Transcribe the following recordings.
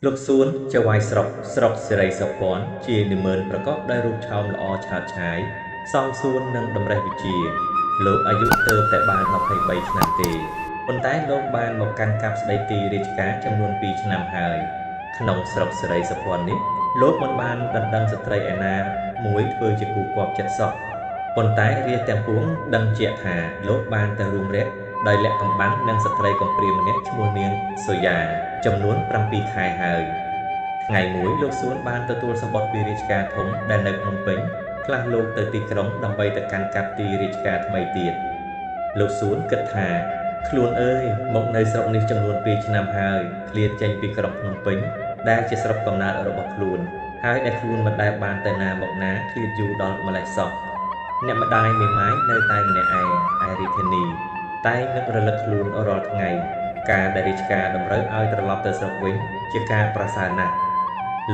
លោកសួនជាវាយស្រុកសេរីសុភ័ណ្ឌជានិមឺនប្រកបដោយរូបឆោមល្អឆើតឆាយសមសួននិងតម្រេះវិជាលោកអាយុទើបតែបាន23ឆ្នាំទេប៉ុន្តែលោកបានមកកាន់កាប់ស្ដីទីរាជការចំនួន2ឆ្នាំហើយក្នុងស្រុកសេរីសុភ័ណ្ឌនេះលោកមិនបានដណ្ដឹងស្ត្រីឯណាមួយធ្វើជាគូគាប់ចិត្តសោះប៉ុន្តែរាជទាំងពួងដឹងជាក់ថាលោកបានទៅរួមរយៈដោយលាក់កំបាំងនិងស្ត្រីកំព្រាម្នាក់ឈ្មោះនាងសូយ៉ាចំនួន7ខែហើយថ្ងៃមួយលោកសួនបានទទួលសម្បត្តិពីរាជការធំដែលនៅភ្នំពេញផ្លាស់លោកទៅទីក្រុងដើម្បីទៅកាន់កាប់ទីរាជការថ្មីទៀតលោកសួនគិតថាខ្លួនអើយមកនៅស្រុកនេះចំនួន2ឆ្នាំហើយឃ្លាតចេញពីក្រុងភ្នំពេញដែលជាស្រុកកំណើតរបស់ខ្លួនហើយដែលខ្លួនមិនដែលបានទៅណាមកណាឃ្លាតយូរដល់ម្លេះសោះអ្នកម្ដាយមេម៉ាយនៅតែម្នាក់ឯងឯរាជធានីតែនឹករលឹកខ្លួនរាល់ថ្ងៃការដែលរាជការតម្រូវឲ្យត្រឡប់ទៅស្រុកវិញជាការប្រសើរណាស់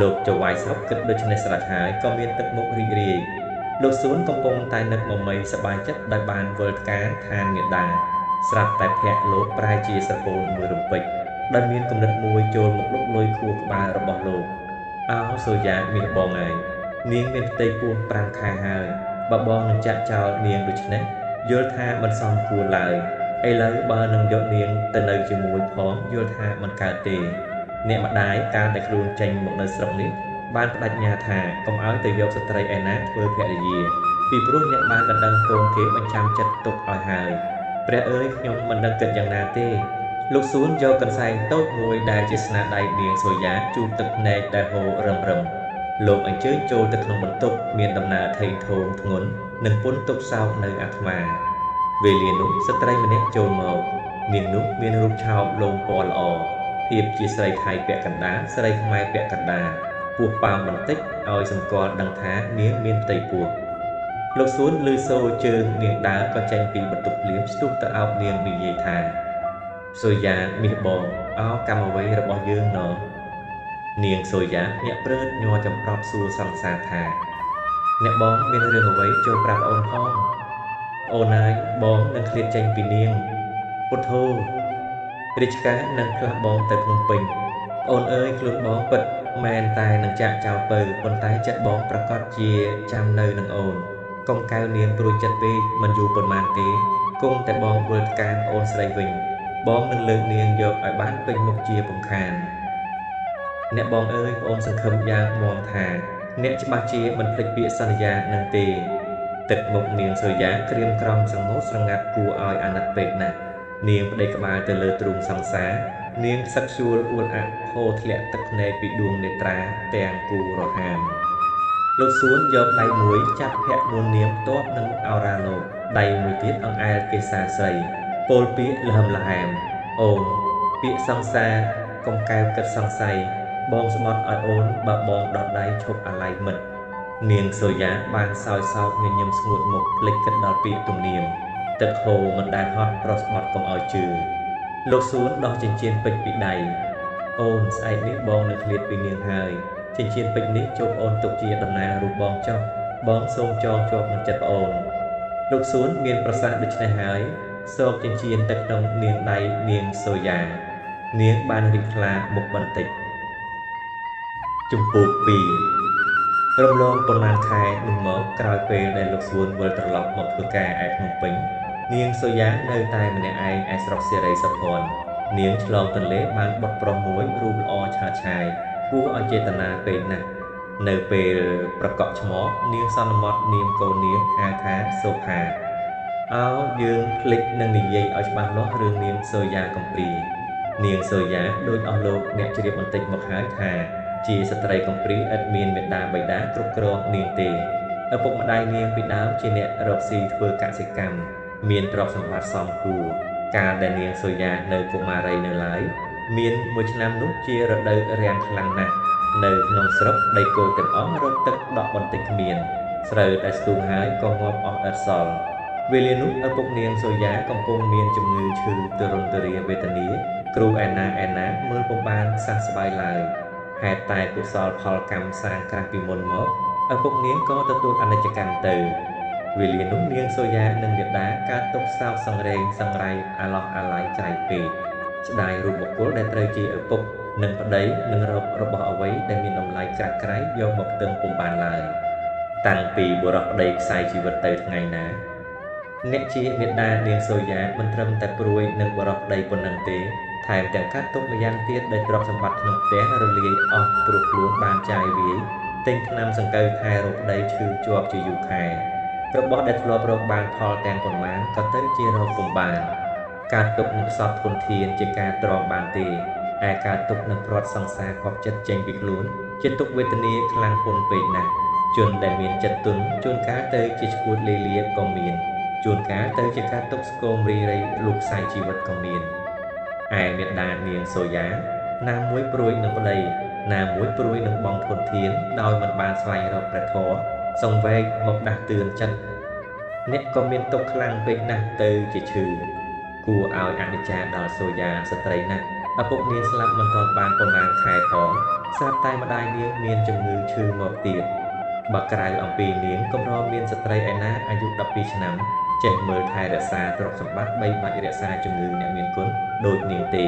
លោកចៅវាយស្រុកគិតដូច្នេះស្រេចហើយក៏មានទឹកមុខរីករាយលោកសួនកំពុងតែនឹកមមីសប្បាយចិត្តដោយបានវិលផ្កាឋានមេដាស្រាប់តែភ័ក្រលោកប្រែជាស្រពោនមួយរំពេចដោយមានគំនិតមួយចូលមកលុកលុយខួរក្បាលរបស់លោកអោសូយ៉ាមាសបងឯងនាងមានផ្ទៃពោះ5ខែហើយបើបងនឹងចាក់ចោលនាងដូច្នេះយល់ថាមិនសមគួរឡើយឥឡូវបើនឹងយកនាងទៅនៅជាមួយផងយល់ថាមិនកើតទេអ្នកម្ដាយកាលតែខ្លួនចេញមកនៅស្រុកនេះបានបដិញ្ញាថាកុំឲ្យទៅយកស្ត្រីឯណាធ្វើភរិយាពីព្រោះអ្នកបានដណ្ដឹងកូនគេបញ្ចាំចិត្តទុកឲ្យហើយព្រះអើយខ្ញុំមិនដឹងគិតយ៉ាងណាទេលោកសួនយកកន្សែងតូចមួយដែលជាស្នាដៃនាងសូយ៉ាជូតទឹកភ្នែកដែលហូររឹមលោកអញ្ជើញចូលទៅក្នុងបន្ទប់មានដំណើរថេងធំធ្ងន់និងពន្ធទុកសោកនៅអាត្មាវេលានោះស្ត្រីម្នាក់ចូលមកនាងនោះមានរូបឆោមលោមពណ៌ល្អភាពជាស្រីថៃពាក់កណ្ដាលស្រីខ្មែរពាក់កណ្ដាលពោះប៉ោមបន្តិចឲ្យសម្គាល់ដឹងថានាងមានផ្ទៃពោះលោកសួនឮសូរជើងនាងដើរក៏ចេញពីបន្ទប់ភ្លាមស្ទុះទៅអោបនាងនិយាយថាសូយ៉ាមាសបងអោកម្មអ្វីរបស់យើងណោនាងសូយ៉ាញាក់ព្រឺតញ័រចំប្រប់សួរសង្សារថាអ្នកបងមានរឿងអ្វីចូលប្រាប់អូនផងអូនហើយបងនឹងឃ្លាតចេញពីនាងពុទ្ធោរាជការនឹងផ្លាស់បងទៅភ្នំពេញអូនអើយខ្លួនបងពិតមែនតែនឹងចាក់ចោលពៅប៉ុន្តែចិត្តបងប្រកាសជាចាំនៅនឹងអូនកុំកៅនាងព្រួយចិត្តពេកមិនយូរប៉ុន្មានទេគង់តែបងវិលកានអូនស្រីវិញបងនឹងលើកនាងយកឲ្យបានពេញមុខជាពំខានអ្នកបងអើយប្អូនសង្ឃឹមយ៉ាងមាំថាអ្នកច្បាស់ជាមិនភ្លេចពាក្យសន្យានឹងទេទឹកមុខនាងសូយ៉ាក្រៀមក្រំសង្ងោស្រងាត់គួរឲ្យអាណិតពេកណាស់នាងប្តីក្បាលទៅលើទ្រូងសង្សារនាងសឹកសួលអួលអាក់ហូរធ្លាក់ទឹកភ្នែកពីដួងនេត្រាទាំងគូរហាមលោកសួនយកដៃមួយចាប់ភ័ក្រនួននាងផ្ទាប់នឹងឱរ៉ាលោកដៃមួយទៀតអង្អែលកេសាស្រីពោលពាក្យលហឹមលហែមអូនពាក្យសង្សារកុំកែវគិតសង្ស័យបងស្បត់ឲ្យអូនបើបងដុតដៃឈប់អាឡ័យមិត្តនាងសូយ៉ាបានសោយសោកញញឹមស្ងួតមុខភ្លេចគិតដល់ពាក្យទំនៀមទឹកហូរមិនដែលហត់ប្រស្បត់កុំឲ្យជឿលោកសួនដោះចិញ្ចៀនពេជ្រពីដៃអូនស្អែកនេះបងនៅឃ្លាតពីនាងហើយចិញ្ចៀនពេជ្រនេះជប់អូនទុកជាតំណាងរូបបងចុះបងសូមចងជាប់នឹងចិត្តប្អូនលោកសួនមានប្រសាសន៍ដូច្នេះហើយសោកចិញ្ចៀនទៅក្នុងនាងដៃនាងសូយ៉ានាងបានរីកថ្លាមុខបន្តិចជំពូក2រំលងប៉ុន្មានខែនោះមកក្រោយពេលដែលលោកសួនវិលត្រឡប់មកធ្វើការឯភ្នំពេញនាងសូយ៉ានៅតែម្នាក់ឯងឯស្រុកសេរីសុភ័ណ្ឌនាងឆ្លងទន្លេបានបុតប្រុសមួយរូបល្អឆើតឆាយគួរឲ្យចេតនាពេកណាស់នៅពេលប្រកបឆ្មោះនាងសន្មត់នាមកូននាងហៅថាសូផាអោយើងភ្លេចនឹងនិយាយឲ្យច្បាស់លាស់រឿងនាងសូយ៉ាកំព្រានាងសូយ៉ាដូចអស់លោកអ្នកជ្រាបបន្តិចមកហើយថាជាស្ត្រីកំព្រាឥតមានមេដាបៃតាគ្រប់គ្រងនាងទេឪពុកម្ដាយនាងពីដើមជាអ្នករកស៊ីធ្វើកសិកម្មមានទ្រព្យសម្បត្តិសមគួរកាលដែលនាងសូយ៉ានៅកុមារីនៅឡើយមានមួយឆ្នាំនោះជារដូវរាំងខ្លាំងណាស់នៅក្នុងស្រុកដីគោទាំងអស់រកទឹកដក់បន្តិចគ្មានស្រូវដែលស្ទូងហើយក៏ងាប់អស់ឥតសល់វេលានោះឪពុកនាងសូយ៉ាកំពុងមានជំងឺឈឺទរន្ទរាវេទនាគ្រូឯណាមើលពុំបានសះស្បើយឡើយហេតុតែកុសលផលកម្មសាងក្រាស់ពីមុនមកឪពុកនាងក៏ទទួលអនិច្ចកម្មទៅវេលានោះនាងសូយ៉ានិងយដាកើតទុក្ខសោកសង្រេងសង្រៃអាឡោះអាល័យច្រៃពេកស្ដាយរូបបុគ្គលដែលត្រូវជាឪពុក នឹងប្តីនឹងរករបស់អ្វីដែលមានតម្លៃក្រាស់ក្រៃយកមកទិញពុំបានឡើយតាំងពីបុរសប្តីខ្សែជីវិតទៅថ្ងៃណាអ្នកជាមេដានាងសូយ៉ាមិនត្រឹមតែព្រួយនឹងបុរសប្តីប៉ុណ្ណឹងទេថែមទាំងកាត់ទុកម្យ៉ាងទៀតដែលទ្រព្យសម្បត្តិក្នុងផ្ទះរលាយអស់ព្រោះខ្លួនបានចាយវាយទិញថ្នាំសង្កូវថែរកប្តីឈឺជាប់ជាយូរខែរបស់ដែលធ្លាប់រកបានផលទាំងប៉ុន្មានក៏ទៅជារកពុំបានការទុកនឹងសពធនធានជាការទ្រាំបានទេឯការទុកនឹងព្រាត់សង្សារខប់ចិត្តចេញពីខ្លួនជាទុកវេទនាខ្លាំងពន់ពេកណាស់ជនដែលមានចិត្តទន់ជួនកាលទៅជាឈួតលេលាក៏មានជួនកាលទៅជាការទុកស្គមរីរៃលូកខ្សែជីវិតក៏មានឯមេដានាងសូយ៉ាណាមួយព្រួយនឹងប្តីណាមួយព្រួយនឹងបងធនធានដោយមិនបានស្វែងរកព្រះធម៌សង្វេគមកដាស់តឿនចិត្តអ្នកក៏មានទុកខ្លាំងពេកណាស់ទៅជាឈឺគួរឲ្យអនិច្ចាដល់សូយ៉ាស្ត្រីណាស់ឪពុកនាងស្លាប់មិនទាន់បានប៉ុន្មានខែផងស្រាប់តែម្ដាយនាងមានជំងឺឈឺមកទៀតបើក្រៅអំពីនាងកម្រមានស្ត្រីឯណាអាយុ12ឆ្នាំចេះមើលថែរក្សាទ្រព្យសម្បត្តិបីបាច់រក្សាជំងឺអ្នកមានគុណដូចនាងទេ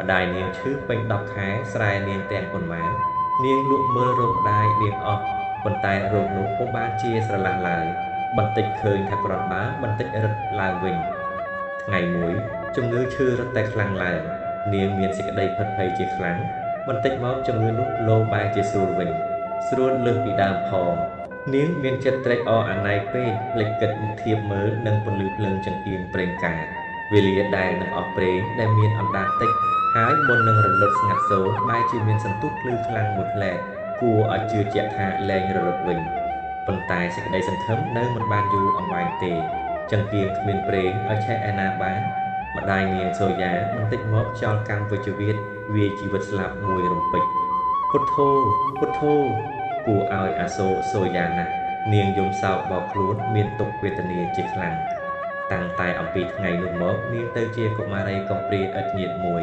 ម្ដាយនាងឈឺពេញ10ខែស្រែនាងទាំងប៉ុន្មាននាងលក់មើលរោគម្ដាយនាងអស់ប៉ុន្តែរោគនោះពុំបានជាស្រឡះឡើយបន្តិចឃើញថាក្រំបើបន្តិចរឹតឡើងវិញថ្ងៃមួយជំងឺឈឺរឹតតែខ្លាំងឡើងនាងមានសេចក្តីភិតភ័យជាខ្លាំងបន្តិចមកជំងឺនោះលោបែរជាស្រួលវិញស្រួលលើសពីដើមផងនាងមានចិត្តត្រេកអរអាណ័យពេកភ្លេចគិតធៀបមើលនឹងពន្លឺភ្លើងចង្កៀងប្រេងកាតវេលាដែលនឹងអស់ប្រេងដែលមានអណ្ដាតតិចហើយមុននឹងរលត់ស្ងាត់សូរបែរជាមានសន្ទុះភ្លឺខ្លាំងមួយផ្លែគួរឲ្យជឿជាក់ថាលែងរលត់វិញប៉ុន្តែសេចក្តីសង្ឃឹមនៅមិនបានយូរអង្វែងទេចង្កៀងគ្មានប្រេងឲ្យឆេះឯណាបានម្ដាយនាងសូយ៉ាបន្តិចមកចោលកម្មវិជ្ជវិទ្យាវាជីវិតស្លាប់មួយរំពេចពុទ្ធោពុទ្ធោគួរឲ្យអាសូយ៉ាណាស់នាងយំសោកបោកខ្លួនមានទុក្ខវេទនាជាខ្លាំងតាំងតែអំពីថ្ងៃនោះមកនាងទៅជាកុមារីកំព្រាឥតញាតិមួយ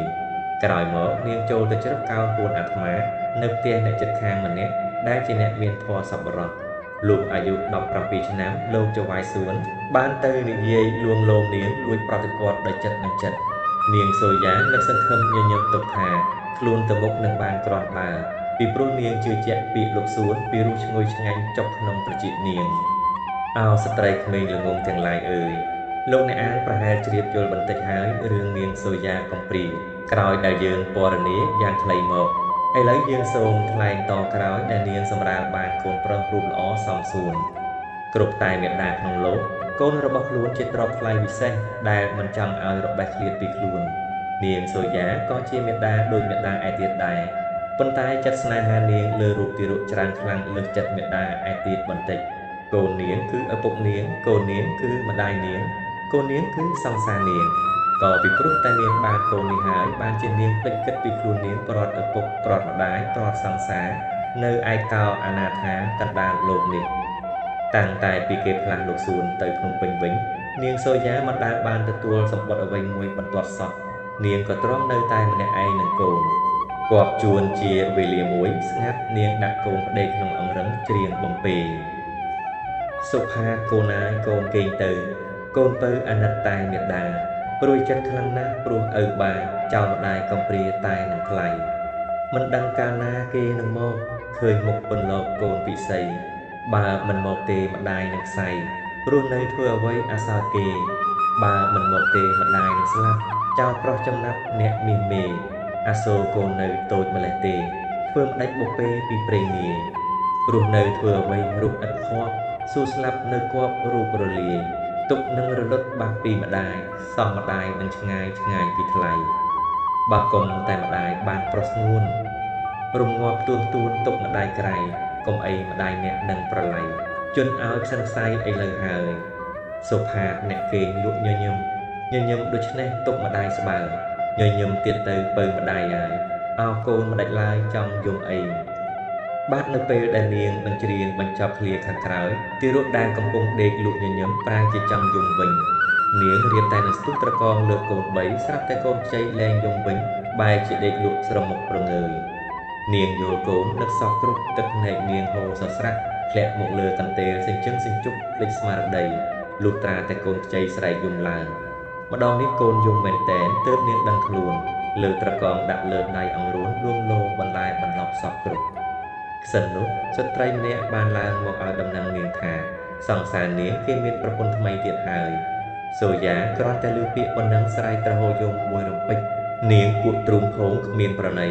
ក្រោយមកនាងចូលទៅជ្រឹកកោនពួនអាត្មានៅផ្ទះអ្នកជិតខាងម្នាក់ដែលជាអ្នកមានធម៌សប្បុរសលោកអាយុ17ឆ្នាំលោកចៅវាយសួនបានទៅនិយាយលួងលោមនាងលួចប្រតិព័ទ្ធដោយចិត្តនឹងចិត្តនាងសូយ៉ានឹកសង្ឃឹមញញឹមទុកថាខ្លួនទៅមុខនឹងបានក្រាន់បើពីព្រោះនាងជឿជាក់ពាក្យលោកសួនពីរសឈ្ងុយឆ្ងាញ់ចុកក្នុងប្រជានាងអោស្ត្រីក្មេងល្ងងទាំងឡាយអើយលោកអ្នកអានប្រហែលជ្រាបយល់បន្តិចហើយរឿងនាងសូយ៉ាកំព្រាក្រោយដែលយើងពណ៌នាយ៉ាងខ្លីមកឥឡូវយើងសូមថ្លែងតក្រោយដែលនាងសម្រាលបានកូនប្រុសរូបល្អសំសួនគ្រប់តែមេដាក្នុងលោកកូនរបស់ខ្លួនជាទ្រព្យថ្លៃវិសេសដែលមិនចង់ឲ្យរបេះឃ្លាតពីខ្លួននាងសូយ៉ាក៏ជាមេដាដូចមេដាឯទៀតដែរប៉ុន្តែចិត្តស្នេហានាងលើរូបទារកច្រើនខ្លាំងលើសចិត្តមេដាឯទៀតបន្តិចកូននាងគឺឪពុកនាងកូននាងគឺម្ដាយនាងកូននាងគឺសង្សារនាងក៏ពីព្រោះតែនាងបានកូននេះហើយបានជានាងភ្លេចគិតពីខ្លួននាងប្រត់ឪពុកប្រត់ម្ដាយប្រត់សង្សារនៅឯកោអនាថាកណ្ដាលលោកនេះតាំងតែពីគេផ្លាស់លោកសួនទៅភ្នំពេញវិញនាងសូយ៉ាមិនដែលបានទទួលសម្បត្តិអ្វីមួយបន្ទាត់សោះនាងក៏ទ្រាំនៅតែម្នាក់ឯងនឹងកូនគប់ជួនជាវេលាមួយស្ងាត់នាងដាក់កូនប្តីក្នុងអង្រឹងច្រៀងបំពេសុផាកូនណាយកូនកេងទៅកូនពៅអាណិតតែមេដាព្រួយចិត្តខ្លាំងណាស់ព្រោះឪបាចោលម្ដាយកំព្រាតែនឹងថ្លៃមិនដឹងកាលណាគេនឹងមកឃើញមុខពន្លកកូនពិសីបើមិនមកទេម្ដាយនឹងខ្សែព្រោះនៅធ្វើអ្វីអាសោចគេបើមិនមកទេម្ដាយនឹងស្លាប់ចោលប្រុសចំណាប់អ្នកមាសមេអាសូរកូននៅតូចម្លេះទេធ្វើម្ដេចបុពេពីព្រេងនាយព្រោះនៅធ្វើអ្វីរូបឥតខប់សួរស្លាប់នៅគប់រូបរលាយទុកនឹងរលត់បាត់ពីម្ដាយសោះម្ដាយនឹងឆ្ងាយឆ្ងាយពីថ្លៃបើគុំតែម្ដាយបានប្រស្ងួនរំងាប់ទួនទុកម្ដាយក្រៃកុំអីម្ដាយអ្នកនឹងប្រឡ័យជន់ឲ្យខ្សិនខ្សៃឥឡូវហើយសុផាអ្នកគេងលក់ញញឹមដូច្នេះទុកម្ដាយស្បើញញឹមទៀតទៅពៅម្ដាយហើយអោកូនម្ដេចឡើយចង់យំអីបាទនៅពេលដែលនាងនឹងច្រៀងបញ្ចប់ឃ្លាខាងក្រោយទីរត់ដែលកំពុងដេកលក់ញញឹមប្រែជាចង់យំវិញនាងរៀបតែនឹងស្ទុះត្រកងលើកូន3ស្រាប់តែកូនខ្ចីលែងយំវិញបែរជាដេកលក់ស្រមុកប្រងើយនាងយល់កូននឹកសោកគ្រប់ទឹកភ្នែកនាងហូរសស្រាក់ធ្លាក់មកលើកន្ទេលសេចក្ដីភ្លេចស្មារតីលុះត្រាតែកូនខ្ចីស្រែកយំឡើងម្ដងនេះកូនយំមែនតែនទើបនាងដឹងខ្លួន លើត្រកងដាក់លើដៃអង្រួនរួមលោបន្លែបន្លប់សពគ្រប់ក្សិននោះស្ត្រីម្នាក់បានឡើងមកឲ្យដំណឹងនាងថាសង្សារនាងគេមានប្រពន្ធថ្មីទៀតហើយសូយ៉ាគ្រាន់តែឮពាក្យប៉ុណ្ណឹងស្រែកត្រហោយងមួយរំពេចនាងពួកទ្រូងភងគ្មានប្រណី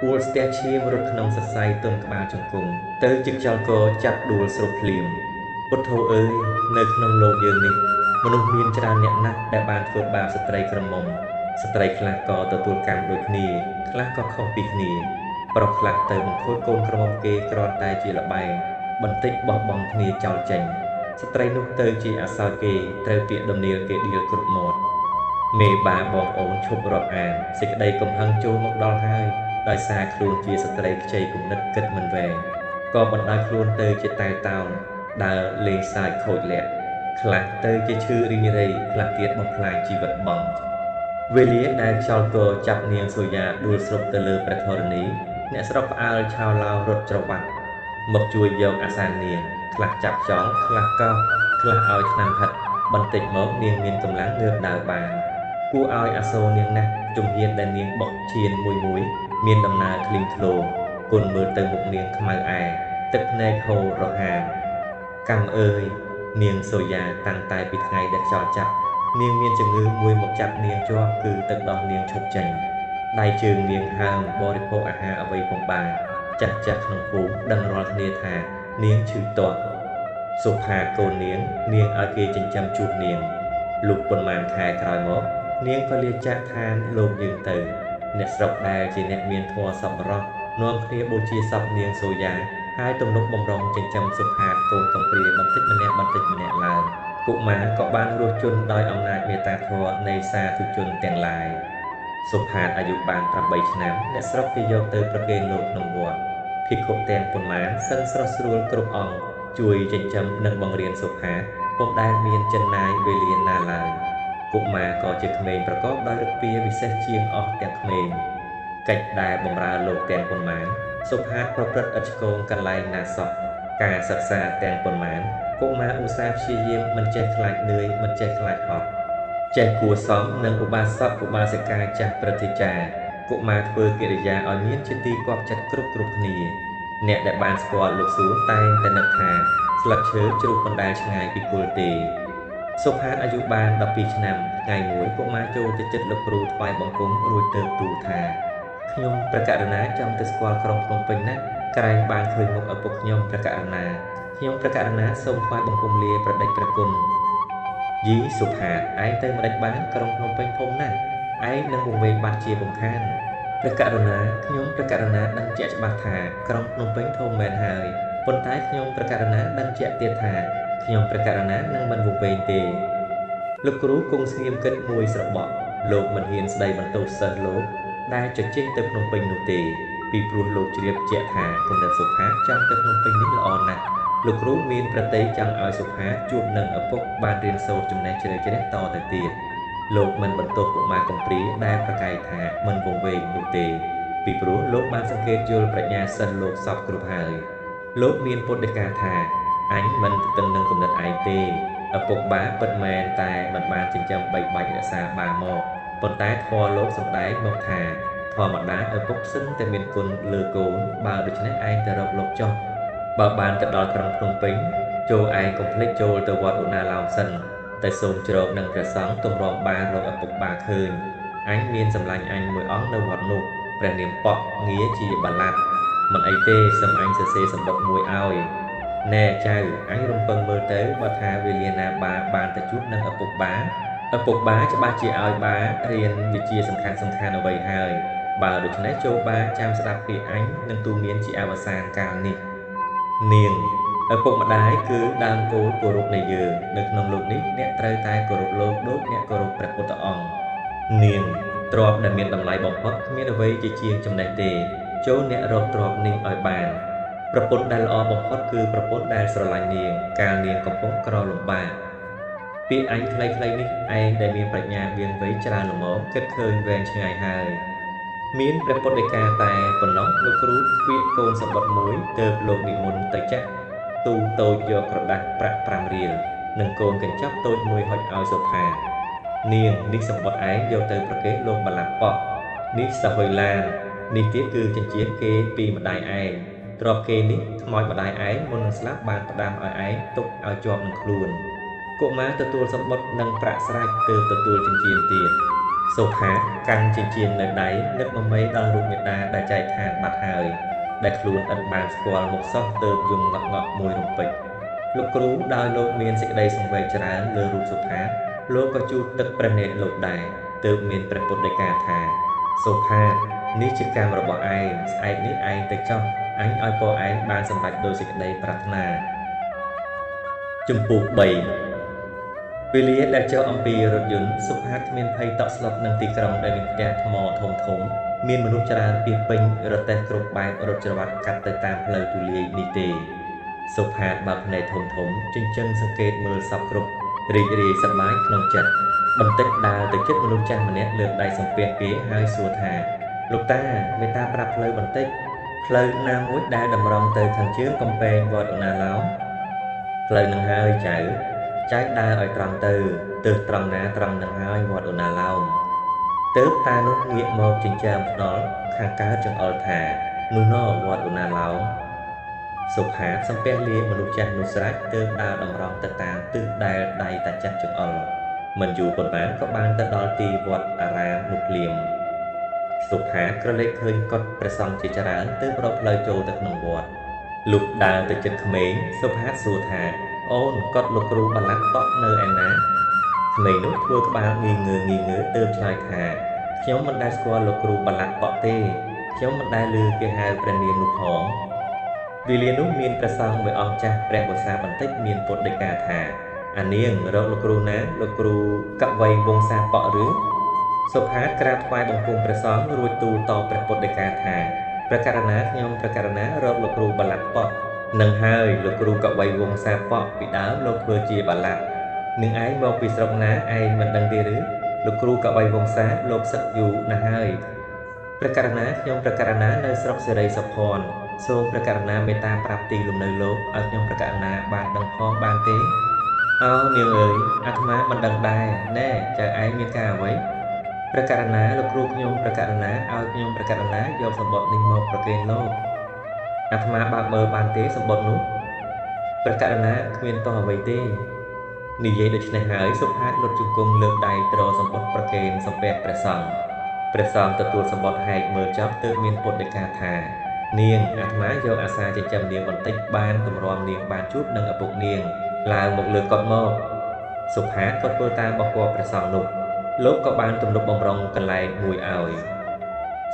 ពួលស្ទះឈាមរត់ក្នុងសរសៃទន់ក្បាលជង្គង់ទៅជាខ្យល់កចាប់ដួលស្រុបភ្លៀងពុទ្ធោអើយនៅក្នុងលោកយើងនេះមនុស្សមានច្រើនអ្នកណាស់ដែលបានធ្វើបាបស្ត្រីក្រមុំស្ត្រីខ្លះក៏ទទួលកម្មដូចគ្នាខ្លះក៏ខុសពីគ្នាប្រុសខ្លះទៅបង្ខូចកូនក្រមុំគេគ្រាន់តែជាលបែងបន្តិចបោះបង់គ្នាចោលចេញស្ត្រីនោះទៅជាអសោចគេត្រូវពាក្យដំណៀលគេដៀលគ្រប់មាត់មេបាបងអូនឈប់រាប់អានសេចក្តីកំហឹងចូលមកដល់ហើយដោយសារខ្លួនជាស្ត្រីខ្ចីគំនិតគិតមិនវែងក៏បណ្ដោយខ្លួនទៅជាតែតោងដើរលេងសាយខូចលាក់ខ្លះទៅជាឈឺរីងរៃខ្លះទៀតបំផ្លាញជីវិតបងវេលាដែលខ្យល់កចាប់នាងសូយ៉ាដួលស្រុបទៅលើព្រះធរណីអ្នកស្រុកផ្អើលឆោឡោរត់ច្រវាក់មកជួយយកអាសាននាងខ្លះចាប់ចងខ្លះកោសខ្លះឲ្យថ្នាំហិតបន្តិចមកនាងមានកម្លាំងងើបដើរបានគួរឲ្យអាសូរនាងណាស់ជំហានដែលនាងបោះឈានមួយមានដំណើរធ្លីងធ្លោគុណមើលទៅមុខនាងខ្មៅអែទឹកភ្នែកហូររហាមកម្មអើយនាងសូយ៉ាតាំងតែពីថ្ងៃដែលខ្យល់ចាប់នាងមានជំងឺមួយមកចាប់នាងជាប់គឺទឹកដោះនាងឈប់ចេញដៃជើងនាងហើមបរិភោគអាហារអ្វីពុំបានចាស់ក្នុងភូមិដឹងរាល់គ្នាថានាងឈឺទាស់សុផាកូននាងឲ្យគេចិញ្ចឹមជួសនាងលុះប៉ុន្មានខែក្រោយមកនាងក៏លាចាកឋានលោកយើងទៅអ្នកស្រុកដែលជាអ្នកមានធម៌សប្បុរសនាំគ្នាបូជាសពនាងសូយ៉ាហើយទំនុកបំរុងចិញ្ចឹមសុផាកូនកំព្រាបន្តិចម្នាក់ឡើងកុមារក៏បានរស់ជន់ដោយអំណាចមេត្តាធម៌នៃសាធុជនទាំងឡាយសុផាតអាយុបាន8ឆ្នាំអ្នកស្រុកគេយកទៅប្រគេនលោកក្នុងវត្តភិក្ខុទាំងប៉ុន្មានសិនស្រស់ស្រួលគ្រប់អង្គជួយចិញ្ចឹមនិងបង្រៀនសុផាតពុំដែលមានចិនណាយវេលាណាឡើយកុមារក៏ជាក្មេងប្រកបដោយឫកពាវិសេសជាងអស់ទាំងក្មេងកិច្ចដែលបម្រើលោកទាំងប៉ុន្មានសុផាតប្រព្រឹត្តឥតឆ្កងកន្លែងណាសោះការសិក្សាទាំងប៉ុន្មានកុមារឧស្សាហ៍ព្យាយាមមិនចេះខ្លាចនឿយមិនចេះខ្លាចហត់ចេះគួរសមនឹងឧបាសកឧបាសិកាចាស់ព្រឹទ្ធាចារ្យកុមារធ្វើកិរិយាឲ្យមានជាទីគាប់ចិត្តគ្រប់គ្នាអ្នកដែលបានស្គាល់លោកសួរតែងតែនឹកថាស្លឹកឈើជ្រុះបណ្ដាលឆ្ងាយពីគល់ទេសុផាតអាយុបាន12ឆ្នាំថ្ងៃមួយកុមារចូលទៅចិត្តលោកគ្រូថ្វាយបង្គំរួចទៅទូលថាខ្ញុំព្រះករុណាចង់ទៅស្គាល់ក្រុងភ្នំពេញណាស់ក្រែងបានឃើញមុខឪពុកខ្ញុំព្រះករុណាខ្ញុំព្រះករុណាសូមថ្វាយបង្គំលាប្រដេចព្រះគុណយីសុផាតឯងទៅម្ដេចបានក្រុងភ្នំពេញធំណាស់ឯងនឹងវង្វេងបាត់ជាបំខានព្រះករុណាខ្ញុំព្រះករុណាដឹងជាក់ច្បាស់ថាក្រុងភ្នំពេញធំមែនហើយប៉ុន្តែខ្ញុំព្រះករុណាដឹងជាក់ទៀតថាខ្ញុំព្រះករុណានឹងមិនវង្វេងទេលោកគ្រូគង់ស្ងៀមគិតមួយស្របក់លោកមិនហ៊ានស្ដីបន្ទោសសិស្សលោកដែលជជែកទៅភ្នំពេញនោះទេពីព្រោះលោកជ្រាបជាក់ថាគំនិតសុផាតចង់ទៅភ្នំពេញនេះល្អណាស់លោកគ្រូមានប្រតិចង់ឲ្យសុផាតជួបនឹងឪពុកបានរៀនសូត្រចំណេះជ្រៅជ្រះតទៅទៀតលោកមិនបន្ទោសកុមារកំព្រាដែលប្រកែកថាមិនវង្វេងនោះទេពីព្រោះលោកបានសង្កេតយល់ប្រាជ្ញាសិស្សលោកសពគ្រប់ហើយលោកមានពុទ្ធដីកាថាអញមិនទន្ទឹងនឹងគំនិតឯងទេឪពុកបាពិតមែនតែមិនបានចិញ្ចឹមបីបាច់រក្សាបាមកប៉ុន្តែធម៌លោកសម្ដែងមកថាធម្មតាឪពុកសឹងតែមានគុណលើកូនបើដូច្នេះឯងទៅរកលោកចុះបើបានទៅដល់ក្រុងភ្នំពេញចូលឯងកុំភ្លេចចូលទៅវត្តឧណាឡោមសិនតែសូមជ្រកនឹងព្រះសង្ឃទម្រាំបានរកឪពុកបាឃើញអញមានសម្លាញ់អញមួយអង្គនៅវត្តនោះព្រះនាមប៉ក់ងារជាបាឡាត់មិនអីទេសូមអញសរសេរសម្បុកមួយឲ្យណែចៅអញរំពឹងមើលទៅបើថាវេលាណាបាបានទៅជួបនឹងឪពុកបាច្បាស់ជាឲ្យបារៀនវិជ្ជាសំខាន់អ្វីហើយបើដូច្នេះចូលបាចាំស្ដាប់ពាក្យអញនឹងទូមានជាអវសានកាលនេះនាងឪពុកម្ដាយគឺដើមគោលគោរពនៃយើងនៅក្នុងលោកនេះអ្នកត្រូវតែគោរពលោកដូចអ្នកគោរពព្រះពុទ្ធអង្គនាងទ្រព្យដែលមានតម្លៃបំផុតគ្មានអ្វីជាជាងចំណេះទេចូលអ្នករកទ្រព្យនេះឲ្យបានប្រពន្ធដែលល្អបំផុតគឺប្រពន្ធដែលស្រឡាញ់នាងកាលនាងកំពុងក្រលំបាកពាក្យអញខ្លីៗនេះឯងដែលមានប្រាជ្ញាវៀងវៃច្រើនល្មមគិតឃើញវែងឆ្ងាយហើយមានព្រះពុទ្ធដីកាតែប៉ុណ្ណោះលោកគ្រូទ្វាកូនសម្បត្តិមួយទើបលោកនិមន្តទៅចាក់ទូតូចយកក្រដាស់ប្រាក់5រៀលនិងកូនកញ្ចប់តូចមួយហុចឲ្យសុផានាងនេះសម្បត្តិឯងយកទៅប្រគេនលោកបាឡាប៉ក់ នេះសហុយឡាននេះទៀតគឺចិញ្ចៀនគេពីម្ដាយឯងទ្រព្យគេនេះខ្មោចម្ដាយឯងមុននឹងស្លាប់បានផ្ដាំឲ្យឯងទុកឲ្យជាប់នឹងខ្លួនកុមារទទួលសម្បត្តិនិងប្រាក់ស្រេចទើបទទួលចិញ្ចៀនទៀតសុផាកាន់ចិញ្ចៀននៅដៃនឹកមមេដល់រូបមេតាដែលចែកឋានបាត់ហើយដែលខ្លួនឥតបានស្គាល់មុខសោះទើបយំងក់មួយរំពេចលោកគ្រូដោយលោកមានសេចក្តីសង្វេគច្រើនលើរូបសុផាលោកក៏ជូតទឹកព្រះនេត្រលោកដែរទើបមានព្រះពុទ្ធដីកាថាសុផានេះជាកម្មរបស់ឯងស្អែកនេះឯងទៅចោះអញឲ្យពរឯងបានសម្រេចដោយសេចក្តីប្រាថ្នាជំពូក3ពេលលាដែលចុះអំពីរថយន្តសុផាតគ្មានភ័យតក់ស្លុតនឹងទីក្រុងដែលមានផ្ទះថ្មធំមានមនុស្សច្រើនពាសពេញរទេះគ្រប់បែបរថច្រវាត់កាត់ទៅតាមផ្លូវទូលាយនេះទេសុផាតបើកភ្នែកធំចិញ្ចឹងសង្កេតមើលសពគ្រប់រីករាយសប្បាយក្នុងចិត្តបន្តិចដើរទៅជិតមនុស្សចាស់ម្នាក់លើកដៃសំពះគេហើយសួរថាលោកតាមេត្តាប្រាប់ផ្លូវបន្តិចផ្លូវណាមួយដែលតម្រង់ទៅខាងជើងកំពែងវត្តឧណាឡោមផ្លូវនឹងហើយចៅដើរឲ្យត្រង់ទៅទើបត្រង់ណាត្រង់នឹងហើយវត្តឧណាឡោមទើបតានោះងាកមកចិញ្ចើមភ្នល់ខាងកើតចង្អុលថានោះណវត្តឧណាឡោមសុផាតសំពះលាមនុស្សចាស់នោះស្រេចទើបដើរតម្រង់ទៅតាមទិសដែលដៃតាចាស់ចង្អុលមិនយូរប៉ុន្មានក៏បានទៅដល់ទីវត្តអារាមនោះភ្លាមសុផាតក្រឡេកឃើញកុដិព្រះសង្ឃជាច្រើនទើបរកផ្លូវចូលទៅក្នុងវត្តលុះដើរទៅជិតក្មេងសុផាតសួរថាអូនកុដិលោកគ្រូបលាត់តក់នៅឯណាក្មេងនោះធ្វើក្បាលងីងើទើបឆ្លើយថាខ្ញុំមិនដែលស្គាល់លោកគ្រូបលាត់តក់ទេខ្ញុំមិនដែលឮគេហៅព្រះនាមនោះផងវេលានោះមានព្រះសង្ឃមួយអង្គចាស់ព្រះវស្សាបន្តិចមានពុទ្ធដីកាថាអានាងរកលោកគ្រូណាលោកគ្រូកវៃវង្សាបក់ឬសុផាតក្រាបថ្វាយបង្គំព្រះសង្ឃរួចទូលតបព្រះពុទ្ធដីកាថាព្រះករណាខ្ញុំព្រះករណារកលោកគ្រូបលាត់បក់នឹងហើយលោកគ្រូកវៃវង្សាបក់ពីដើមលោកធ្វើជាបលាត់នឹងឯងមកពីស្រុកណាឯងមិនដឹងទេឬលោកគ្រូកវៃវង្សាលោកសឹកយូរណាស់ហើយព្រះករណាខ្ញុំព្រះករណានៅស្រុកសេរីសុភ័ណ្ឌសូមព្រះករណាមេត្តាប្រាប់ទីលំនៅលោកឲ្យខ្ញុំព្រះករណាបានដឹងផងបានទេអោនាងអើយអាត្មាមិនដឹងដែរណែចៅឯងមានការអ្វីព្រះករណាលោកគ្រូខ្ញុំព្រះករណាឲ្យខ្ញុំព្រះករណាយកសម្បត្តិនេះមកប្រគេនលោកអាត្មាបើកមើលបានទេសម្បត្តិនោះព្រះករណាគ្មានតោះអ្វីទេនិយាយដូច្នេះហើយសុផាតលុតជង្គង់លើកដៃទ្រសម្បត្តិប្រគេនសំពះព្រះសង្ឃទទួលសម្បត្តិហែកមើលចប់ទើបមានពុទ្ធដីកាថានាងអាត្មាយកអាសាចិញ្ចឹមនាងបន្តិចបានទម្រាំនាងបានជួបនឹងឪពុកនាងឡើងមកលើកុដិមកសុផាតក៏ធ្វើតាមបង្គោលព្រះសង្ឃនោះលោកក៏បានទំនុកបំរុងកន្លែងមួយឲ្យ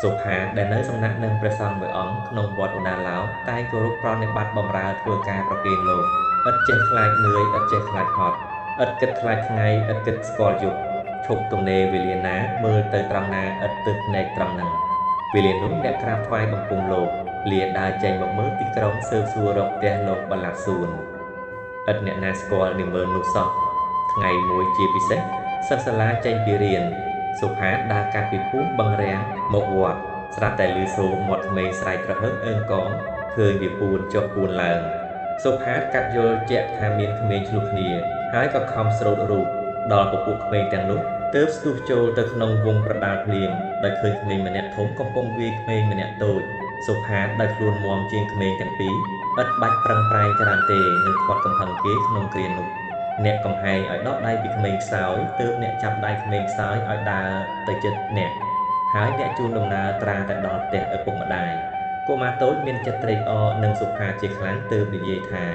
សុផាតដែលនៅសំណាក់នឹងព្រះសង្ឃមួយអង្គក្នុងវត្តឧណាឡោមតែងគោរពប្រណិប័តបម្រើធ្វើការប្រគេនលោកឥតចេះខ្លាចនឿយឥតចេះខ្លាចហត់ឥតគិតខ្លាចថ្ងៃឥតគិតស្គាល់យប់ឈប់ទំនេរវេលាណាមើលទៅត្រង់ណាឥតទើសភ្នែកត្រង់ហ្នឹងវេលានោះអ្នកក្រាបថ្វាយបង្គំលោកលាដើរចេញមកមើលទីក្រុងស៊ើបសួររកផ្ទះលោកបលាត់សួនឥតអ្នកណាស្គាល់នាងមើលនោះសោះថ្ងៃមួយជាពិសេសសិស្សសាលាចេញពីរៀនសុផាតដើរកាត់ពីភូមិបឹងរាំងមកវត្តស្រាប់តែឮសូរមាត់ក្មេងស្រែកត្រហឹងអើងកងឃើញវាពួនចុះពួនឡើងសុផាតកាត់យល់ជាក់ថាមានក្មេងឆ្លោះគ្នាហើយក៏ខំស្រោតរូបដល់ពពួកក្មេងទាំងនោះទើបស្ទុះចូលទៅក្នុងវងប្រដាល់ភ្លៀងដោយឃើញក្មេងម្នាក់ធំកំពុងវាយក្មេងម្នាក់តូចសុផាតដោយខ្លួនមាំជាងក្មេងទាំងពីរឥតបាច់ប្រឹងប្រែងច្រើនទេនឹងខាត់កំហឹងគេក្នុងគ្រានោះអ្នកកំហែងឲ្យដកដៃពីក្មេងខ្សោយទើបអ្នកចាប់ដៃក្មេងខ្សោយឲ្យដើរទៅជិតអ្នកហើយអ្នកជូនដំណើរត្រាទៅដល់ផ្ទះឪពុកម្ដាយកុមារតូចមានចិត្តត្រេកអរនឹងសុផាតជាខ្លាំងទើបនិយាយថា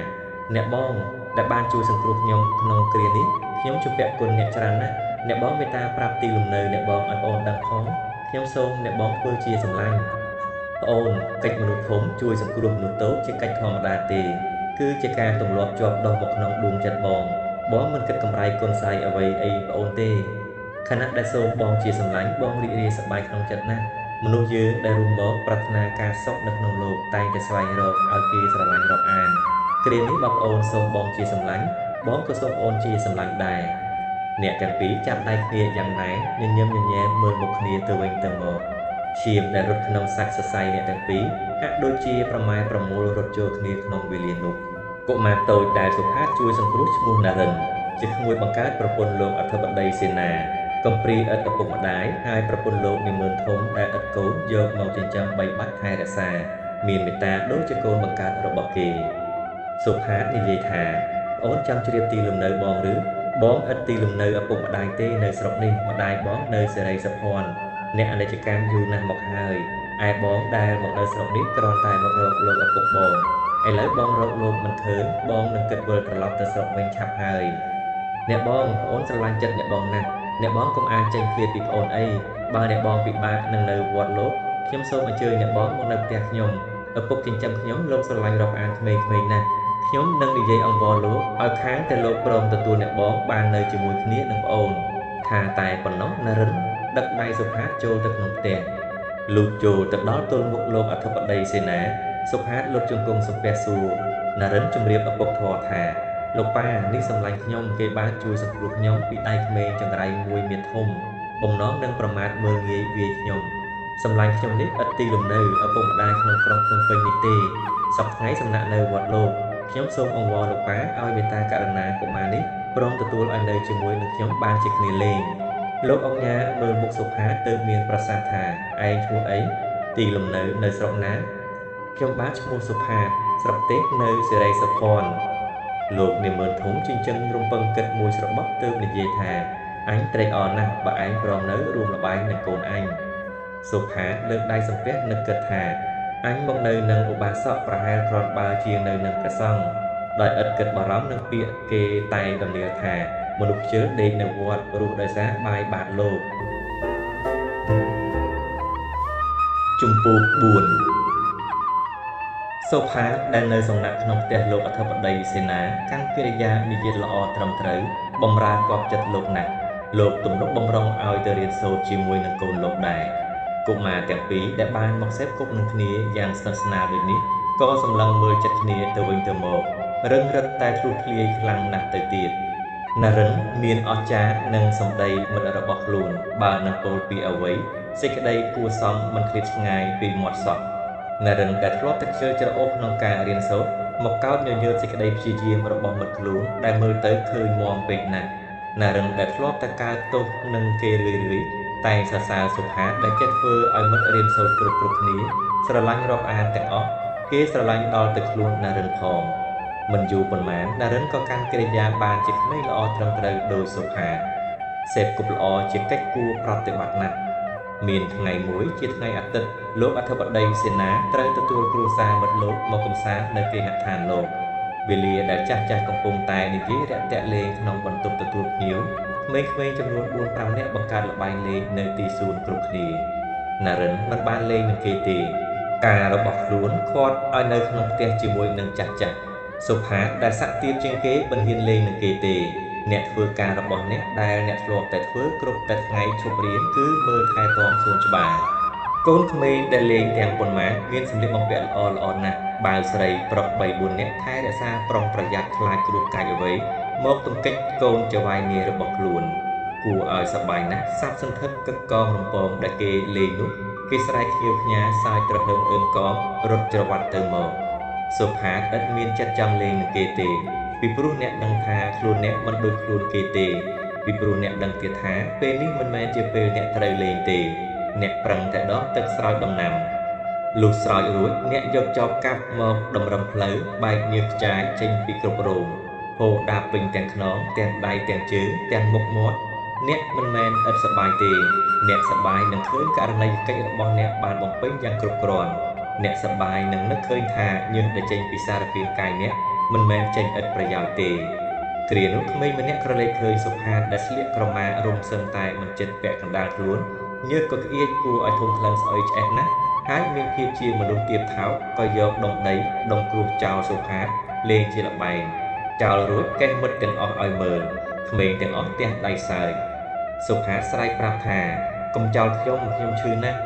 អ្នកបងដែលបានជួយសង្គ្រោះខ្ញុំក្នុងគ្រានេះខ្ញុំជំពាក់គុណអ្នកច្រើនណាស់អ្នកបងមេត្តាប្រាប់ទីលំនៅអ្នកបងឲ្យបងដឹងផងខ្ញុំសូមអ្នកបងធ្វើជាសម្លាញ់ប្អូនកិច្ចមនុស្សធំជួយសង្គ្រោះមនុស្សតូចជាកិច្ចធម្មតាទេគឺជាការទម្លាប់ជាប់ដោះមកក្នុងដួងចិត្តបងមិនគិតកម្រៃគុណសាយអ្វីអីប្អូនទេខណៈដែលសូមបងជាសម្លាញ់បងរីករាយសប្បាយក្នុងចិត្តណាស់មនុស្សយើងដែលរួមមកប្រាថ្នាការសុខនៅក្នុងលោកតែងតែស្វែងរកឲ្យគេស្រឡាញ់រាប់អានគ្រានេះបងប្អូនសូមបងជាសម្លាញ់បងក៏សូមអូនជាសម្លាញ់ដែរអ្នកទាំងពីរចាប់ដៃគ្នាយ៉ាងណែនញញឹមញញែមមើលមុខគ្នាទៅវិញទៅមកឈាមដែលរត់ក្នុងសាច់សរសៃអ្នកទាំងពីរហាក់ដូចជាប្រម៉ែប្រមូលរត់ចូលគ្នាក្នុងវេលានោះកុមារតូចដែលសុផាតជួយសង្គ្រោះឈ្មោះណារិនជាក្មួយបង្កើតប្រពន្ធលោកអធិបតីសេនា កំព្រីឥតឪពុកម្ដាយហើយប្រពន្ធលោកនិមឺនធំដែលឥតកូនយកមកចិញ្ចឹមបីបាច់ថែរក្សាមានមេត្តាដូចជាកូនបង្កើតរបស់គេសុផាតនិយាយថាអូនចាំជ្រាបទីលំនៅបងឬបងឥតទីលំនៅឪពុកម្ដាយទេនៅស្រុកនេះម្ដាយបងនៅសេរីសុភ័ណ្ឌអ្នកអនិច្ចកម្មយូរណាស់មកហើយឯបងដែលមកនៅស្រុកនេះគ្រាន់តែមករកលោកឪពុកបងឥឡូវបងរកលោកមិនឃើញបងនឹងគិតវិលត្រឡប់ទៅស្រុកវិញឆាប់ហើយអ្នកបងប្អូនស្រឡាញ់ចិត្តអ្នកបងណាស់អ្នកបងកុំអានចេញឃ្លាតពីប្អូនអីបើអ្នកបងពិបាកនឹងនៅវត្តលោកខ្ញុំសូមអញ្ជើញអ្នកបងមកនៅផ្ទះខ្ញុំឪពុកចិញ្ចឹមខ្ញុំលោកស្រឡាញ់រាប់អានក្មេងៗណាស់ខ្ញុំនឹងនិយាយអង្វរលោកឲ្យខាងតែលោកព្រមទទួលអ្នកបងបាននៅជាមួយគ្នានឹងប្អូនថាតែប៉ុណ្ណោះនរិនដឹកដៃសុផាតចូលទៅក្នុងផ្ទះលូតចូលទៅដល់ទល់មុខលោកអធិបតីសេនាសុផាតលុតជង្គង់សំពះសួរនរិនជម្រាបឪពុកធរថាលោកប៉ានេះសម្លាញ់ខ្ញុំគេបានជួយសង្គ្រោះខ្ញុំពីដៃក្មេងចង្រៃមួយមានធំបំណងនឹងប្រមាថមើលងាយវាយខ្ញុំសម្លាញ់ខ្ញុំនេះឥតទីលំនៅឪពុកម្ដាយក្នុងក្រុងភ្នំពេញនេះទេសប្តាហ៍ថ្ងៃសំណាក់នៅវត្តលោកខ្ញុំសូមអង្វរលោកប៉ាឲ្យមេត្តាករុណាកុមារនេះព្រមទទួលឲ្យនៅជាមួយនឹងខ្ញុំបានជាគ្នាលេងលោកអង្គញាមើលមុខសុផាតទើបមានប្រសាសន៍ថាឯងឈ្មោះអីទីលំនៅស្រុកណាខ្ញុំបានឈ្មោះសុផាតស្រុកទេសនៅសេរីសុភ័ណ្ឌលោកនិមឺនធំចិញ្ចឹមរំពឹងគិតមួយស្របទើបនិយាយថាអញត្រេកអរណាស់បើឯងព្រមនៅរួមល្បែងនឹងកូនអញសុផាតលើកដៃសំពះនឹកគិតថាអញមកនៅនឹងឧបាសកប្រហែលគ្រាន់បើជានៅនឹងព្រះសង្ឃដោយឥតគិតបារម្ភនឹងពាក្យគេតែដំណៀលថាមនុស្សខ្ជិលដេកនៅវត្តរស់ដោយសារបាយបាតលោកជំពូក4សុផាតដែលនៅសំណាក់ក្នុងផ្ទះលោកអធិបតីសេនាកាន់កិរិយានិយាយល្អត្រឹមត្រូវបំរើគប់ចិត្តលោកណាស់លោកទំនុកបំរុងឲ្យទៅរៀនសូត្រជាមួយនឹងកូនលោកដែរកុមារទាំងពីរដែលបានមកសេពគប់នឹងគ្នាយ៉ាងស្និទ្ធស្នាលដូចនេះក៏សម្លឹងមើលចិត្តគ្នាទៅវិញទៅមករឹងរឹតតែធ្លុះធ្លាយខ្លាំងណាស់ទៅទៀតនរិនមានអស្ចារ្យនឹងសម្ដីមិត្តរបស់ខ្លួនបើនឹងពោលពីអ្វីសេចក្តីគួរសមមិនឃ្លាតឆ្ងាយពីមាត់សក់នរិនដែលធ្លាប់តែខ្ជិលច្រអូសក្នុងការរៀនសូត្រមកកោតញញើតសេចក្តីព្យាយាមរបស់មិត្តខ្លួនដែលមើលទៅឃើញមាំពេកណាស់នរិនដែលធ្លាប់តែកើតទោសនឹងគេរឿយៗតែសរសើរសុផាតដែលចេះធ្វើឲ្យមិត្តរៀនសូត្រគ្រប់គ្នាស្រឡាញ់រាប់អានទាំងអស់គេស្រឡាញ់ដល់ទៅខ្លួននរិនផងមិនយូរប៉ុន្មាននរិនក៏កាន់កិរិយាបានជាក្មេងល្អត្រឹមត្រូវដោយសុផាតសេពគប់ល្អជាកិច្ចគួរប្រតិបត្តិណាស់មានថ្ងៃមួយជាថ្ងៃអាទិត្យលោកអធិបតីសេនាត្រូវទទួលគ្រួសារមិត្តលោកមកកំសាន្តនៅគេហដ្ឋានលោកវេលាដែលចាស់កំពុងតែនិយាយរាក់ទាក់លេងក្នុងបន្ទប់ទទួលភ្ញៀវក្មេងៗចំនួន 4-5 នាក់បង្កើតល្បែងលេងនៅទីសួនគ្រប់គ្នានរិនមិនបានលេងនឹងគេទេការរបស់ខ្លួនខាត់ឲ្យនៅក្នុងផ្ទះជាមួយនឹងចាស់សុផាតដែលសាក់ទៀបជាងគេមិនហ៊ានលេងនឹងគេទេអ្នកធ្វើការរបស់អ្នកដែលអ្នកធ្លាប់តែធ្វើគ្រប់តែថ្ងៃឈប់រៀនគឺមើលថែទាំសួនច្បារកូនក្មេងដែលលេងទាំងប៉ុន្មានមានសម្លៀកបំពាក់ល្អណាស់បាវស្រីប្រុស 3-4 នាក់ថែរក្សាប្រុងប្រយ័ត្នខ្លាចគ្រោះកាចអ្វីមកទង្គិចកូនចៅវាយនាយរបស់ខ្លួនគួរឲ្យសប្បាយណាស់សັບសន្ធឹកកឹកកងរំពងដែលគេលេងនោះគេស្រែកខ្ញៀវខ្ញាសើចត្រហើងអឿនកងរត់ច្រវាត់ទៅមកសុផាតឥតមានចិត្តចង់លេងនឹងគេទេពីព្រោះអ្នកដឹងថាខ្លួនអ្នកមិនដូចខ្លួនគេទេពីព្រោះអ្នកដឹងទៀតថាពេលនេះមិនមែនជាពេលអ្នកត្រូវលេងទេអ្នកប្រឹងតែដកទឹកស្រោចដំណាំលុះស្រោចរួចអ្នកយកចបកាប់មកតម្រឹមផ្លូវបែកញើសខ្ចាយចេញពីគ្រប់រោងហូរដាបពេញទាំងខ្នងទាំងដៃទាំងជើងទាំងមុខមាត់អ្នកមិនមែនឥតសប្បាយទេអ្នកសប្បាយនឹងឃើញករណីយកិច្ចរបស់អ្នកបានបំពេញយ៉ាងគ្រប់គ្រាន់អ្នកសប្បាយនឹងនឹកឃើញថាញើសដែលចេញពីសារពាង្គកាយអ្នកមិនមែនចេញឥតប្រយោជន៍ទេគ្រានោះក្មេងម្នាក់ក្រឡេកឃើញសុផាតដែលស្លៀកក្រមារុំសឹងតែមិនចិត្តពាក់កណ្ដាលខ្លួនញើសក៏ក្អៀកគួរឲ្យធំក្លិនស្អុយឆ្អែតណាស់ហើយមានភាពជាមនុស្សទៀបថោកក៏យកដុំដីដុំគ្រួសចោលសុផាតលេងជាល្បែងចោលរួចកេះមិត្តទាំងអស់ឲ្យមើលក្មេងទាំងអស់ទះដៃសើចសុផាតស្រែកប្រាប់ថាកុំចោលខ្ញុំឈឺណាស់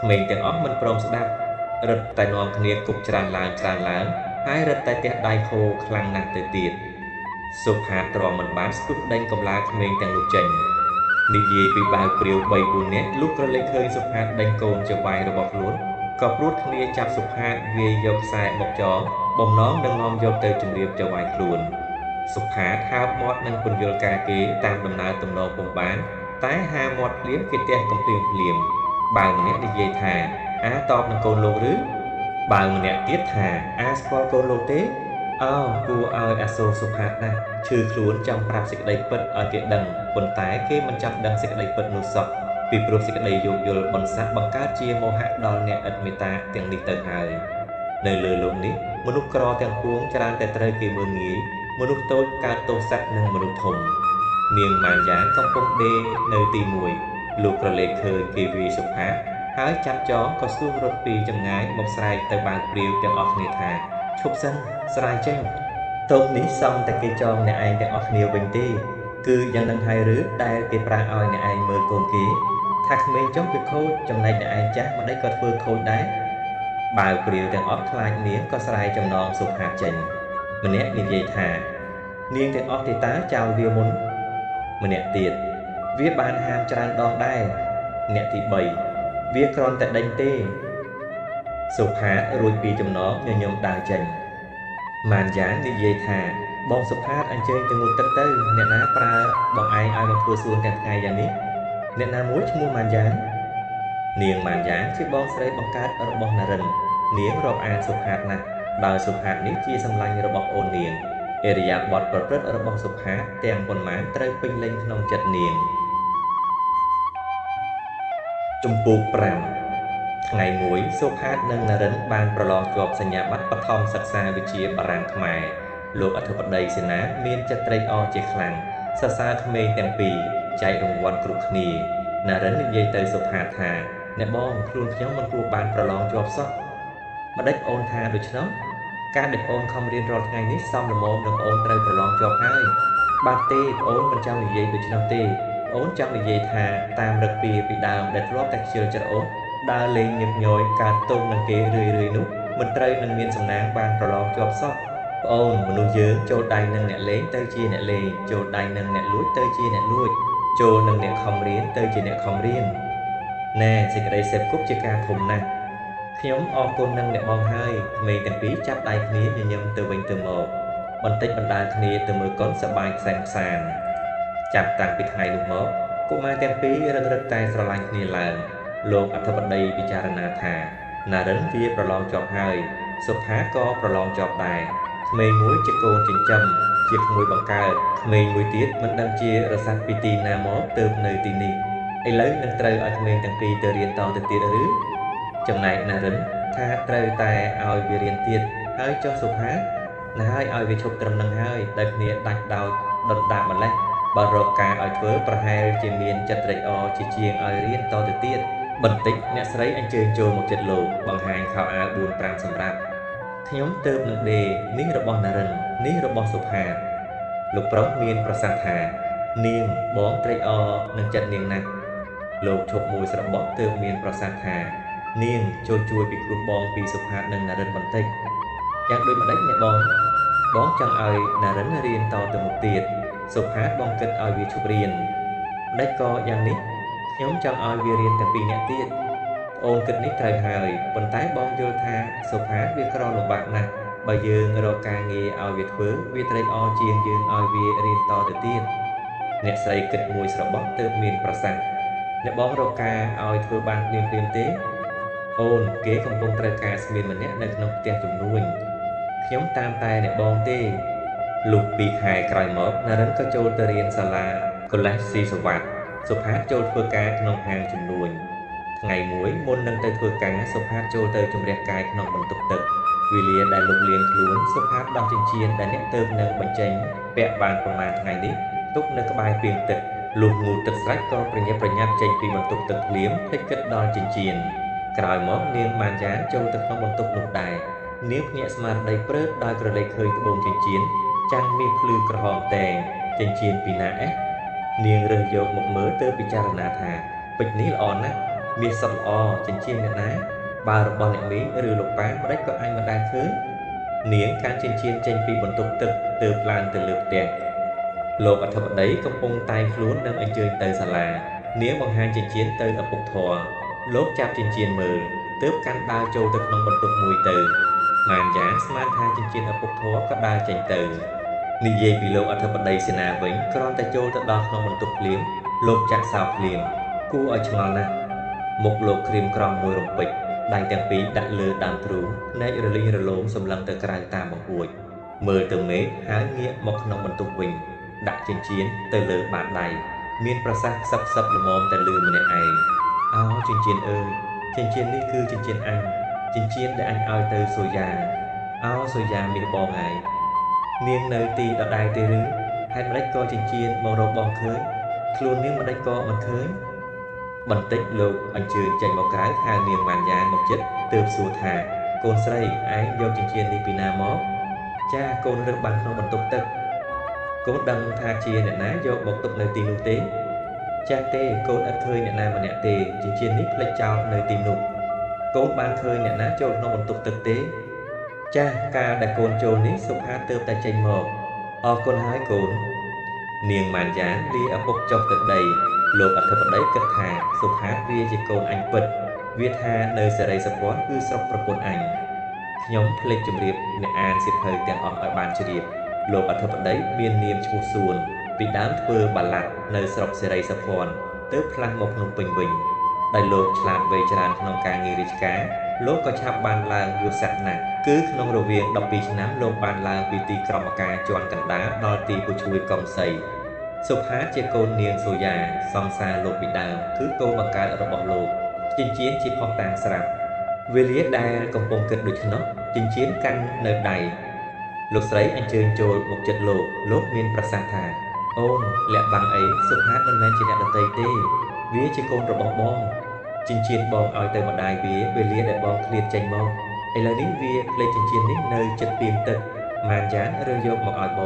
ក្មេងទាំងអស់មិនព្រមស្ដាប់រត់តែនាំគ្នាគប់ច្រានឡើងហើយរត់តែទះដៃខោខ្លាំងណាស់ទៅទៀតសុផាតទ្រាំមិនបានស្ទុះដេញកម្លាក្មេងទាំងនោះចេញនិយាយពីបាវព្រាវ 3-4 នាក់លុះក្រឡេកឃើញសុផាតដេញកូនចៅវាយរបស់ខ្លួនក៏ព្រួតគ្នាចាប់សុផាតវាយយកខ្សែមកចងបំណងនឹងនាំយកទៅជម្រាបចៅវាយខ្លួនសុផាតហើបមាត់នឹងពន្យល់ការគេតាមដំណើរទំនងពុំបាន តែហាមាត់ភ្លាមគេទះកំភ្លៀងភ្លាមបើម្នាក់និយាយថាអាតបនឹងកូនលោកឬបើម្នាក់ទៀតថាអាស្គាល់កូនលោកទេអើគួរឲ្យអាសូរសុផាតណាស់ឈឺខ្លួនចង់ប្រាប់សេចក្តីពិតឲ្យគេដឹងប៉ុន្តែគេមិនចង់ដឹងសេចក្តីពិតនោះសោះពីព្រោះសេចក្តីយោគយល់បន្សាក់បង្កើតជាមោហៈដល់អ្នកឥតមេត្តាទាំងនេះទៅហើយនៅលើលោកនេះមនុស្សក្រទាំងពួងច្រើនតែត្រូវគេមើលងាយមនុស្សតូចកើតទោសៈនិងមនុស្សធំនាងម៉ានយ៉ាងកំពុងដេកនៅទី1លោកក្រឡេកឃើញគេវាយសុផាតហើយចាប់ចងក៏ស្ទុះរត់ពីចម្ងាយមកស្រែកទៅបើកព្រាវទាំងអស់គ្នាថាឈប់សិនស្រាយចេញតោកនេះសំតែគេចងអ្នកឯងទាំងអស់គ្នាវិញទេគឺយ៉ាងនឹងហើយឬដែលគេប្រាំងឲ្យអ្នកឯងមើលកូនគេថាក្មេងចុះវាខូចចំណែកអ្នកឯងចាស់មិនដេចក៏ធ្វើខូចដែរបើកព្រាវទាំងអស់ខ្លាចនាងក៏ស្រែកចំណងសុផាតចេញម្នាក់និយាយថានាងទាំងអស់ទេតើចោលវាមុនម្នាក់ទៀតវាបានហាមច្រើនដងដែរអ្នកទី3វាគ្រាន់តែដេញទេសុផាតរួចពីចំណងញញឹមដើរចេញម៉ានយ៉ាងនិយាយថាបងសុផាតអញ្ជើញទៅងូតទឹកទៅអ្នកណាប្រើបងឯងឲ្យមកធ្វើសួនទាំងថ្ងៃយ៉ាងនេះអ្នកណាមួយឈ្មោះម៉ានយ៉ាងនាងម៉ានយ៉ាងជាបងស្រីបង្កើតរបស់នារិននាងរាប់អានសុផាតណាស់ដោយសុផាតនេះជាសម្លាញ់របស់អូននាងអេរិយាបថប្រព្រឹត្តរបស់សុផាតទាំងប៉ុន្មានត្រូវពេញលេញក្នុងចិត្តនាងជំពូក5ថ្ងៃមួយសុផាតនិងនារិនបានប្រឡងជាប់សញ្ញាបត្របឋមសិក្សាវិជ្ជាបារាំងខ្មែរលោកអធិបតីសេនាមានចិត្តត្រេកអរជាខ្លាំងសរសើរក្មេងទាំងពីរចែករង្វាន់គ្រប់គ្នានារិននិយាយទៅសុផាតថាអ្នកបងខ្លួនខ្ញុំមិនគួរបានប្រឡងជាប់សោះម្ដេចអូនថាដូច្នោះការដែលអូនខំរៀនរាល់ថ្ងៃនេះសមល្មមនឹងអូនត្រូវប្រឡងជាប់ហើយបាទទេអូនមិនចង់និយាយដូច្នោះទេអូនចង់និយាយថាតាមរឹកពីដើមដែលធ្លាប់តែខ្ជិលច្រអូសដើរលេងញឹកញយកើតទុំនឹងគេរឿយនោះមិនត្រូវនឹងមានសំណាងបានប្រឡងជាប់សោះប្អូនមនុស្សយើងចូលដៃនឹងអ្នកលេងទៅជាអ្នកលេងចូលដៃនឹងអ្នកលួចទៅជាអ្នកលួចចូលនឹងអ្នកខំរៀនទៅជាអ្នកខំរៀនណែសេចក្តីសេពគប់ជាការធំណាស់ខ្ញុំអរគុណនឹងអ្នកបងហើយក្មេងទាំងពីរចាប់ដៃគ្នាញញឹមទៅវិញទៅមកបន្តិចបណ្ដាលគ្នាទៅមើលកុនសប្បាយខ្សែខ្សានចាប់តាំងពីថ្ងៃនោះមកកុមារទាំងពីររឹកតែស្រឡាញ់គ្នាឡើងលោកអធិបតីពិចារណាថានារិនវាប្រឡងជាប់ហើយសុផាតក៏ប្រឡងជាប់ដែរក្មេងមួយជាកូនចិញ្ចឹមជាក្មួយបង្កើតក្មេងមួយទៀតមិនដឹងជារសាត់ពីទីណាមកទើបនៅទីនេះឥឡូវនឹងត្រូវឲ្យក្មេងទាំងពីរទៅរៀនតទៅទៀតឬចំណែកនារិនថាត្រូវតែឲ្យវារៀនទៀតហើយចុះសុផាតណាហើយឲ្យវាឈប់ត្រឹមនឹងហើយដែលគ្នាដាច់ដោយដុតដាបម្លេះបើរកការឲ្យធ្វើប្រហែលជាមានចិត្តត្រេកអរជាជាងឲ្យរៀនតទៅទៀតបន្តិចអ្នកស្រីអញ្ជើញចូលមកជិតលោកបង្ហាញខោអាវ 4-5 សម្រាប់ខ្ញុំទើបនឹងដេនេះរបស់នារិននេះរបស់សុផាតលោកប្រុសមានប្រសាសន៍ថានាងបងត្រេកអរនឹងចិត្តនាងណាស់លោកឈប់មួយស្របទើបមានប្រសាសន៍ថានាងចូលជួយពិគ្រោះបងពីសុផាតនិងនារិនបន្តិចយ៉ាងដូចម្ដេចអ្នកបងចង់ឲ្យនារិនរៀនតទៅមុខទៀតសុផាតបងគិតឲ្យវាឈប់រៀនម្ដេចក៏យ៉ាងនេះខ្ញុំចង់ឲ្យវារៀនទាំងពីរនាក់ទៀតអូនគិតនេះត្រូវហើយប៉ុន្តែបងយល់ថាសុផាតវាក្រលំបាកណាស់បើយើងរកការងារឲ្យវាធ្វើវាត្រេកអរជាងយើងឲ្យវារៀនតទៅទៀតអ្នកស្រីគិតមួយស្របទទើបមានប្រសាសន៍អ្នកបងរកការឲ្យធ្វើបានភ្លាមទេអូនគេកំពុងត្រូវការស្មៀនម្នាក់នៅក្នុងផ្ទះជំនួញខ្ញុំតាមតែអ្នកបងទេលុះ2 ខែក្រោយមកនារិនក៏ចូលទៅរៀនសាលាកូលេសស៊ីសវត្តសុផាតចូលធ្វើការក្នុងហាងជំនួញថ្ងៃមួយមុននឹងទៅធ្វើការសុផាតចូលទៅជំរះកាយក្នុងបន្ទប់ទឹកវេលាដែលលុបលាងខ្លួនសុផាតដោះចិញ្ចៀនដែលអ្នកទើបនឹងបញ្ចេញពាក់បានប្រមាណថ្ងៃនេះទុកនៅក្បែរពាងទឹកលុះងូតទឹកស្រេចក៏ប្រញាប់ចេញពីបន្ទប់ទឹកភ្លាមភ្លេចគិតដល់ចិញ្ចៀនក្រោយមកនាងបានយ៉ាងចូលទៅក្នុងបន្ទប់នោះដែរនាងភ្ញាក់ស្មារតីព្រឺតដោយក្រឡេកឃើញត្បូងចិញ្ចៀនចាំងមានភ្លឺក្រហមតែងចិញ្ចៀនពីណានាងរើសយកមកមើលទើបពិចារណាថាពេជ្រនេះល្អណាស់មាសសុទ្ធល្អចិញ្ចៀនអ្នកណាបើរបស់អ្នកមីងឬលោកប៉ាម្ដេចក៏អញមិនដែលឃើញនាងកាន់ចិញ្ចៀនចេញពីបន្ទប់ទឹកទើបឡើងទៅលើផ្ទះលោកអធិបតីកំពុងតែងខ្លួននឹងអញ្ជើញទៅសាលានាងបង្ហាញចិញ្ចៀនទៅឪពុកធរលោកចាប់ចិញ្ចៀនមើលទើបកាន់ដើរចូលទៅក្នុងបន្ទប់មួយទៅម៉ានយ៉ាងស្មានថាចិញ្ចៀនឪពុកធរក៏ដើរចេញទៅនិយាយពីលោកអធិបតីសេនាវិញគ្រាន់តែចូលទៅដល់ក្នុងបន្ទប់ភ្លាម លោកចាក់សោភ្លាមគួរឲ្យឆ្ងល់ណាស់មុខលោកក្រៀមក្រំមួយរំពេចដៃទាំងពីរដាក់លើដើមទ្រូងភ្នែករលីងរលោងសម្លឹងទៅក្រៅតាមបង្អួចមើលទៅមេឃហើយងាកមកក្នុងបន្ទប់វិញដាក់ចិញ្ចៀនទៅលើបាតដៃមានប្រសាសន៍ខ្សឹបខ្សឹបល្មមតែលឺម្នាក់ឯងអោចិញ្ចៀនអើយចិញ្ចៀននេះគឺចិញ្ចៀនអញចិញ្ចៀនដែលអញឲ្យទៅសូយ៉ាអោសូយ៉ាមានបងហើយនាងនៅទីដដែលទេឬហេតុម្ដេចក៏ចិញ្ចៀនមករកបងឃើញខ្លួននាងម្ដេចក៏មិនឃើញបន្តិចលោកអញ្ជើញចេញមកក្រៅហៅនាងម៉ាន់យ៉ាមកជិតទើបសួរថាកូនស្រីឯងយកចិញ្ចៀននេះពីណាមកចាកូនរើសបានក្នុងបន្ទប់ទឹកកូនដឹងថាជាអ្នកណាយកមកទុកនៅទីនោះទេចាស់ទេកូនឥតឃើញអ្នកណាម្នាក់ទេចិញ្ចៀននេះផ្លេចចោលនៅទីនោះកូនបានឃើញអ្នកណាចូលក្នុងបន្ទប់ទឹកទេចាស់កាលដែលកូនចូលនេះសុផាទើបតែចេញមកអរគុណហើយកូននាងម៉ានយ៉ាលាឪពុកចុះទៅដីលោកអធិបតីគិតថាសុផាវាជាកូនអញពិតវាថានៅសេរីសភ័ណ្ឌគឺស្រុកប្រពន្ធអញខ្ញុំភ្លេចជម្រាបអ្នកអានសៀវភៅទាំងអស់ឲ្យបានជ្រាបលោកអធិបតីមាននាមឈ្មោះសួនពីដើមធ្វើបាឡាត់នៅស្រុកសេរីសភ័ណ្ឌទើបផ្លាស់មកភ្នំពេញវិញដោយលោកឆ្លាតវៃច្រើនក្នុងការងាររាជការលោកក៏ឆាប់បានឡើងយុទ្ធសាស្ត្រណាស់គឺក្នុងរវាង12ឆ្នាំលោកបានឡើងពីទីក្រមការជាន់កណ្ដាលដល់ទីผู้ជួយកុងសីសុផាតជាកូននាងសូយ៉ាសង្សារលោកពីដើមគឺកូនបង្កើតរបស់លោកចិញ្ចៀនជាផុសតាងស្រាប់វេលាដែលកំពុងគិតដូច្នោះចិញ្ចៀនកាន់នៅដៃលោកស្រីអញ្ជើញចូលមកជិតលោកមានប្រសាសន៍ថាអូនលាក់បាំងអីសុផាតមិនមែនជាអ្នកដទៃទេវាជាកូនរបស់បងចិញ្ចៀនបងឲ្យទៅម្ដាយវាវេលាដែលបងឃ្លាតចេញមកឥឡូវនេះវាភ្លេចចិញ្ចៀននេះនៅចិត្តពីងទឹកម៉ានយ៉ានរើសយកមកឲ្យប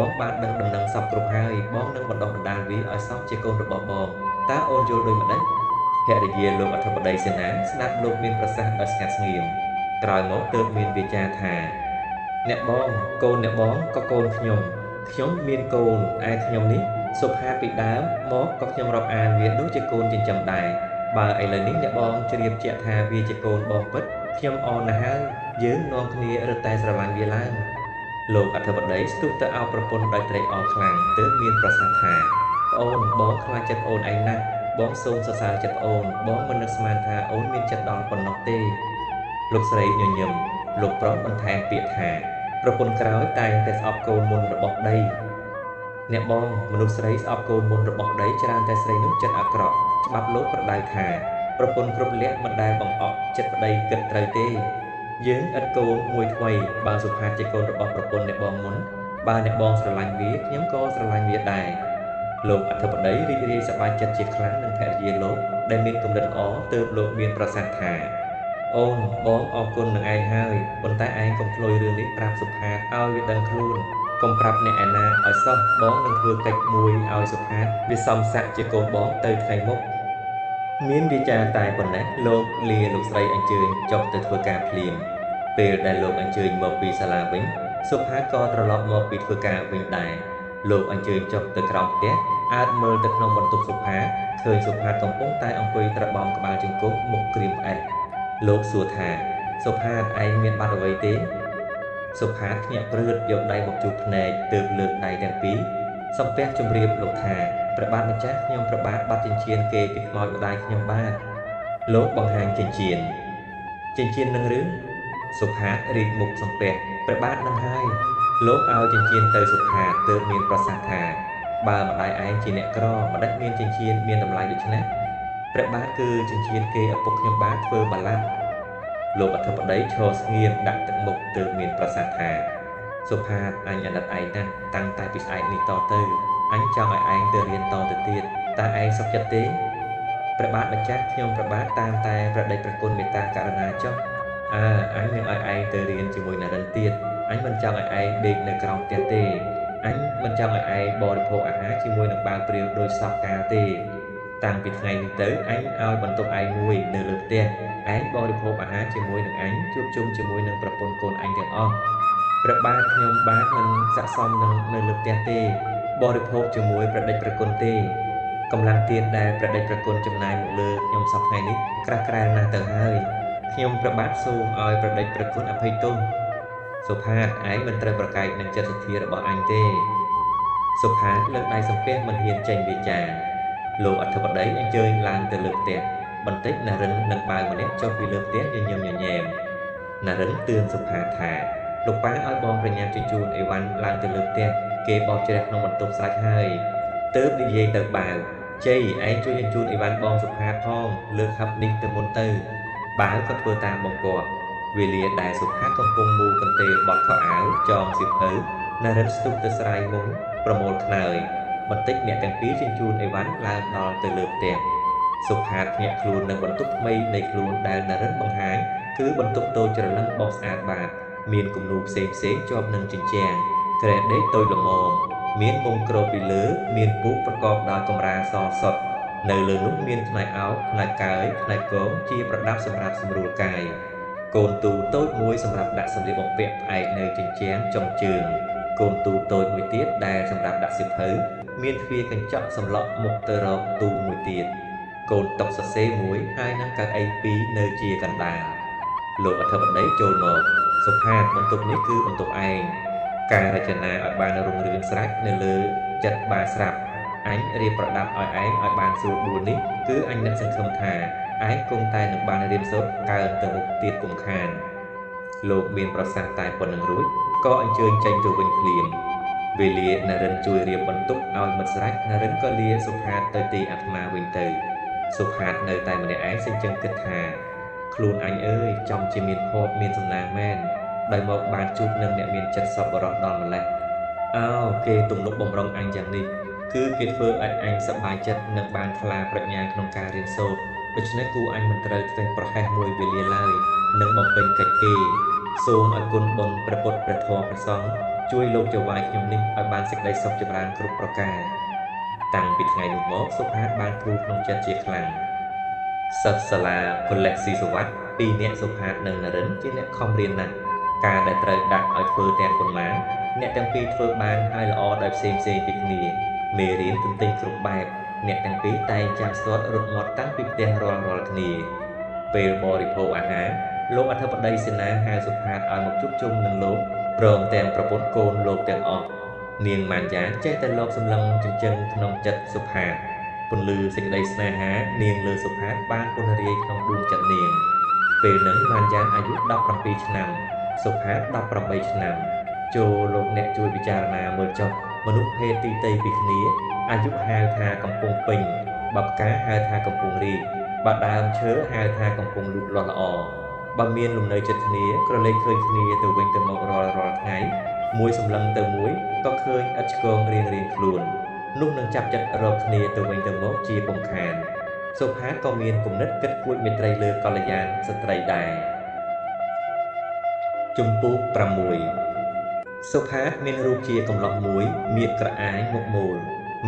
ងបានដឹងដំណឹងសពគ្រប់ហើយបងនឹងបណ្ដុះបណ្ដាលវាឲ្យសោះជាកូនរបស់បងតើអូនយល់ដូចម្ដេចភរិយាលោកអធិបតីសេនាស្ដាប់លោកមានប្រសាសន៍ដោយស្ងាត់ស្ងៀមក្រោយមកទើបមានវាចាថាអ្នកបងកូនអ្នកបងក៏កូនខ្ញុំមានកូនឯខ្ញុំនេះសុផាតពីដើមមកក៏ខ្ញុំរាប់អានវាដូចជាកូនចិញ្ចឹមដែរបើឥឡូវនេះអ្នកបងជ្រាបជាក់ថាវាជាកូនបងពិតខ្ញុំអរណាស់ហើយយើងនាំគ្នារត់តែស្រឡាញ់វាឡើងលោកអធិបតីស្ទុះទៅអោបប្រពន្ធដោយត្រេកអរខ្លាំងទើបមានប្រសាសន៍ថាប្អូនបងខ្លាចចិត្តអូនឯងណាស់បងសូមសរសើរចិត្តអូនបងមិននឹកស្មានថាអូនមានចិត្តដល់ប៉ុណ្ណោះទេលោកស្រីញញឹមលោកប្រុសបន្ថែមពាក្យថាប្រពន្ធក្រោយតែងតែស្អប់កូនមុនរបស់ដីអ្នកបងមនុស្សស្រីស្អប់កូនមុនរបស់ដីច្រើនតែស្រីនោះចិត្តអាក្រក់ច្បាប់លោកប្រដៅថាប្រពន្ធគ្រប់លក្ខមិនដែលបង្អក់ចិត្តប្តីគិតត្រូវទេយើងឥតកូនមួយថ្មីបើសុផាតជាកូនរបស់ប្រពន្ធអ្នកបងមុនបើអ្នកបងស្រឡាញ់វាខ្ញុំក៏ស្រឡាញ់វាដែរលោកអធិបតីរីករាយសប្បាយចិត្តជាខ្លាំងនឹងភរិយាលោកដែលមានគំនិតល្អទើបលោកមានប្រសាសន៍ថាអូនបងអរគុណនឹងឯងហើយប៉ុន្តែឯងកុំភ្លុយរឿងនេះប្រាប់សុផាតឲ្យវាដឹងខ្លួនកុំប្រាប់អ្នកឯណាឲ្យសោះបងនឹងធ្វើកិច្ចមួយឲ្យសុផាតវាសមស័ក្តិជាកូនបងទៅថ្ងៃមុខមានវាចាតែប៉ុណ្ណេះលោកលាលោកស្រីអញ្ជើញចុះទៅធ្វើការភ្លាមពេលដែលលោកអញ្ជើញមកពីសាលាវិញសុផាតក៏ត្រឡប់មកពីធ្វើការវិញដែរលោកអញ្ជើញចុះទៅក្រោមផ្ទះអើតមើលទៅក្នុងបន្ទប់សុផាតឃើញសុផាតកំពុងតែអង្គុយត្របំក្បាលជង្គង់មុខក្រៀមផ្អែកលោកសួរថាសុផាតឯងមានបាត់អ្វីទេសុផាតភ្ញាក់ព្រឺតយកដៃមកជូតភ្នែកទើបលើកដៃទាំងពីរសំពះជម្រាបលោកថាព្រះបាទម្ចាស់ខ្ញុំប្របាទបាត់ចិញ្ចៀនគេពីខ្មោចម្ដាយខ្ញុំបាទលោកបង្ហាញចិញ្ចៀននឹងឬសុផាតរីកមុខសំពះព្រះបាទនឹងហើយលោកឲ្យចិញ្ចៀនទៅសុផាតទើបមានប្រសាសន៍ថាបើម្ដាយឯងជាអ្នកក្រម្ដេចមានចិញ្ចៀនមានតម្លៃដូច្នេះព្រះបាទគឺចិញ្ចៀនគេឪពុកខ្ញុំបានធ្វើបាឡាត់លោកអធិបតីឈរស្ងៀមដាក់ទឹកមុខទើបមានប្រសាសន៍ថាសុផាតអញអាណិតឯងណាស់តាំងតែពីស្អែកនេះតទៅអញចង់ឲ្យឯងទៅរៀនតទៅទៀតតើឯងសុខចិត្តទេព្រះបាទម្ចាស់ខ្ញុំព្រះបាទតាមតែប្រដេចព្រះគុណមេត្តាករុណាចុះអញនឹងឲ្យឯងទៅរៀនជាមួយនរិនទៀតអញមិនចង់ឲ្យឯងដេកនៅក្រោមផ្ទះទេអញមិនចង់ឲ្យឯងបរិភោគអាហារជាមួយនឹងបាវព្រាវដោយសពកាលទេតាំងពីថ្ងៃនេះទៅអញឲ្យបន្ទប់ឯងមួយនៅលើផ្ទះឯងបរិភោគអាហារជាមួយនឹងអញជួបជុំជាមួយនឹងប្រពន្ធកូនអញទាំងអស់ព្រះបាទខ្ញុំបាទមិនស័ក្តិសមនឹងនៅលើផ្ទះទេបរិភោគជាមួយប្រដេចព្រះគុណទេកម្លាំងទៀតដែលប្រដេចព្រះគុណចំណាយមកលើខ្ញុំសប្តាហ៍នេះក្រាស់ក្រែលណាស់ទៅហើយខ្ញុំព្រះបាទសូមឲ្យប្រដេចព្រះគុណអភ័យទោសសុផាតឯងមិនត្រូវប្រកែកនឹងចិត្តសទ្ធារបស់អញទេសុផាតលើកដៃសំពះមិនហ៊ានចេញវាចា លោកអធិបតីអញ្ជើញឡើងទៅលើផ្ទះបន្តិចនរិននិងបាវម្នាក់ចុះពីលើផ្ទះញញឹមញញែមនរិនទឿនសុផាតថាលោកប៉ាឲ្យបងប្រញាប់ជញ្ជូនអីវ៉ាន់ឡើងទៅលើផ្ទះគេបោះជ្រះក្នុងបន្ទប់ស្រេចហើយទើបនិយាយទៅបាវជ័យឯងជួយជញ្ជូនអីវ៉ាន់បងសុផាតផងលើកហាប់នេះទៅមុនទៅបាវក៏ធ្វើតាមបង្គាប់វេលាដែលសុផាតកំពុងមូលកន្ទេលបត់ខោអាវចងសៀវភៅនរិនស្ទុះទៅស្រ័យមុំប្រមូលខ្នើយបន្តិចអ្នកទាំងពីរជញ្ជូនអីវ៉ាន់ឡើងដល់ទៅលើផ្ទះសុផាតភ្ញាក់ខ្លួននៅបន្ទប់ថ្មីនៃខ្លួនដែលនរិនបង្ហាញគឺបន្ទប់តូចច្រឡឹងបោសស្អាតបាតមានគំនូរផ្សេងជាប់នឹងជញ្ជាំងក្រែដេកតូចល្មមមានមុំក្របពីលើមានពូកប្រកបដោយកម្រាលសសុទ្ធនៅលើនោះមានផ្នែកអោបផ្នែកកើយផ្នែកកងជាប្រដាប់សម្រាប់សម្រួលកាយកូនទូតូចមួយសម្រាប់ដាក់សម្លៀកបំពាក់ផ្អែកនៅជញ្ជាំងចុងជើងកូនទូតូចមួយទៀតដែលសម្រាប់ដាក់សៀវភៅមានទ្វារកញ្ចក់សម្លក់មុខទៅរកទូមួយទៀតកូនតុសរសេរមួយហើយនឹងកៅអីពីរនៅជាកណ្ដាលលោកអធិបតីចូលមកសុផាតបន្ទប់នេះគឺបន្ទប់ឯងការរចនាឲ្យបានរុងរឿងស្រេចនៅលើចិត្តបាស្រាប់អញរៀបប្រដាប់ឲ្យឯងឲ្យបានស្រួលដួលនេះគឺអញនឹកសង្ឃឹមថាឯងគង់តែនឹងបានរៀនសូត្រកើនទៅមុខទៀតគុំខានលោកមានប្រសាសន៍តែប៉ុណ្្នឹងរួចក៏អញ្ជើញចេញទៅវិញភ្លាមវេលានរិនជួយរៀបបន្ទប់ឲ្យមិត្តស្រេចនរិនក៏លាសុផាតទៅទីអាត្មាវិញទៅសុផាតនៅតែម្នាក់ឯងសេចក្ដីគិតថាខ្លួនអញអើយចំជាមានភ័ព្វមានសំណាងមែនដោយមកបានជួបនឹងអ្នកមានចិត្តសប្បុរសដល់ម្លេះអើគេទំនុកបំរុងអញយ៉ាងនេះគឺគេធ្វើឲ្យអញសប្បាយចិត្តនិងបានថ្លាប្រាជ្ញាក្នុងការរៀនសូត្រដូច្នេះគូអញមិនត្រូវធ្វើប្រហែសមួយវេលាឡើយនឹងបំពេញកិច្ចគេសូមឲ្យគុណបុណ្យព្រះពុទ្ធព្រះធម៌ព្រះសង្ឃជួយលោកចៅវាយខ្ញុំនេះឲ្យបានសេចក្តីសុខចម្រើនគ្រប់ប្រការតាំងពីថ្ងៃនោះមកសុផាតបានព្រួយក្នុងចិត្តជាខ្លាំងសិស្សសាលាកុលេសស៊ីសវ័តពីរអ្នកសុផាតនិងនរិនជាអ្នកខំរៀនណាស់ការដែលត្រូវដាក់ឲ្យធ្វើទាំងប៉ុន្មានអ្នកទាំងពីរធ្វើបានហើយល្អដោយផ្សេងពីគ្នាមេរៀនទន្ទិញគ្រប់បែបអ្នកទាំងពីរតែងចាំស្ទាត់រត់មាត់តាំងពីផ្ទះរាល់គ្នាពេលបរិភោគអាហារលោកអធិបតីសេនាហៅសុផាតឲ្យមកជួបជុំនឹងលោកព្រមទាំងប្រពន្ធកូនលោកទាំងអស់នាងម៉ានយ៉ាចេះតែលោកសម្លឹងចិញ្ចឹមក្នុងចិត្តសុផាតពន្លឺសេចក្តីស្នេហានាងលើសុផាតបានពន្រាយក្នុងដួងចិត្តនាងពេលនឹងម៉ានយ៉ាអាយុ17ឆ្នាំសុផាត18ឆ្នាំចូលលោកអ្នកជួយពិចារណាមើលចុះមនុស្សភេទទីតីពីគ្នាអាយុហៅថាកំពុងពេញបើផ្កាហៅថាកំពុងរីកបើដើមឈើហៅថាកំពុងលូតលាស់ល្អបើមានលំនៅចិត្តគ្នាក្រឡេកឃើញគ្នាទៅវិញទៅមករាល់ថ្ងៃមួយសម្លឹងទៅមួយក៏ឃើញឥតឆ្កងរៀងខ្លួននោះនឹងចាប់ចិត្តរកគ្នាទៅវិញទៅមកជាពុំខានសុផាតក៏មានគំនិតគិតគួចមេត្រីលើកល្យានស្ត្រីដែរជំពូក6សុផាតមានរូបជាកំឡុះមួយមានក្រអាយមុខមូល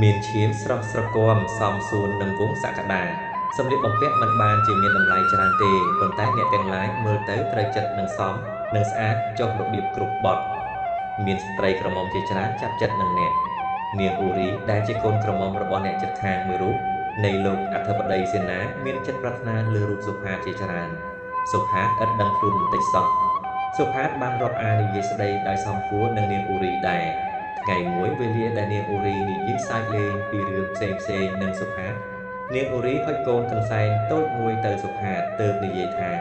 មានឈាមស្រស់ស្រគាំសមសួននឹងវងសក្តាសម្លៀកបំពាក់មិនបានជាមានតម្លៃច្រើនទេប៉ុន្តែអ្នកទាំងឡាយមើលទៅត្រូវចិត្តនឹងសមនឹងស្អាតចុះរបៀបគ្រប់បទមានស្ត្រីក្រមុំជាច្រើនចាប់ចិត្តនឹងអ្នកនាងអ៊ូរីដែលជាកូនក្រមុំរបស់អ្នកជិតខាងមួយរូបនៃលោកអធិបតីសេនាមានចិត្តប្រាថ្នាលើរូបសុផាតជាច្រើនសុផាតឥតដឹងខ្លួនបន្តិចសោះសុផាតបានរាប់អាននិយាយស្ដីដោយសមគួរនឹងនាងអ៊ូរីដែរថ្ងៃមួយវេលាដែលនាងអ៊ូរីនិយាយសើចលេងពីរឿងផ្សេងនឹងសុផាតនាងអ៊ូរីហុចកូនកន្សែងតូចមួយទៅសុផាតទើបនិយាយថា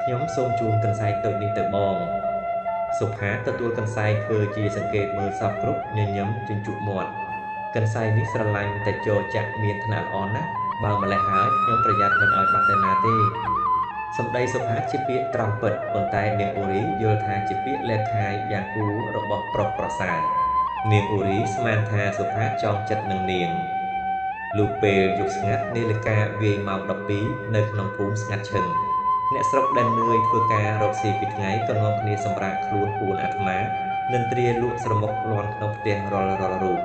ខ្ញុំសូមជូនកន្សែងតូចនេះទៅបងសុផាតទទួលកន្សែងធ្វើជាសង្កេតមើលសពគ្រប់ញញឹមជញ្ជក់មាត់កន្សែងនេះស្រឡាញ់តែចរចាក់មានថ្នាក់ល្អណាស់បើម្លេះហើយខ្ញុំប្រយ័ត្នមិនឲ្យបាត់ទៅណាទេសម្ដីសុផាតជាពាក្យត្រង់ពិតប៉ុន្តែនាងអ៊ូរីយល់ថាជាពាក្យលេបខាយយ៉ាងគួររបស់ប្រុសប្រសើរនាងអ៊ូរីស្មានថាសុផាតចងចិត្តនឹងនាងលុះពេលយប់ស្ងាត់នាឡិកាវាយម៉ោង12នៅក្នុងភូមិស្ងាត់ឈឹងអ្នកស្រុកដែលនឿយធ្វើការរកស៊ីពីថ្ងៃក៏នាំគ្នាសម្រាកខ្លួនពួនអាត្មានឹងត្រាលក់ស្រមុកលាន់ក្នុងផ្ទះរាល់រូប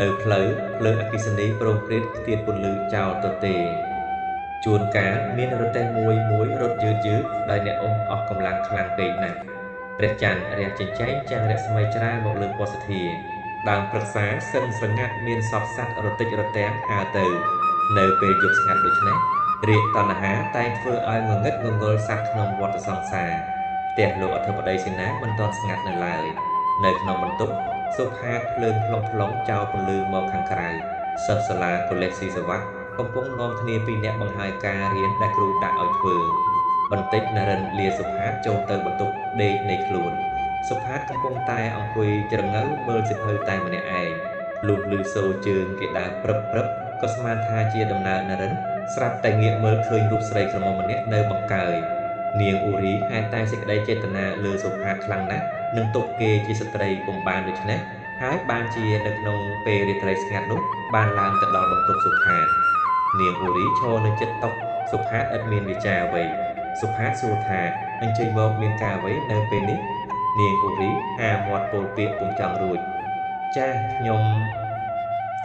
នៅផ្លូវភ្លើងអគ្គិសនីប្រងព្រាតខ្ទាតពន្លឺចោលទទេជួនកាលមានរទេះមួយរត់យឺតដោយអ្នកអស់កម្លាំងខ្លាំងពេកណាស់ព្រះច័ន្ទរះចិញ្ចែងចាំងរស្មីច្រាលមកលើពោធិ៍ធាដើមព្រឹក្សាសិនស្រងាត់មានសពសត្វរតិចរទាំងហើរទៅនៅពេលយប់ស្ងាត់ដូចនេះរាគតណ្ហាតែងធ្វើឲ្យងងឹតងងល់សត្វក្នុងវដ្តសង្សារផ្ទះលោកអធិបតីសេនាមិនទាន់ស្ងាត់នៅឡើយនៅក្នុងបន្ទប់សុផាតភ្លើងផ្លុំចោលពន្លឺមកខាងក្រៅសិស្សសាលាកុលេសស៊ីសវ័ត កំពុងនាំគ្នាពីអ្នកបង្ហាញការរៀនដែលគ្រូដាក់ឲ្យធ្វើបន្តិចនរិនលាសុផាតចូលទៅបន្ទប់ដេកនៃខ្លួនសុផាតកំពុងតែអង្គុយជ្រងើមើលសិភៅតែម្នាក់ឯងលុះឮសូរជើងគេដើរព្រឹបក៏ស្មានថាជាដំណើរនរិនស្រាប់តែងាកមើលឃើញរូបស្រីក្រមុំម្នាក់នៅបង្កើយនាងអ៊ូរីហេតុតែសេចក្តីចេតនាលើសុផាតខ្លាំងណាស់នឹងទុកគេជាស្ត្រីពុំបានដូច្នេះហើយបានជានៅក្នុងពេលរាត្រីស្ងាត់នោះបានឡើងទៅដល់បន្ទប់សុផាតនាងអ៊ូរីឈរនៅជិតតុសុផាតឥតមានវិចារអ្វីសុផាតសួរថាអញ្ជើញមកមានការអ្វីនៅពេលនេះនាងអ៊ូរីហាមាត់ពោលពាក្យពុំចង់រួចចាខ្ញុំ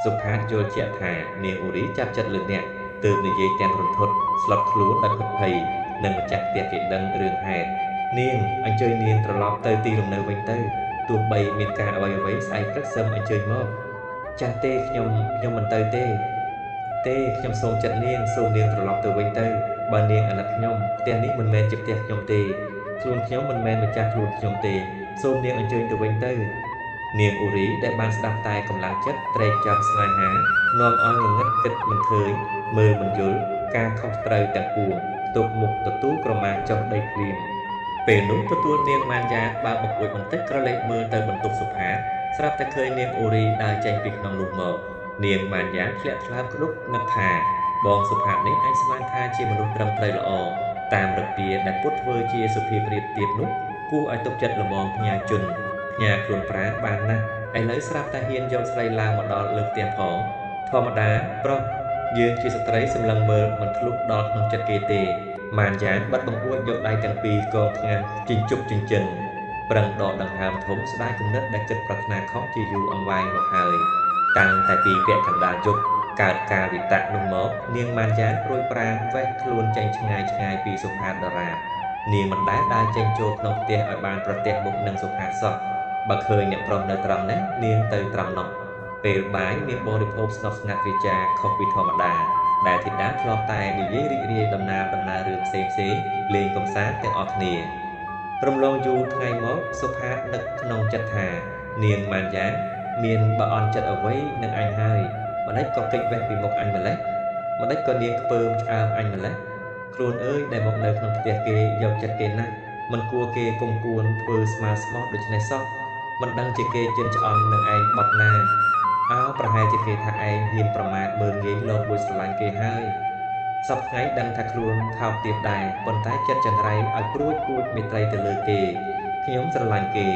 សុផាតយល់ជាក់ថានាងអ៊ូរីចាប់ចិត្តលើអ្នកទើបនិយាយទាំងរន្ធត់ស្លុតខ្លួនដោយពិតភ័យនឹងម្ចាស់ផ្ទះគេដឹងរឿងហេតុនាងអញ្ជើញនាងត្រឡប់ទៅទីលំនៅវិញទៅទោះបីមានការអ្វីស្អែកព្រឹកសឹមអញ្ជើញមកចាស់ទេខ្ញុំមិនទៅទេខ្ញុំសូមចិត្តនាងសូមនាងត្រឡប់ទៅវិញទៅបើនាងអាណិតខ្ញុំផ្ទះនេះមិនមែនជាផ្ទះខ្ញុំទេខ្លួនខ្ញុំមិនមែនម្ចាស់ខ្លួនខ្ញុំទេសូមនាងអញ្ជើញទៅវិញទៅនាងអ៊ូរីដែលបានស្ដាប់តែកម្លាំងចិត្តត្រេកចាប់ស្នេហានាំឲ្យងងឹតគិតមិនឃើញមើលមិនយល់ការខុសត្រូវទាំងពួងទុកមុខទទួលក្រមាចុះដីភ្លាមពេលនោះទទួលនាងម៉ានយ៉ាបើបង្អួចបន្តិចក្រឡេកមើលទៅបន្ទប់សុផាតស្រាប់តែឃើញនាងអ៊ូរីដើរចេញពីក្នុងនោះមកនាងម៉ានយ៉ាធ្លាក់ថ្លើមក្ដុកនឹកថាបងសុផាតនេះអាចស្មានថាជាមនុស្សត្រឹមត្រូវល្អតាមរបៀបដែលពុតធ្វើជាសុភាពរៀបទៀតនោះគួរឲ្យទុកចិត្តល្មមផ្ញើជន់ផ្ញើខ្លួនប្រាណបានណាស់ឥឡូវស្រាប់តែហ៊ានយកស្រីឡើងមកដល់លើផ្ទះផងធម្មតាប្រុសយើងជាស្ត្រីសម្លឹងមើលមិនធ្លុះដល់ក្នុងចិត្តគេទេម៉ានយ៉ាបាត់បង្អួចយកដៃទាំងពីរកងថ្ងាសចិញ្ចុកចិញ្ចឹងប្រឹងដកដង្ហើមធំស្ដាយគំនិតដែលគិតប្រាថ្នាខុសជាយូរអង្វែងមកហើយតាំងតែពីពាក់កណ្ដាលយប់កើតការវិតៈនោះមកនាងម៉ានយ៉ារួចប្រាណវេះខ្លួនចេញឆ្ងាយពីសុផាតដរាបនាងមិនដែលដើរចេញចូលក្នុងផ្ទះឲ្យបានប្រទះមុខនឹងសុផាតសោះបើឃើញអ្នកប្រុសនៅត្រង់នេះនាងទៅត្រង់នោះពេលបាយនាងបរិភោគស្ងប់ស្ងាត់រីចាខុសពីធម្មតាដែលធីតាធ្លាប់តែនិយាយរីករាយដំណើររឿងផ្សេងលេងកំសាន្តទាំងអស់គ្នារំលងយូរថ្ងៃមកសុផាតនឹកក្នុងចិត្តថានាងម៉ានយ៉ាមានបើអន់ចិត្តអ្វីនឹងអញហើយម្ដេចក៏គេចវេះពីមុខអញម្លេះម្ដេចក៏នាងខ្ពើមឆ្អើមអញម្លេះខ្លួនអើយដែលមកនៅក្នុងផ្ទះគេយកចិត្តគេណាស់មិនគួរគេគុំគួនធ្វើស្មាស្មោះដូច្នេះសោះមិនដឹងជាគេជិនឆ្អន់នឹងឯងបត់ណាប្រហែលជាគេថាឯងហ៊ានប្រមាថមើលងាយលោកមួយស្រឡាញ់គេហើយសប្តាហ៍ថ្ងៃដឹងថាខ្លួនថោកទាបដែរប៉ុន្តែចិត្តចង្រៃឲ្យព្រួចមេត្រីទៅលើគេខ្ញុំស្រឡាញ់គេ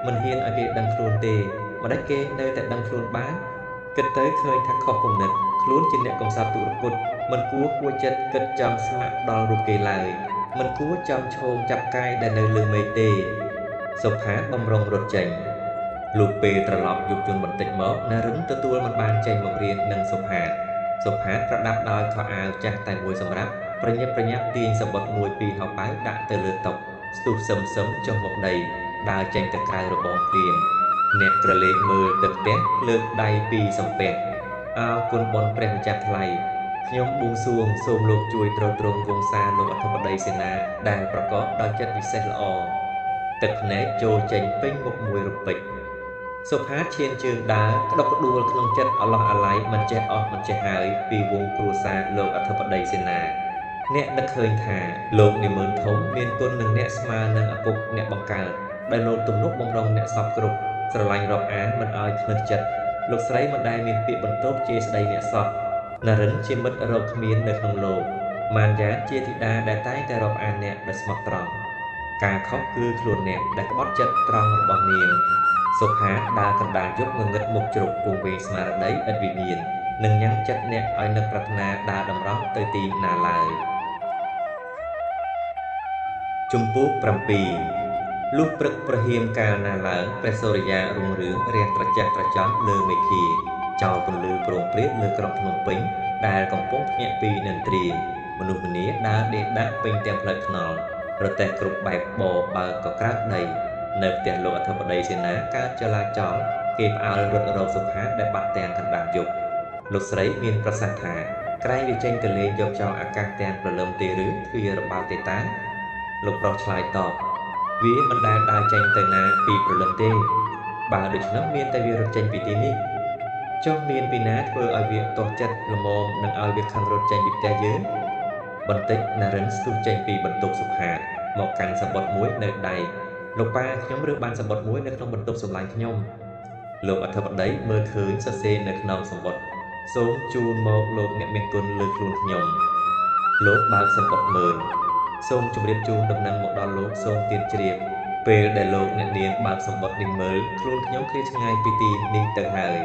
មិនហ៊ានឲ្យគេដឹងខ្លួនទេម្ដេចគេនៅតែដឹងខ្លួនបានគិតទៅឃើញថាខុសគំនិតខ្លួនជាអ្នកកំសត់ទុរពុតមិនគួរចិត្តគិតចង់ស្ម័គ្រដល់រូបគេឡើយមិនគួរចង់ឈោងចាប់កាយដែលនៅលើមេឃទេសុផាតបំរុងរត់ចេញលុះពេលត្រឡប់យុគជនបន្តិចមកនារិនទទួលមិនបានចេញមករៀននឹងសុផាតប្រដាប់ដោយខោអាវចាស់តែមួយសម្រាប់ប្រញាប់ទាញសម្បត្តិមួយពីហោប៉ៅដាក់ទៅលើតុស្ទុះសឹមចុះមកដីដើរចេញទៅក្រៅរបងភ្លៀងអ្នកក្រឡេកមើលទឹកផ្ទះលើកដៃពីសំពះអើគុណបុណ្យព្រះម្ចាស់ថ្លៃខ្ញុំបួងសួងសូមលោកជួយទ្រទ្រង់វង្សាលោកអធិបតីសេនាដែលប្រកបដោយចិត្តវិសេសល្អទឹកភ្នែកចូលចេញពេញមុខមួយរពេចសុផាតឈានជើងដើរក្តុកក្ដួលក្នុងចិត្តអឡោះអាល័យមិនចេះអស់មិនចេះហើយពីវងគ្រួសារលោកអធិបតីសេនាអ្នកនឹកឃើញថាលោកនិមឺនធំមានគុណនឹងអ្នកស្មើនឹងឪពុកអ្នកបង្កើតដែលលោកទំនុកបំរុងអ្នកសពគ្រប់ស្រឡាញ់រាប់អានមិនឲ្យធ្ងន់ចិត្តលោកស្រីមិនដែលមានពាក្យបន្ទោសជាស្ដីអ្នកសពនរិនជាមិត្តរកគ្មាននៅក្នុងលោកម៉ានយ៉ាជាធីតាដែលតែងតែរាប់អានអ្នកដោយស្មោះត្រង់ការខុសគឺខ្លួនអ្នកដែលក្បត់ចិត្តត្រង់របស់នាងសុផាតដើរកណ្ដាលយប់ងងឹតមុខជ្រុកពងវែងស្មារតីឥតវិមាននឹងញ៉ាំងចិត្តអ្នកឲ្យនឹកប្រាថ្នាដើរតម្រង់ទៅទីណាឡើយជំពូក7លុះព្រឹកប្រហៀមកាលណាឡើងព្រះសូរិយារុងរឿងរះត្រចះត្រចង់លើមេឃាចោលពន្លឺប្រងព្រាតលើក្រុងភ្នំពេញដែលកំពុងភ្ញាក់ពីនិន្ទ្រាមនុស្សម្នាដើរដេកដាក់ពេញទាំងផ្លូវថ្នល់ប្រទេសគ្រប់បែបបបើក៏ក្រើកដីនៅផ្ទះលោកអធិបតីសេនាកើតចលាចលគេផ្អើលរត់រកសុផាតដែលបាត់ទាំងកណ្ដាលយប់លោកស្រីមានប្រសាសន៍ថាក្រែងវាចេញទៅលេងយកចោលអាកាសទាំងព្រលឹមទេឬទ្វារបាល់ទេតាលោកប្រុសឆ្លើយតបវាមិនដែលដើរចេញទៅណាពីព្រលឹមទេបើដូច្នោះមានតែវារត់ចេញពីទីនេះ ចុះមានពីណាធ្វើឲ្យវាទាស់ចិត្តល្មមនឹងឲ្យវាខឹងរត់ចេញពីផ្ទះយើងបន្តិចណារិនស្ទុះចេញពីបន្ទប់សុផាតមកកាន់សម្បត្តិមួយនៅដៃលោកប៉ាខ្ញុំរើសបានសម្បត្តិមួយនៅក្នុងបន្ទប់សម្លាញ់ខ្ញុំលោកអធិបតីមើលឃើញសរសេរនៅក្នុងសម្បត្តិសូមជូនមកលោកអ្នកមានគុណលើខ្លួនខ្ញុំលោកបើកសម្បត្តិមើលសូមជម្រាបជូនដំណឹងមកដល់លោកសូមទានជ្រាបពេលដែលលោកអ្នកនាងបើកសម្បត្តិនេះមើលខ្លួនខ្ញុំឃ្លាតឆ្ងាយពីទីនេះទៅហើយ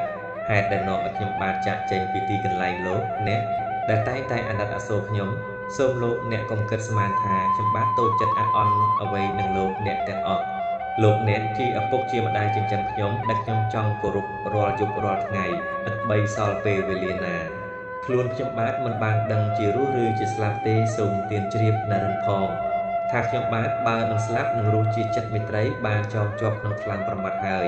ហេតុដែលនាំឲ្យខ្ញុំបានចាកចេញពីទីកន្លែងលោកអ្នកដែលតែងតែអាណិតអាសូរខ្ញុំសូមលោកអ្នកកុំគិតស្មានថាខ្ញុំបានតូចចិត្តអាក់អន់អ្វីនឹងលោកអ្នកទាំងអស់លោកអ្នកជាឪពុកជាម្ដាយចិញ្ចឹមខ្ញុំដែលខ្ញុំចង់គោរពរាល់យប់រាល់ថ្ងៃឥតបីសល់ពេលវេលាណាខ្លួនខ្ញុំបាទមិនបានដឹងជារស់ឬជាស្លាប់ទេសូមទានជ្រាបនរិនផងថាខ្ញុំបាទបើនឹងស្លាប់នឹងរស់ជាចិត្តមេត្រីបានចងជាប់ក្នុងខ្លាំងប្រមាត់ហើយ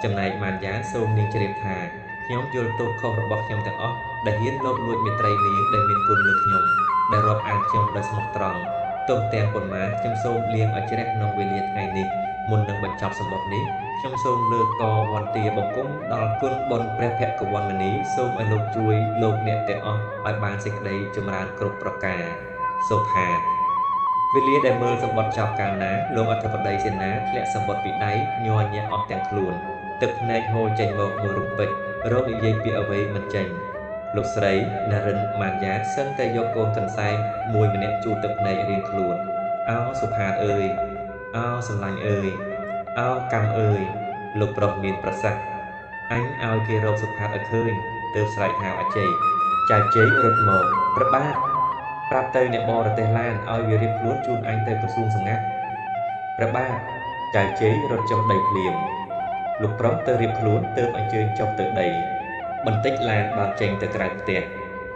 ចំណែកម៉ានយ៉ាសូមនាងជ្រាបថាខ្ញុំយល់ទោសខុសរបស់ខ្ញុំទាំងអស់ដែលហ៊ានលបលួចមេត្រីនាងដែលមានគុណលើខ្ញុំដែលរាប់អានខ្ញុំដោយស្មោះត្រង់ទោសទាំងប៉ុន្មានខ្ញុំសូមលាងឲ្យជ្រះក្នុងវេលាថ្ងៃនេះមុននឹងបញ្ចប់សម្បត្តិនេះខ្ញុំសូមលើកកវន្តាបង្គំដល់គុណបុណ្យព្រះភគវណ្ណនីសូមឲ្យលោកជួយលោកអ្នកទាំងអស់ឲ្យបានសេចក្តីចម្រើនគ្រប់ប្រការសុផាតវេលាដែលមើលសម្បត្តិចប់កាលណាលោកអធិបតីសេនាធ្លាក់សម្បត្តិពីដៃញ័រញាក់អស់ទាំងខ្លួនទឹកភ្នែកហូរចេញមកមួយរំពេចរកនិយាយពាក្យអ្វីមិនចេញលោកស្រីណារិនម៉ានយ៉ាសឹងតែយកកូនកន្សែងមួយម្នាក់ជូតទឹកភ្នែករៀងខ្លួនអោសុផាតអើយអោសម្លាញ់អើយអោកម្មអើយលោកប្រុសមានប្រសាសន៍អញឲ្យគេរកសុផាតឲ្យឃើញទើបស្រែកហៅអជ័យចៅជ័យរត់មកព្រះបាទប្រាប់ទៅអ្នកបរទេសឡានឲ្យវារៀបខ្លួនជូនអញទៅក្រសួងសម្ងាត់ព្រះបាទចៅជ័យរត់ចុះដីភ្លាមលោកប្រុសទៅរៀបខ្លួនទើបអញ្ជើញចុះទៅដីបន្តិចឡានបើកចេញទៅក្រៅផ្ទះ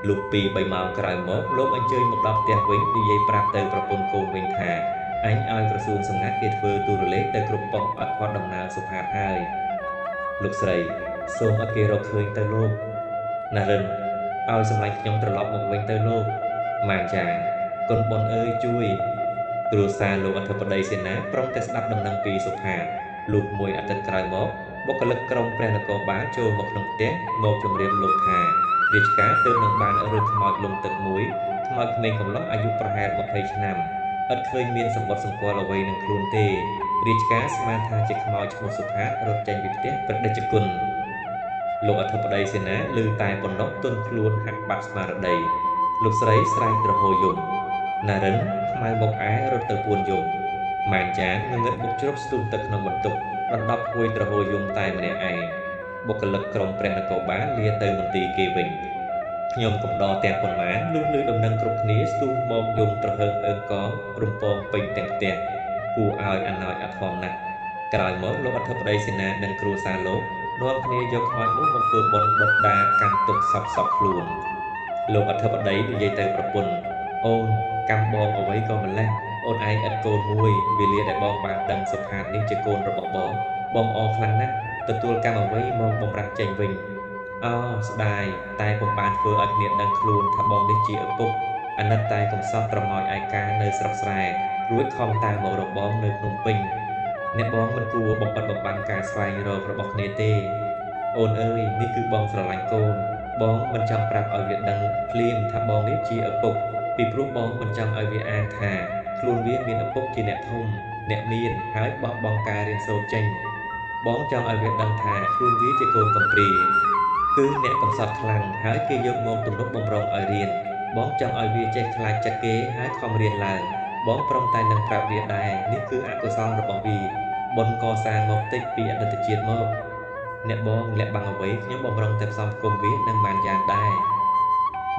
លុះ2-3ម៉ោងក្រោយមកលោកអញ្ជើញមកដល់ផ្ទះវិញនិយាយប្រាប់ទៅប្រពន្ធកូនវិញថាអញឲ្យក្រសួងសម្ងាត់គេធ្វើទូរលេខទៅគ្រប់ប៉ុស្តិ៍អត់គាត់ដំណើរសុផាតហើយលោកស្រីសូមឲ្យគេរកឃើញទៅលោកណារិនឲ្យសម្លាញ់ខ្ញុំត្រឡប់មកវិញទៅលោកម៉ានចាគុណបុណ្យអើយជួយគ្រួសារលោកអធិបតីសេនាព្រមតែស្ដាប់ដំណឹងពីសុផាតលុះមួយអាទិត្យក្រោយមកបុគ្គលិកក្រុមព្រះនគរបាលចូលមកក្នុងផ្ទះមកជម្រាបលោកថារាជការទើបនឹងបានរើសខ្មោចលំទឹកមួយខ្មោចក្មេងកំឡុងអាយុប្រហែល20ឆ្នាំឥតឃើញមានសម្បត្តិសម្គាល់អ្វីនឹងខ្លួនទេរាជការស្មានថាជាខ្មោចឈ្មោះសុផាតរត់ចេញពីផ្ទះព្រះដេចគុណលោកអធិបតីសេនាឮតែប៉ុណ្ណោះទន់ខ្លួនហាក់បាត់ស្មារតីលោកស្រីស្រែកទ្រហោយំណារិនខ្មៅមកឯរត់ទៅពួនយំម៉ានចានងងឹតបុកជ្រប់ស្ទុះទឹកក្នុងបន្ទប់ដណ្ដប់ហួយទ្រហោយំតែម្នាក់ឯងបុគ្គលិកក្រុមព្រះនគរបាលលាទៅមន្ទីរគេវិញខ្ញុំកំដរទាំងប៉ុន្មានលុះឮដំណឹងគ្រប់គ្នាស្ទុះមកយំត្រហើងអើងកងរំពងពេញទាំងផ្ទះគួរឲ្យអាណោចអាធម្មណាស់ក្រោយមកលោកអធិបតីសេនានិងគ្រួសារលោកនាំគ្នាយកខ្មោចនោះមកធ្វើបុណ្យដុតដាកាន់ទុកសពខ្លួនលោកអធិបតីនិយាយទៅប្រពន្ធអូនកម្មបងអ្វីក៏ម្លេះអូនឯងឥតកូនមួយវេលាដែលបងបានដឹងសុផាតនេះជាកូនរបស់បងអរខ្លាំងណាស់ទទួលកម្មអ្វីមកបំរាស់ចេញវិញអោស្ដាយតែពុំបានធ្វើឲ្យគ្នាដឹងខ្លួនថាបងនេះជាឪពុកអាណិតតែកំសត់ប្រមោយឯកានៅស្រុកស្រែរួចខំតាមមករកបងនៅភ្នំពេញអ្នកបងមិនគួរបំបិទបំបាំងការស្វែងរករបស់គ្នាទេអូនអើយនេះគឺបងស្រឡាញ់កូនបងមិនចង់ប្រាប់ឲ្យវាដឹងភ្លាមថាបងនេះជាឪពុកពីព្រោះបងមិនចង់ឲ្យវាអាងថាខ្លួនវាមានឪពុកជាអ្នកធំអ្នកមានហើយបោះបង់ការរៀនសូត្រចេញបងចង់ឲ្យវាដឹងថាខ្លួនវាជាកូនកំព្រាគឺអ្នកកំសត់ខ្លាំងហើយគេយកមកទំនុកបំរុងឲ្យរៀនបងចង់ឲ្យវាចេះខ្លាចចិត្តគេហើយខំរៀនឡើងបងព្រមតែនឹងប្រាប់វាដែរនេះគឺអកុសលរបស់វាបុណ្យកសាងមកតិចពីអតីតជាតិមកអ្នកបងលាក់បាំងអ្វីខ្ញុំបំរុងតែផ្សំគុំវានឹងបានយ៉ាងដែរ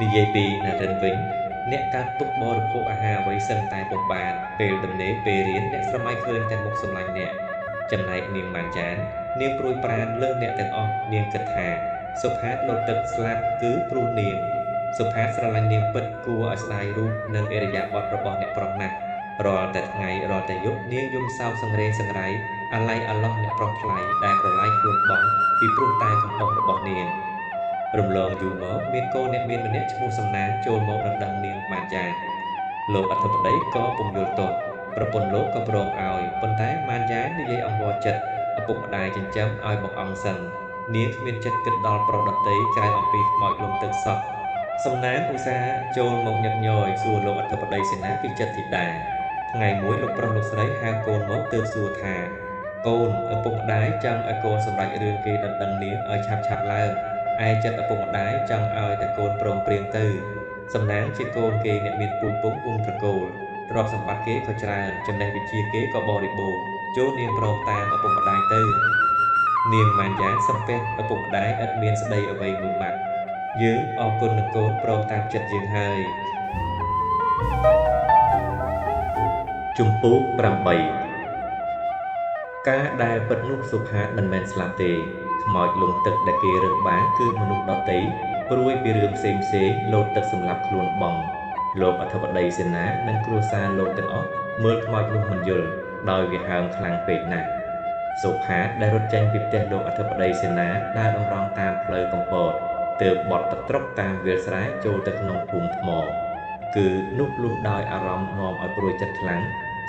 និយាយពីណារិនវិញអ្នកកើតទុកបរិភោគអាហារអ្វីសឹងតែពុំបានពេលដំណេកពេលរៀនអ្នកស្រមៃឃើញតែមុខសម្លាញ់អ្នកចំណែកនាងម៉ានចាននាងព្រួយប្រានលើអ្នកទាំងអស់នាងគិតថាសុផាតលោតទឹកស្លាប់គឺព្រោះនាងសុផាតស្រឡាញ់នាងពិតគួរឲ្យស្ដាយរូបនិងអរិយាបថរបស់អ្នកប្រុសណាស់រាល់តែថ្ងៃរាល់តែយប់នាងយំសោកសង្រេងសង្រៃអាឡ័យអាឡោះអ្នកប្រុសថ្លៃដែលប្រឡាយខ្លួនបងពីព្រោះតែកំហុសរបស់នាងរំលងយូរមកមានកូនអ្នកមានម្នាក់ឈ្មោះសំណាងចូលមកដណ្ដឹងនាងម៉ានចានលោកអធិបតីក៏ពុំយល់ទោសប្រពន្ធលោកក៏ព្រមឲ្យប៉ុន្តែម៉ានចាននិយាយអង្វរចិត្តឪពុកម្ដាយចិញ្ចឹមឲ្យបង្អង់សិន នាងគ្មានចិត្តគិតដល់ប្រុសដតីក្រៅអំពីខ្មោចលំទឹកសោះសំណាងឧស្សាហ៍ចូលមកញឹកញយសួរលោកអធិបតីសេនាពីចិត្តធីតាថ្ងៃមួយលោកប្រុសលោកស្រីហៅកូនមកទើបសួរថាកូនឪពុកម្ដាយចង់ឲ្យកូនសម្រេចរឿងគេដណ្ដឹងនាងឲ្យឆាប់ឡើងឯចិត្តឪពុកម្ដាយចង់ឲ្យតែកូនព្រមព្រៀងទៅសំណាងជាកូនគេអ្នកមានពូជពងវងត្រកូលទ្រព្យសម្បត្តិគេក៏ច្រើនចំណេះវិជ្ជាគេក៏បរិបូរណ៍ចូលនាងព្រមតាមឪពុកម្ដាយទៅនាងម៉ានយ៉ាងសំពះឪពុកម្ដាយឥតមានស្ដីអ្វីមួយម៉ាត់យើងអរគុណនឹងកូនព្រមតាមចិត្តយើងហើយជំពូក8ការដែលពិតនោះសុផាតមិនមែនស្លាប់ទេខ្មោចលងទឹកដែលគេរើសបានគឺមនុស្សដទៃព្រួយពីរឿងផ្សេងលោតទឹកសម្លាប់ខ្លួនបងលោកអធិបតីសេនានិងគ្រួសារលោកទាំងអស់មើលខ្មោចនោះមិនយល់ដោយវាហើមខ្លាំងពេកណាស់សុផាតដែលរត់ចេញពីផ្ទះលោកអធិបតីសេនាដើរតម្រង់តាមផ្លូវកំពតទើបបត់ទឹកត្រុកតាមវាលស្រែចូលទៅក្នុងភូមិថ្មគឺនោះលុះដោយអារម្មណ៍នាំឲ្យព្រួយចិត្តខ្លាំង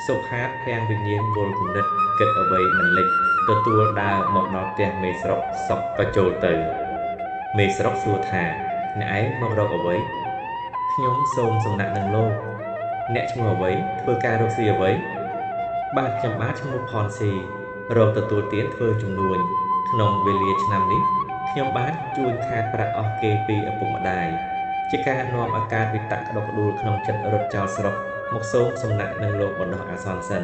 សុផាតភាំងវិញ្ញាណវល់គំនិតគិតអ្វីមិនលិចទទួលដើរមកដល់ផ្ទះមេស្រុកសុកក៏ចូលទៅមេស្រុកសួរថាអ្នកឯងមករកអ្វីខ្ញុំសូមសំណាក់នឹងលោកអ្នកឈ្មោះអ្វីធ្វើការរកស៊ីអ្វីបាទខ្ញុំបាទឈ្មោះផនស៊ីរកទទួលទានធ្វើជំនួញក្នុងវេលាឆ្នាំនេះខ្ញុំបាទជួញខាតប្រាក់អស់គេពីឪពុកម្ដាយជាការនាំអាការវិតក្តុកក្តួលក្នុងចិត្តរត់ចោលស្រុកមកសូមសំណាក់នឹងលោកបណ្ដោះអាសន្នសិន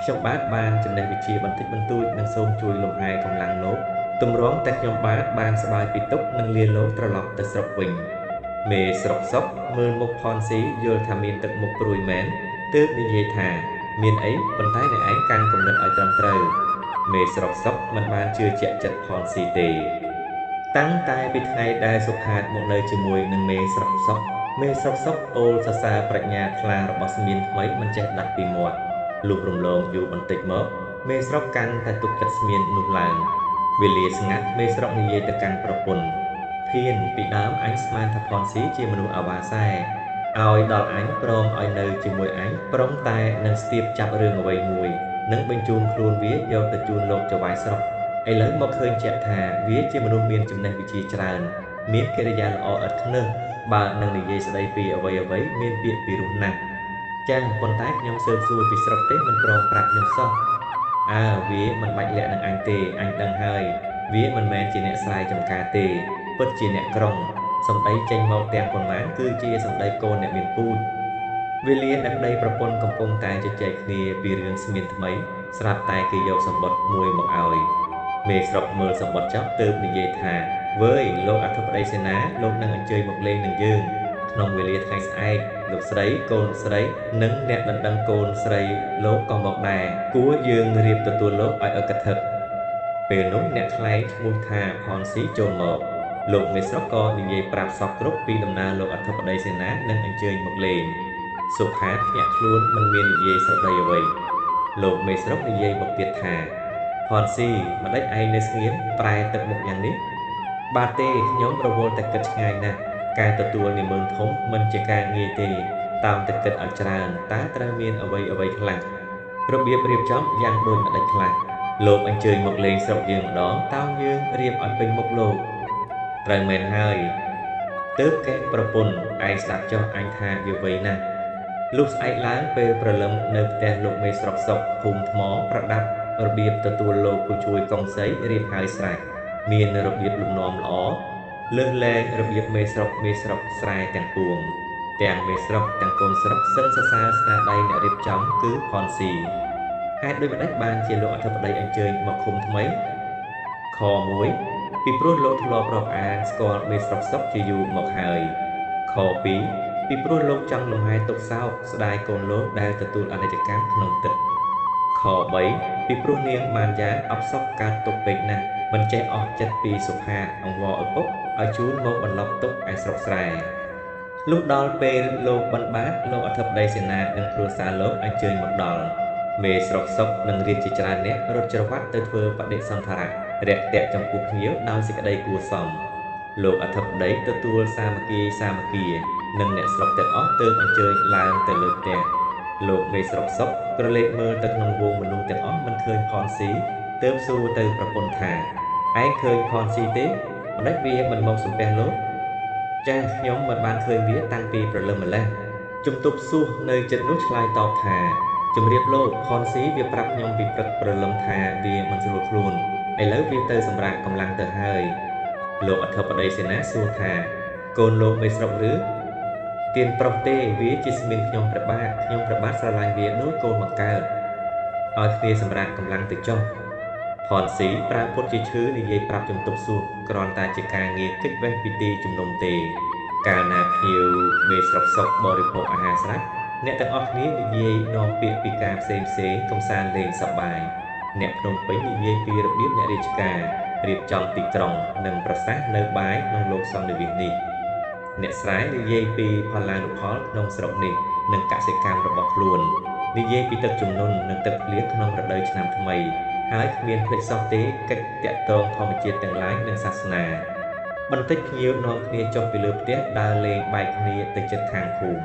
ខ្ញុំបាទបានចំណេះវិជ្ជាបន្តិចបន្តួចនិងសូមជួយលំហែកម្លាំងលោកទម្រាំតែខ្ញុំបាទបានស្បាយពីទុកនិងលាលោកត្រឡប់ទៅស្រុកវិញមេស្រុកសុកមើលមុខផនស៊ីយល់ថាមានទឹកមុខព្រួយមែនទើបនិយាយថាមានអីប៉ុន្តែអ្នកឯងកាន់គំនិតឲ្យត្រឹមត្រូវមេស្រុកសុកមិនបានជឿជាក់ចិត្តផនស៊ីទេតាំងតែពីថ្ងៃដែលសុផាតមកនៅជាមួយនឹងមេស្រុកសុកអូលសរសើរប្រាជ្ញាខ្លារបស់ស្មៀនថ្មីមិនចេះដាច់ពីមាត់លុះរំលងយូរបន្តិចមកមេស្រុកកាន់តែទុកចិត្តស្មៀននោះឡើងវេលាស្ងាត់មេស្រុកនិយាយទៅកាន់ប្រពន្ធធានពីដើមអញស្មានថាផនស៊ីជាមនុស្សអាវ៉ាសែឲ្យដល់អញព្រមឲ្យនៅជាមួយអញព្រមតែនឹងស្ទាបចាប់រឿងអ្វីមួយនឹងបញ្ជូនខ្លួនវាយកទៅជូនលោកចៅវាយស្រុកឥឡូវមកឃើញជាក់ថាវាជាមនុស្សមានចំណេះវិជ្ជាច្រើនមានកិរិយាល្អឥតខ្នើសបើនឹងនិយាយស្ដីពីអ្វីមានពាក្យពីរោះណាស់ចឹងប៉ុន្តែខ្ញុំស៊ើបសួរពីស្រុកទេមិនព្រមប្រាប់ខ្ញុំសោះវាមិនបាច់លាក់នឹងអញទេអញដឹងហើយវាមិនមែនជាអ្នកស្រែចម្ការទេពិតជាអ្នកក្រុងសម្ដីចេញមកទាំងប៉ុន្មានគឺជាសម្ដីកូនអ្នកមានពូជវេលាដែលប្តីប្រពន្ធកំពុងតែជជែកគ្នាពីរឿងស្មៀនថ្មីស្រាប់តែគេយកសម្បត្តិមួយមកឲ្យមេស្រុកមើលសម្បត្តិចប់ទើបនិយាយថាវើយលោកអធិបតីសេនាលោកនឹងអញ្ជើញមកលេងនឹងយើងក្នុងវេលាថ្ងៃស្អែកលោកស្រីកូនស្រីនិងអ្នកដណ្ដឹងកូនស្រីលោកក៏មកដែរគួរយើងរៀបទទួលលោកឲ្យអកធឹកពេលនោះអ្នកខ្លែងឈ្មោះថាផនស៊ីចូលមកលោកមេស្រុកក៏និយាយប្រាប់សពគ្រប់ពីដំណើរលោកអធិបតីសេនានឹងអញ្ជើញមកលេងសុផាតភ្ញាក់ខ្លួនមិនមាននិយាយស្រដីអ្វីលោកមេស្រុកនិយាយមកទៀតថាផនស៊ីមិនដេចឯងនៅស្ងៀមប្រែទឹកមុខយ៉ាងនេះបាទទេខ្ញុំរវល់តែគិតឆ្ងាយណាស់ការទទួលនិមន្តធំមិនជាការងាយទេតាមតែគិតឲ្យច្រើនតើត្រូវមានអ្វីខ្លះរបៀបរៀបចំយ៉ាងដូចម្ដេចខ្លះលោកអញ្ជើញមកលេងស្រុកយើងម្ដងតើយើងរៀបឲ្យពេញមុខលោកត្រូវមែនហើយទើបកេះប្រពន្ធឯងស្ដាប់ចុះអញថាវាវៃណាស់លុះស្អែកឡើងពេលព្រលឹមនៅផ្ទះលោកមេស្រុកសុកភូមិថ្មប្រដាប់របៀបទទួលលោកผู้ជួយកងសីរៀបហើយស្រេចមានរបៀបលំនាំល្អលើសលែងរបៀបមេស្រុកស្រែទាំងពួងទាំងមេស្រុកទាំងកូនស្រុកសឹងសរសើរស្នាដៃអ្នករៀបចំគឺផនស៊ីហេតុដូចម្ដេចបានជាលោកអធិបតីអញ្ជើញមកឃុំថ្មីខ1ពីព្រោះលោកធ្លាប់រាប់អានស្គាល់មេស្រុកសុកជាយូរមកហើយខ2ពីព្រោះលោកចង់លំហែទុកសោកស្ដាយកូនលោកដែលទទួលអនិច្ចកម្មក្នុងទឹកខ3ពីព្រោះនាងបានយ៉ាងអបសពកើតទុកពេកណាស់មិនចេះអស់ចិត្តពីសុផាតអង្វរឪពុកឲ្យជូនមកបន្លប់ទុកឯស្រុកស្រែលុះដល់ពេលលោកបណ្ឌបាតលោកអធិបតីសេនានិងគ្រួសារលោកអញ្ជើញមកដល់មេស្រុកសុកនិងរាជជាច្រើនអ្នករត់ច្រវាត់ទៅធ្វើបដិសន្ធរៈរាក់ទាក់ចំពោះភ្ញៀវដោយសេចក្តីគួរសមលោកអធិបតីទទួលសាមគ្គីនិងអ្នកស្រុកទាំងអស់ទើបអញ្ជើញឡើងទៅលើផ្ទះលោកមេស្រុកសុកក្រឡេកមើលទៅក្នុងវងមនុស្សទាំងអស់មិនឃើញផនស៊ីទើបសួរទៅប្រពន្ធថា ឯងឃើញផនស៊ីទេមិនដេចវាមិនមកសំពះលោកចាខ្ញុំមិនបានឃើញវាតាំងពីព្រលឹមម្ល៉េះជំទប់សួរនៅចិត្តនោះឆ្លើយតបថាជំរាបលោកផនស៊ីវាប្រាប់ខ្ញុំពីព្រឹកព្រលឹមថាវាមិនស្រួលខ្លួនឥឡូវវាទៅសម្រាប់កម្លាំងទៅហើយលោកអធិបតីសេនាសួរថាកូនលោកមេស្រុកឬទៀនប្រុសទេវាជាស្មានខ្ញុំព្រះបាទស្រឡាញ់វាដូចកូនបង្កើតឲ្យគ្នាសម្រាប់កម្លាំងទៅចុះផនស៊ីប្រើពុតជាឈឺនិយាយប្រាប់ជំទប់សួរគ្រាន់តែជាការងារកិច្ចវេះពីទីជំនុំទេកាលណាភ្ញៀវមេស្រុកសុកបរិភោគអាហារស្រេចអ្នកទាំងអស់គ្នានិយាយនាំពាក្យពីការផ្សេងកំសាន្តលេងសប្បាយអ្នកភ្នំពេញនិយាយពីរបៀបអ្នករាជការរៀបចំទីក្រុងនិងប្រសាសន៍នៅបាយក្នុងលោកសន្និវិសនេះអ្នកស្រែនិយាយពីផល្លានុផលក្នុងស្រុកនេះនិងកសិកម្មរបស់ខ្លួននិយាយពីទឹកជំនន់និងទឹកភ្លៀងក្នុងរដូវឆ្នាំថ្មីហើយគ្មានភ្លេចសោះទេកិច្ចតាក់ទងធម្មជាតិទាំងឡាយនិងសាសនាបន្តិចភ្ញៀវនាំគ្នាចុះពីលើផ្ទះដើរលេងបែកគ្នាទៅជិតខាងភូមិ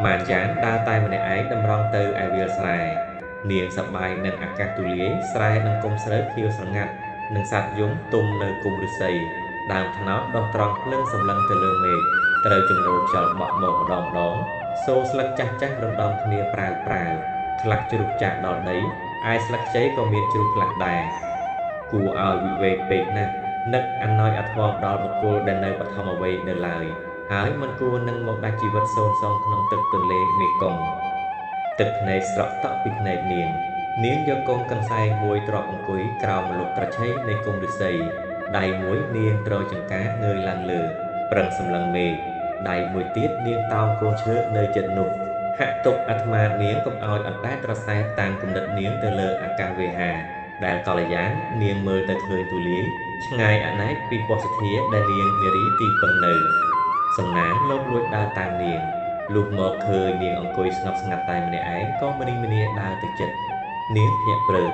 ម៉ានយ៉ានដើរតែម្នាក់ឯងតម្រង់ទៅឯវាលស្រែនាងសប្បាយនឹងអាកាសទូលាយស្រែនិងគុំស្រូវខៀវស្រងាត់និងសត្វយំទុំនៅគុំឫស្សីដើមត្នោតដុះត្រង់ភ្លឹងសម្លឹងទៅលើមេឃត្រូវជំនោរខ្យល់បក់មកម្ដងសូរស្លឹកចាស់រំដំគ្នាប្រាវខ្លះជ្រុះចាស់ដល់ដីឯស្លឹកខ្ចីក៏មានជ្រុះខ្លះដែរគួរឲ្យវិវេកពេកណាស់នឹកអណយអធមដល់បុគ្គលដែលនៅបឋមវ័យនៅឡើយហើយមិនគួរនឹងមកដាច់ជីវិតសូន្យសងក្នុងទឹកទន្លេមេគង្គទឹកភ្នែកស្រក់តក់ពីភ្នែកនាងយកកូនកន្សែងមួយទ្រាប់អង្គុយក្រោមម្លប់ត្រឆេនៃគុំឫស្សីដៃមួយនាងទ្រចង្កាងើយឡើងលើប្រឹងសម្លឹងមេឃដៃមួយទៀតនាងតោងកូនឈើនៅជិតនោះហាក់ទុកអាត្មានាងកុំឲ្យអណ្ដែតត្រសែតតាមគំនិតនាងទៅលើអាកាសវេហាដែលកល្យាននាងមើលទៅឃើញទូលាយឆ្ងាយអណែកពីពោះសធាដែលនាងនារីទីពឹងនៅសំណាងលោកលួចដើរតាមនាងលុះមកឃើញនាងអង្គុយស្ងប់ស្ងាត់តែម្នាក់ឯងក៏ម្នីម្នាដើរទៅជិតនាងភ្ញាក់ព្រឹក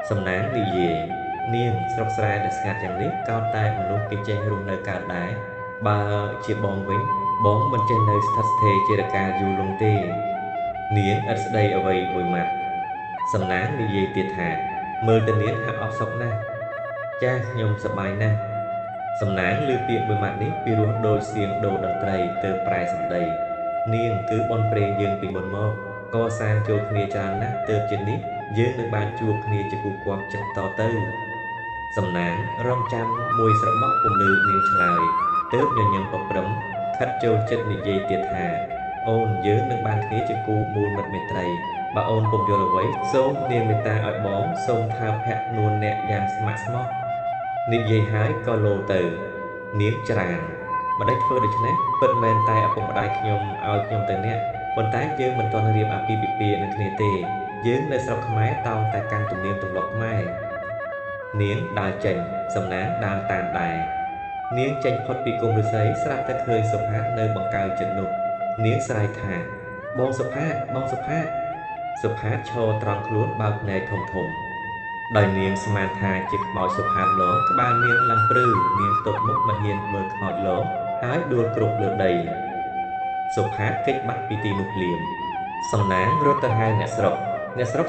សំណាងនិយាយនាងស្រុកស្រែដែលស្ងាត់យ៉ាងនេះកោតតែមនុស្សគេចេះរស់នៅកើតដែរបើជាបងវិញបងមិនចេះនៅស្ថិតស្ថេរជារកាយូរលងទេនាងឥតស្ដីអ្វីមួយម៉ាត់សំណាងនិយាយទៀតថាមើលទៅនាងហាក់អបសុខណាស់ចាខ្ញុំសប្បាយណាស់សំណាងលើពាក្យមួយម៉ាត់នេះពីរោះដូចសៀងដូរតន្ត្រីទៅប្រែសម្ដីនាងគឺបនព្រេងយើងពីមុនមកកសាងចូលគ្នាច្រើនណាស់ទើបជានេះយើងនឹងបានជួបគ្នាជាគូគាប់ចិត្តតទៅសំណាងរងចាំមួយស្របក់ពំលឺនាងឆ្លើយទើបញញឹមប្រព្រឹមខិតចូលចិត្តនិយាយទៀតថាអូនយើងនឹងបានគ្នាជាគូមូលមិត្តមេត្រីបើអូនពុំយល់អ្វីសូមនាងមេត្តាឲ្យបងសូមថាភ័ក្រនួនអ្នកយ៉ាងស្ម័គ្រស្មោះនិយាយហើយក៏លោទៅនាងច្រានមិនដេចធ្វើដូច្នេះពិតមែនតែឪពុកម្ដាយខ្ញុំឲ្យខ្ញុំទៅអ្នកប៉ុន្តែយើងមិនទាន់រៀបអាពាហ៍ពិពាហ៍នឹងគ្នាទេយើងនៅស្រុកខ្មែរតោងតែកាន់ទំនៀមទម្លាប់ខ្មែរនាងដើរចេញសំណាងដើរតាមដែរនាងចេញផុតពីគុំឫស្សីស្រាប់តែឃើញសុផាតនៅបង្កើចិត្តនោះនាងស្រែកថាបងសុផាតសុផាតឈរត្រង់ខ្លួនបើកភ្នែកធំដោយនាងស្មានថាជាខ្មោចសុផាតឡងក្បាលនាងឡើងព្រឺនាងខ្ទប់មុខមិនហ៊ានមើលខ្មោចឡងហើយដួលគ្រប់លើដីសុផាតគេចបាត់ពីទីនោះភ្លាមសំណាងរត់ទៅហៅអ្នកស្រុក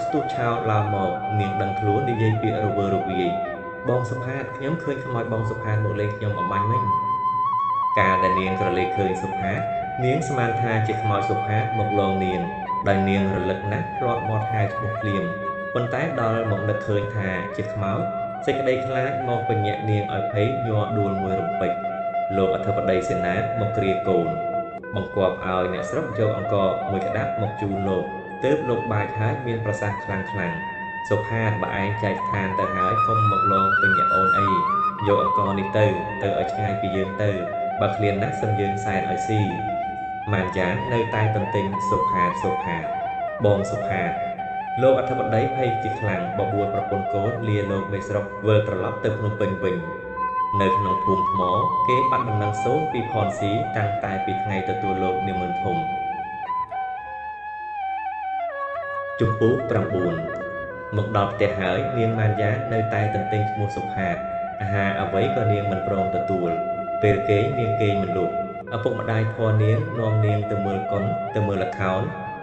ស្ទុះឆោតឡើងមកនាងដឹងខ្លួននិយាយពាក្យរវើរវាយបងសុផាតខ្ញុំឃើញខ្មោចបងសុផាតមកលេងខ្ញុំអំបញ្ញមិញកាលដែលនាងក្រឡេកឃើញសុផាតនាងស្មានថាជាខ្មោចសុផាតមកលងនាងដោយនាងរលឹកណាស់ធ្លាប់មកហៅឈ្មោះភ្លាមប៉ុន្តែដល់មកនឹកឃើញថាជាខ្មោចសេចក្តីខ្លាចមកបញ្ញាក់នាងឲ្យភ័យញ័រដួលមួយរំពេចលោកអធិបតីសេនាមកគ្រាកូនបង្គាប់ឲ្យអ្នកស្រុកយកអង្គរមួយក្តាប់មកជូនលោកទើបលោកបាចហើយមានប្រសាសន៍ខ្លាំងសុផាតបើឯងចែកឋានទៅហើយកុំមកលងពេញអូនអីយកអង្គរនេះទៅឲ្យឆ្ងាយពីយើងទៅបើឃ្លានណាស់សឹមយើងសែនឲ្យស៊ីម៉ានយ៉ាននៅតែទន្ទិញសុផាតបងសុផាតលោកអធិបតីភ័យជាខ្លាំងបបួលប្រពន្ធកូនលាលោកមេស្រុកវិលត្រឡប់ទៅភ្នំពេញវិញនៅក្នុងភូមិថ្មគេបាត់ដំណឹងសូនពីផនស៊ីតាំងតែពីថ្ងៃទទួលលោកនិមន្តធំជំពូក 9 មកដល់ផ្ទះហើយនាងម៉ានយ៉ានៅតែទន្ទិញឈ្មោះសុផាតអាហារអ្វីក៏នាងមិនព្រមទទួលពេលគេងនាងគេងមិនលក់ឪពុកម្ដាយធរនាងនាំនាងទៅមើលកុនទៅមើលល្ខោន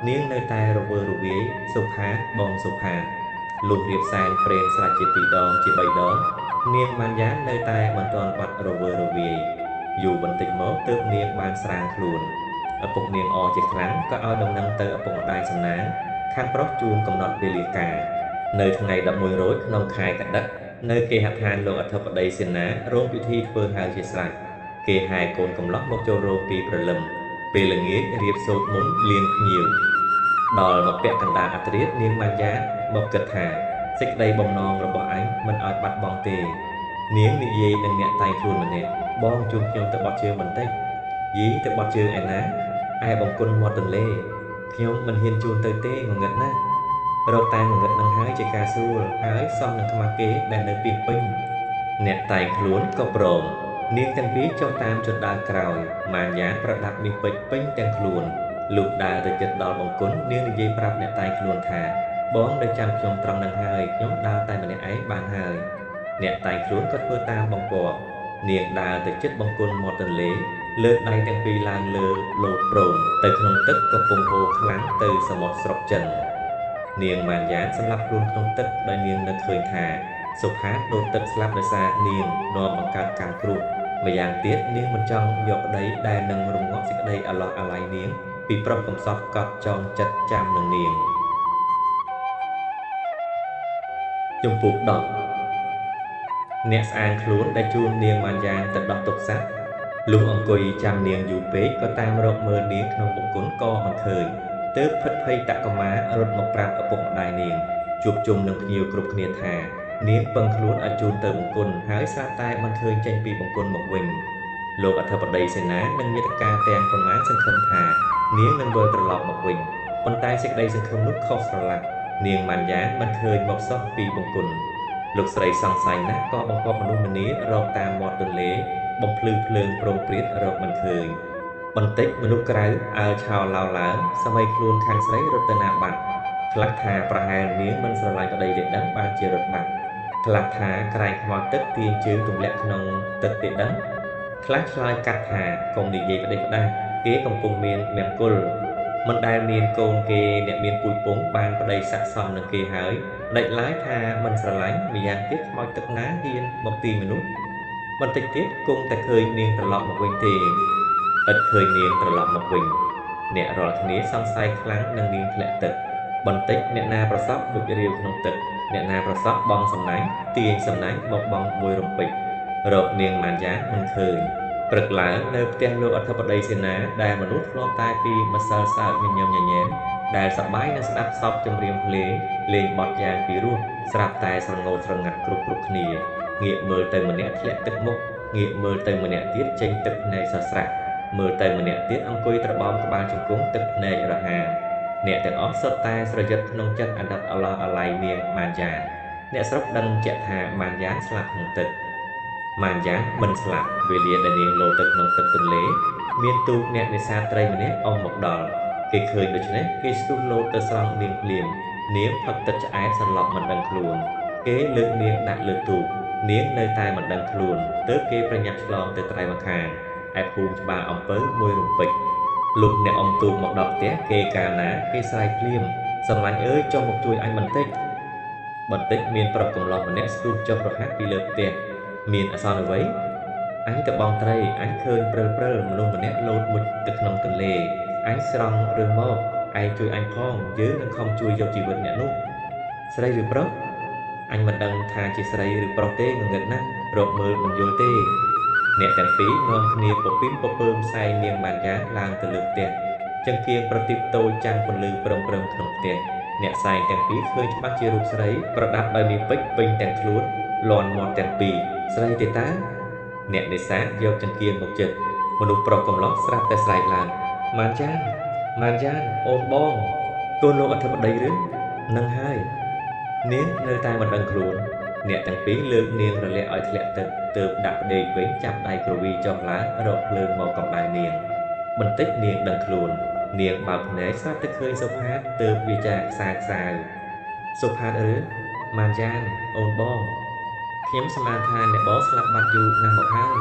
នាងនៅតែរវើរវាយសុផាតបងសុផាតលុះរៀបសែនព្រេនស្រេចជា2 ដងជា3 ដង នាងបានយ៉ាងនៅតែមិនទាន់បាត់រវើរវាយយូរបន្តិចមកទើបនាងបានស្រាងខ្លួនឪពុកនាងអជាខ្លាំងក៏ឲ្យដំណឹងទៅឪពុកម្ដាយសំណាងខាងប្រុសជួនកំណត់វេលាការនៅថ្ងៃ11រោចក្នុងខែកដិកនៅគេហដ្ឋានលោកអធិបតីសេនារោងពិធីធ្វើហៅជាស្រេចគេហែកូនកំឡោះមកចូលរោងពីព្រលឹមពេលល្ងាចរៀបសូត្រមន្តលៀងភ្ញៀវដល់មកពាក់កណ្ដាលអត្រានាងម៉ាយ៉ាមកគិតថាសេចក្តីបំណងរបស់អញមិនឲ្យបាត់បង់ទេនាងនិយាយនឹងអ្នកតែងខ្លួនម្នាក់បងជូនខ្ញុំទៅបត់ជើងបន្តិចយីទៅបត់ជើងឯណាឯបង្គន់មាត់ទន្លេខ្ញុំមិនហ៊ានជូនទៅទេងងឹតណាស់រកតែងងឹតនឹងហើយជាការស្រួលហើយសមនឹងខ្មាស់គេដែលនៅពីពេញអ្នកតែងខ្លួនក៏ព្រមនាងទាំងពីរចុះតាមជណ្ដើរក្រោយម៉ានយ៉ាប្រដាប់មាសពេជ្រពេញទាំងខ្លួនលុះដើរទៅជិតដល់បង្គន់នាងនិយាយប្រាប់អ្នកតែងខ្លួនថាបងដែលចាំខ្ញុំត្រង់នឹងហើយខ្ញុំដើរតែម្នាក់ឯងបានហើយអ្នកតែងខ្លួនក៏ធ្វើតាមបង្គាប់នាងដើរទៅជិតបង្គន់មាត់ទន្លេលើកដៃទាំងពីរឡើងលើលោតព្រមទៅក្នុងទឹកកំពុងហូរខ្លាំងទៅសមុទ្រស្រុកចិននាងម៉ានយ៉ាសម្លាប់ខ្លួនក្នុងទឹកដោយនាងនឹកឃើញថាសុផាតដូរទឹកស្លាប់ដោយសារនាងនាំបង្កើតកម្មគ្រោះម្យ៉ាងទៀតនាងមិនចង់យកប្តីដែលនឹងរងាប់សេចក្តីអាឡោះអាល័យនាងពីប្រុសកំសត់កត់ចងចិត្តចាំនឹងនាងជំពូក10អ្នកស្អាងខ្លួនដែលជួននាងម៉ានយ៉ាទៅដោះទុកសត្វលុះអង្គុយចាំនាងយូរពេកក៏តាមរកមើលនាងក្នុងបង្គន់ក៏មិនឃើញទើបភិតភ័យតកមារត់មកប្រាប់ឪពុកម្ដាយនាងជួបជុំនឹងភ្ញៀវគ្រប់គ្នាថានាងពឹងខ្លួនឲ្យជូនទៅបង្គន់ហើយស្រាប់តែមិនឃើញចេញពីបង្គន់មកវិញលោកអធិបតីសេនានិងញាតិការទាំងប៉ុន្មានសង្ឃឹមថានាងនឹងវិលត្រឡប់មកវិញប៉ុន្តែសេចក្តីសង្ឃឹមនោះខុសស្រឡះនាងម៉ានយ៉ាមិនឃើញមកសោះពីបង្គន់លោកស្រីសង្ស័យណាស់ក៏បង្គាប់មនុស្សម្នារកតាមមាត់ទន្លេបំភ្លឺភ្លើងប្រងព្រាតរកមិនឃើញបន្តិចមនុស្សក្រៅអើឆោឡោឡើងសម័យខ្លួនខាងស្រីរត់ទៅណាបាត់ខ្លះថាប្រហែលនាងមិនស្រឡាញ់ប្តីទេដឹងបានជារត់បាត់ខ្លះថាក្រែងខ្មោចទឹកទាញជើងទម្លាក់ក្នុងទឹកទេដឹងខ្លះឆ្លើយកាត់ថាកុំនិយាយក្តីក្តាស់គេកំពុងមានមង្គលមិនដែលមានកូនគេអ្នកមានពូជពងបានប្តីស័ក្តិសមនឹងគេហើយដាច់ឡាយថាមិនស្រឡាញ់ម្យ៉ាងទៀតខ្មោចទឹកណាហ៊ានមកទីមនុស្សបន្តិចទៀតគង់តែឃើញនាងត្រឡប់មកវិញទេឥតឃើញនាងត្រឡប់មកវិញអ្នករាល់គ្នាសង្ស័យខ្លាំងនឹងនាងធ្លាក់ទឹកបន្តិចអ្នកណាប្រសពដូចរាវក្នុងទឹកអ្នកណាប្រសពបងសំណាញ់ទាញសំណាញ់មកបងមួយរំពេចរកនាងម៉ានយ៉ាមិនឃើញព្រឹកឡើងនៅផ្ទះលោកអធិបតីសេនាដែលមនុស្សធ្លាប់តែពីម្សិលសើចញញឹមញញែមដែលសប្បាយនឹងស្ដាប់សពចម្រៀងភ្លេងលេងបទយ៉ាងពីរោះស្រាប់តែស្រងោតស្រងាត់គ្រប់គ្នាងាកមើលទៅម្នាក់ធ្លាក់ទឹកមុខងាកមើលទៅម្នាក់ទៀតចេញទឹកភ្នែកស្រស់ស្រាក់មើលទៅម្នាក់ទៀតអង្គុយត្របោមក្បាលជង្គង់ទឹកភ្នែករហាអ្នកទាំងអស់សុទ្ធតែស្រយិតក្នុងចិត្តអាណិតអាឡោះអាល័យនាងម៉ានយ៉ាអ្នកស្រុកដឹងជាក់ថាម៉ានយ៉ាស្លាប់ក្នុងទឹកម៉ានយ៉ាមិនស្លាប់វេលាដែលនាងលោតទៅក្នុងទឹកទន្លេមានទូកអ្នកនេសាទត្រីម្នាក់អមមកដល់គេឃើញដូច្នេះគេស្ទុះលោតទៅស្រង់នាងភ្លាមនាងផឹកទឹកឆ្អែតសន្លប់មិនដឹងខ្លួនគេលើកនាងដាក់លើទូកនាងនៅតែមិនដឹងខ្លួនទើបគេប្រញាប់ឆ្លងទៅត្រៃម្ខាងឯភូមិច្បារអំពើមួយរំពេចលុះអ្នកអំទូកមកដល់ផ្ទះគេកាលណាគេស្រែកភ្លាមសំឡាញ់អើយចុះមកជួយអញបន្តិចមានប្រុសកំឡោះម្នាក់ស្ទុះចុះរហ័សពីលើផ្ទះមានអសន្នអ្វីអញទៅបងត្រីអញឃើញព្រិលមនុស្សម្នាក់លោតមុជទៅក្នុងទន្លេអញស្រង់រឿងមកឯងជួយអញផងយើងនឹងខំជួយយកជីវិតអ្នកនោះស្រីឬប្រុសអញមិនដឹងថាជាស្រីឬប្រុសទេងងឹតណាស់រកមើលមិនយល់ទេអ្នកទាំងពីរនាំគ្នាពពីមពពើផ្សែងនាងម៉ានយ៉ាឡើងទៅលើផ្ទះចង្កៀងប្រទីបតូចចាំងពន្លឺព្រឹមក្នុងផ្ទះអ្នកសែងទាំងពីរឃើញច្បាស់ជារូបស្រីប្រដាប់ដោយមាសពេជ្រពេញទាំងខ្លួនលាន់មាត់ទាំងពីរស្រីទេតាអ្នកនេសាទយកចង្កៀងមកជិតមនុស្សប្រុសកំឡោះស្រាប់តែស្រែកឡើងម៉ានយ៉ាអូនបងកូនលោកអធិបតីឬនឹងហើយនាងនៅតែមិនដឹងខ្លួនអ្នកទាំងពីរលើកនាងរលាក់ឲ្យធ្លាក់ទឹកទើបដាក់ផ្ដេកវិញចាប់ដៃគ្រវីចុះឡើងរកភ្លើងមកកម្ដៅនាងបន្តិចនាងដឹងខ្លួននាងបើកភ្នែកស្រាប់តែឃើញសុផាតទើបវាចាខ្សាវសុផាតឬម៉ានយ៉ាអូនបងខ្ញុំសម្មានថាអ្នកបងស្លាប់បាត់យូរណាស់មកហើយ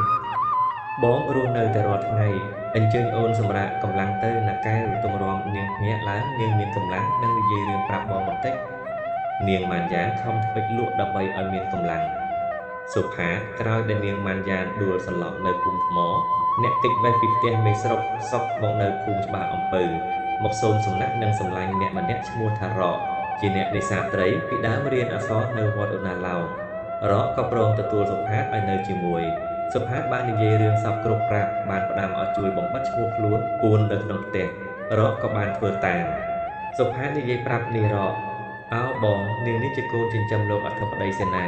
បងរស់នៅតែរាល់ថ្ងៃអញ្ជើញអូនសម្រាប់កម្លាំងទៅណាកែវទម្រាំនាងភ្ញាក់ឡើងនាងមានកម្លាំងនឹងនិយាយរឿងប្រាប់បងបន្តិចនាងម៉ានយ៉ាខំធ្វើលក់ដើម្បីឲ្យមានកម្លាំង សុផាតក្រោយដែលនាងម៉ាន់យ៉ានដួលសន្លប់នៅភូមិថ្មអ្នកគេចវេះពីផ្ទះមេស្រុកសក់មកនៅភូមិច្បារអំពៅមកសូមសំណាក់និងសម្លាញ់អ្នកម្នាក់ឈ្មោះថារកជាអ្នកនេសាទត្រីពីដើមរៀនអក្សរនៅវត្តឧណាឡោរកក៏ព្រមទទួលសុផាតឲ្យនៅជាមួយសុផាតបាននិយាយរឿងសពគ្រប់ប្រាប់បានផ្ដាំឲ្យជួយបំបត្តិឈ្មោះខ្លួនគួននៅក្នុងផ្ទះរកក៏បានធ្វើតាមសុផាតនិយាយប្រាប់នាងរកអោបងនាងនេះជាកូនចិញ្ចឹមលោកអធិបតីសេនា